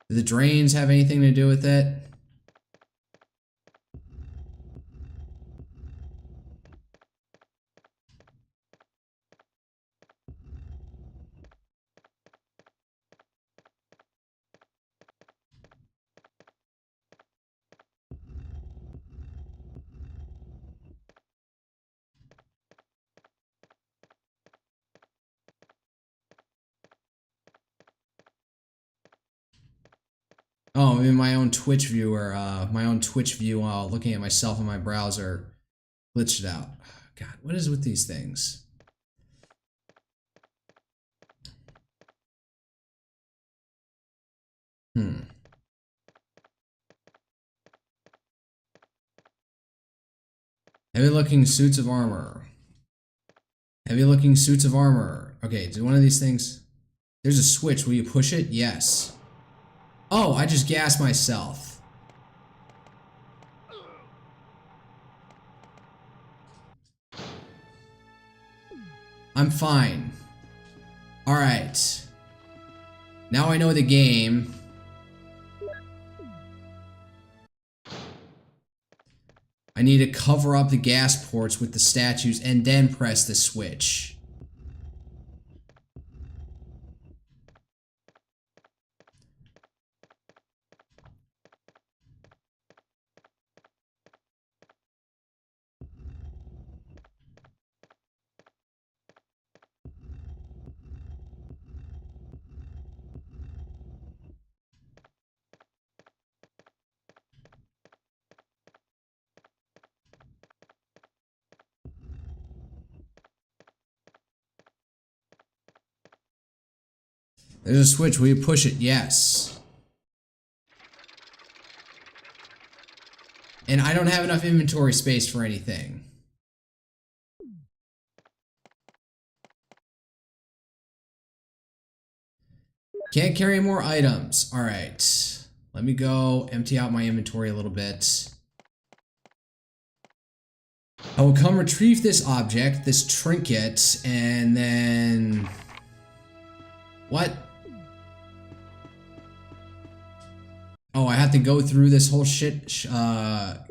Do the drains have anything to do with it? Oh, I'm in my own Twitch viewer, looking at myself in my browser, glitched out. God, what is with these things? Heavy looking suits of armor. Heavy looking suits of armor. Okay, do one of these things. There's a switch. Will you push it? Yes. Oh, I just gassed myself. I'm fine. Alright. Now I know the game. I need to cover up the gas ports with the statues and then press the switch. There's a switch. Will you push it? Yes. And I don't have enough inventory space for anything. Can't carry more items. Alright. Let me go empty out my inventory a little bit. I will come retrieve this object, this trinket, and then... What? Oh, I have to go through this whole shit, shindig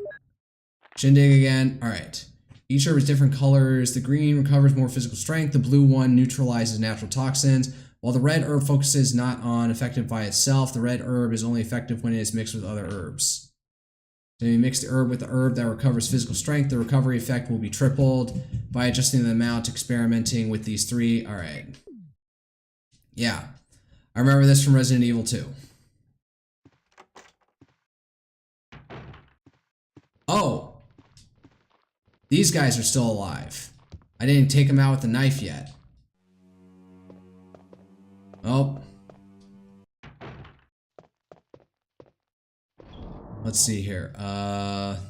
again. Alright. Each herb is different colors. The green recovers more physical strength. The blue one neutralizes natural toxins. While the red herb focuses not on effective by itself, the red herb is only effective when it is mixed with other herbs. So you mix the herb with the herb that recovers physical strength, the recovery effect will be tripled by adjusting the amount, experimenting with these three. Alright. Yeah. I remember this from Resident Evil 2. Oh! These guys are still alive. I didn't take them out with the knife yet. Oh. Let's see here. Hopefully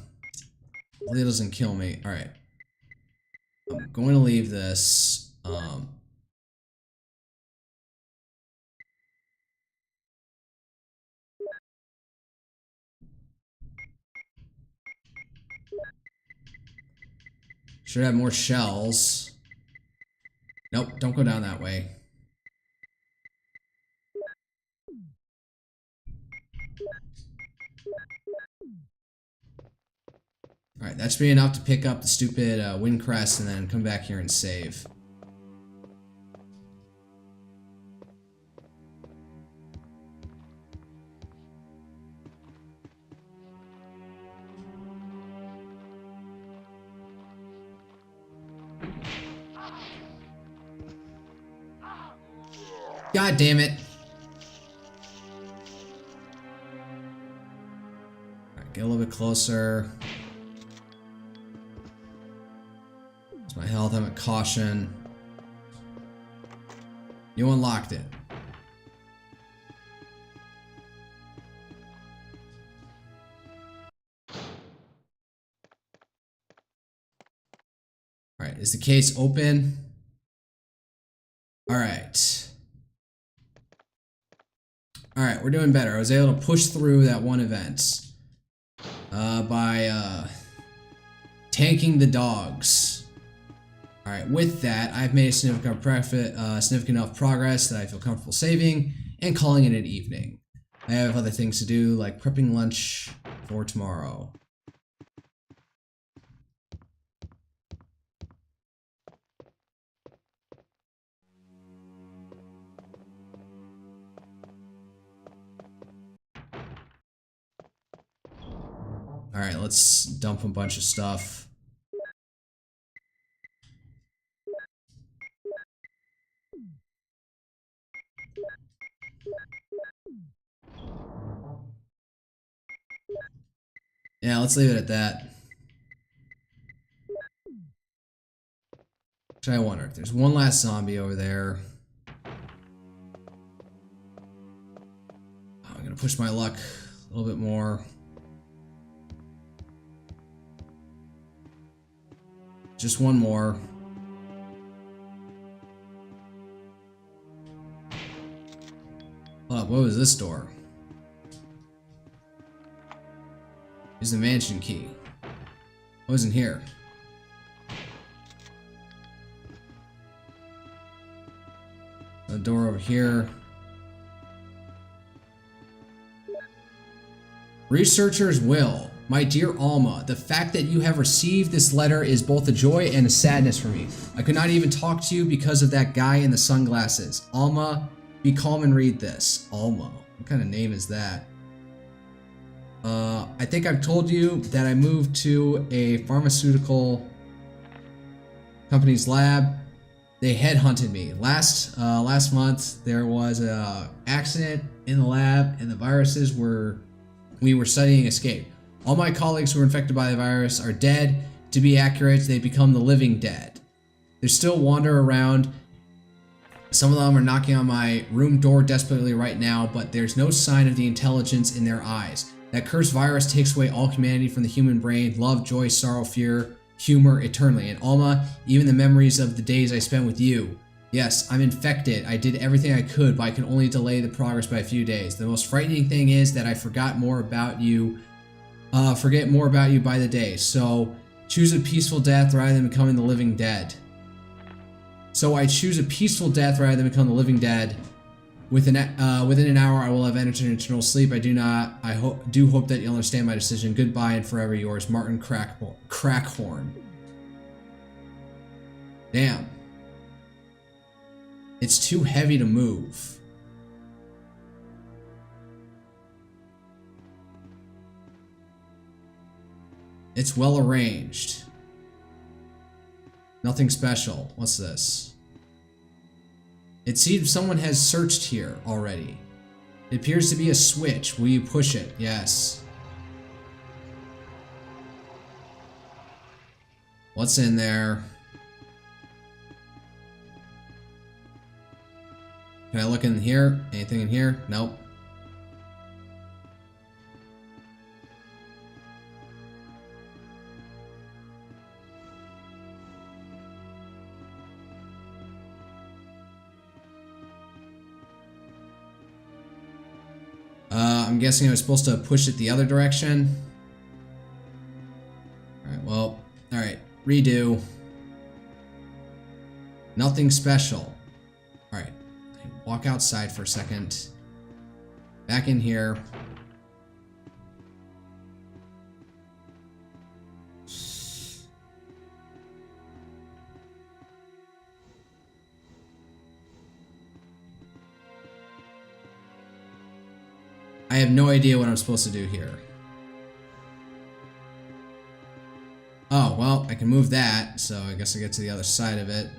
it doesn't kill me. Alright. I'm going to leave this. Should have more shells. Nope, don't go down that way. Alright, that should be enough to pick up the stupid wind crest and then come back here and save. God damn it. Alright, get a little bit closer. It's my health, I'm at caution. You unlocked it. Alright, is the case open? Alright. Alright, we're doing better. I was able to push through that one event by tanking the dogs. Alright, with that, I've made a significant enough progress that I feel comfortable saving and calling it an evening. I have other things to do, like prepping lunch for tomorrow. Alright, let's dump a bunch of stuff. Yeah, let's leave it at that. Actually, I wonder if there's one last zombie over there. Oh, I'm gonna push my luck a little bit more. Just one more. Hold up, what was this door? Use the mansion key. What was in here? The door over here. Researcher's will. My dear Alma, the fact that you have received this letter is both a joy and a sadness for me. I could not even talk to you because of that guy in the sunglasses. Alma, be calm and read this. Alma, what kind of name is that? I think I've told you that I moved to a pharmaceutical company's lab. They headhunted me. Last month there was a accident in the lab and the viruses we were studying escaped. All my colleagues who were infected by the virus are dead. To be accurate, they become the living dead. They still wander around. Some of them are knocking on my room door desperately right now, but there's no sign of the intelligence in their eyes. That cursed virus takes away all humanity from the human brain, love, joy, sorrow, fear, humor, eternally. And Alma, even the memories of the days I spent with you. Yes, I'm infected. I did everything I could, but I can only delay the progress by a few days. The most frightening thing is that I forget more about you by the day. So choose a peaceful death rather than becoming the living dead. So I choose a peaceful death rather than become the living dead. Within an hour, I will have entered eternal sleep. I do hope that you'll understand my decision. Goodbye and forever yours, Martin Crackhorn. Damn. It's too heavy to move. It's well arranged. Nothing special. What's this? It seems someone has searched here already. It appears to be a switch. Will you push it? Yes. What's in there? Can I look in here? Anything in here? Nope. I'm guessing I was supposed to push it the other direction. Alright, well, alright. Redo. Nothing special. Alright. Walk outside for a second. Back in here. have no idea what I'm supposed to do here. Oh, well, I can move that, so I guess I get to the other side of it.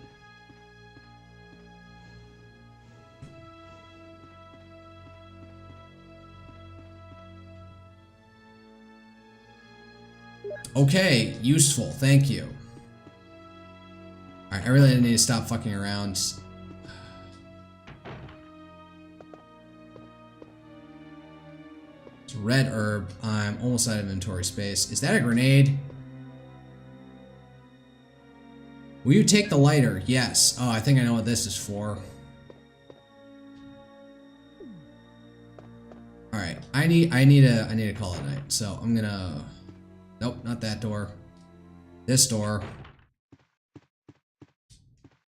Okay, useful, thank you. Alright, I really need to stop fucking around. It's red herb. I'm almost out of inventory space. Is that a grenade? Will you take the lighter? Yes. Oh, I think I know what this is for. Alright, I need to call it night. So I'm gonna... Nope, not that door. This door.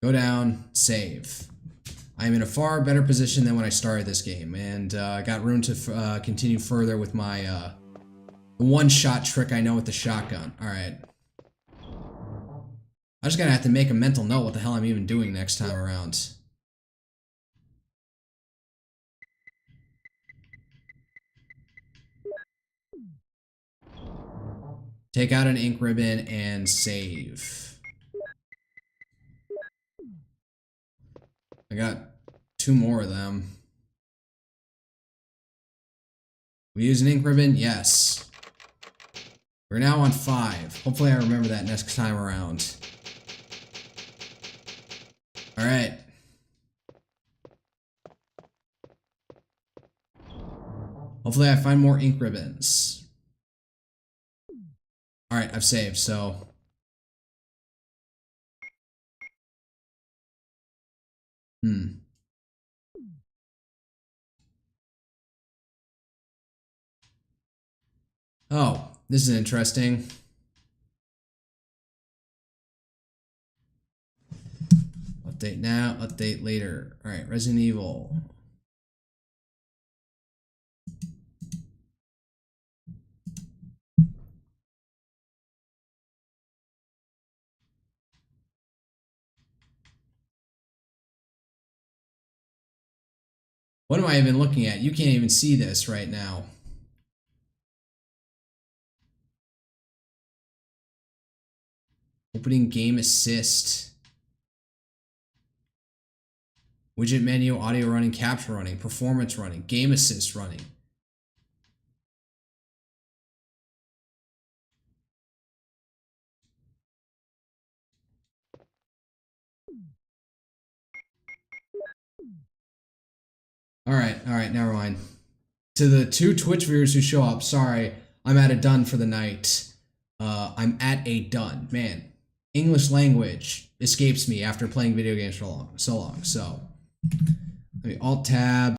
Go down, save. I'm in a far better position than when I started this game, and I got room to continue further with my the one-shot trick I know with the shotgun. Alright. I just gotta have to make a mental note what the hell I'm even doing next time around. Take out an ink ribbon and save. I got 2 more of them. We use an ink ribbon? Yes. We're now on 5. Hopefully I remember that next time around. Alright. Hopefully I find more ink ribbons. Alright, I've saved, so... Oh, this is interesting. Update now, update later. Alright, Resident Evil. What am I even looking at? You can't even see this right now. Opening game assist. Widget menu, audio running, capture running, performance running, game assist running. Alright, never mind. To the 2 Twitch viewers who show up, sorry, I'm at a done for the night. I'm at a done. Man, English language escapes me after playing video games for so long. So, let me Alt-Tab.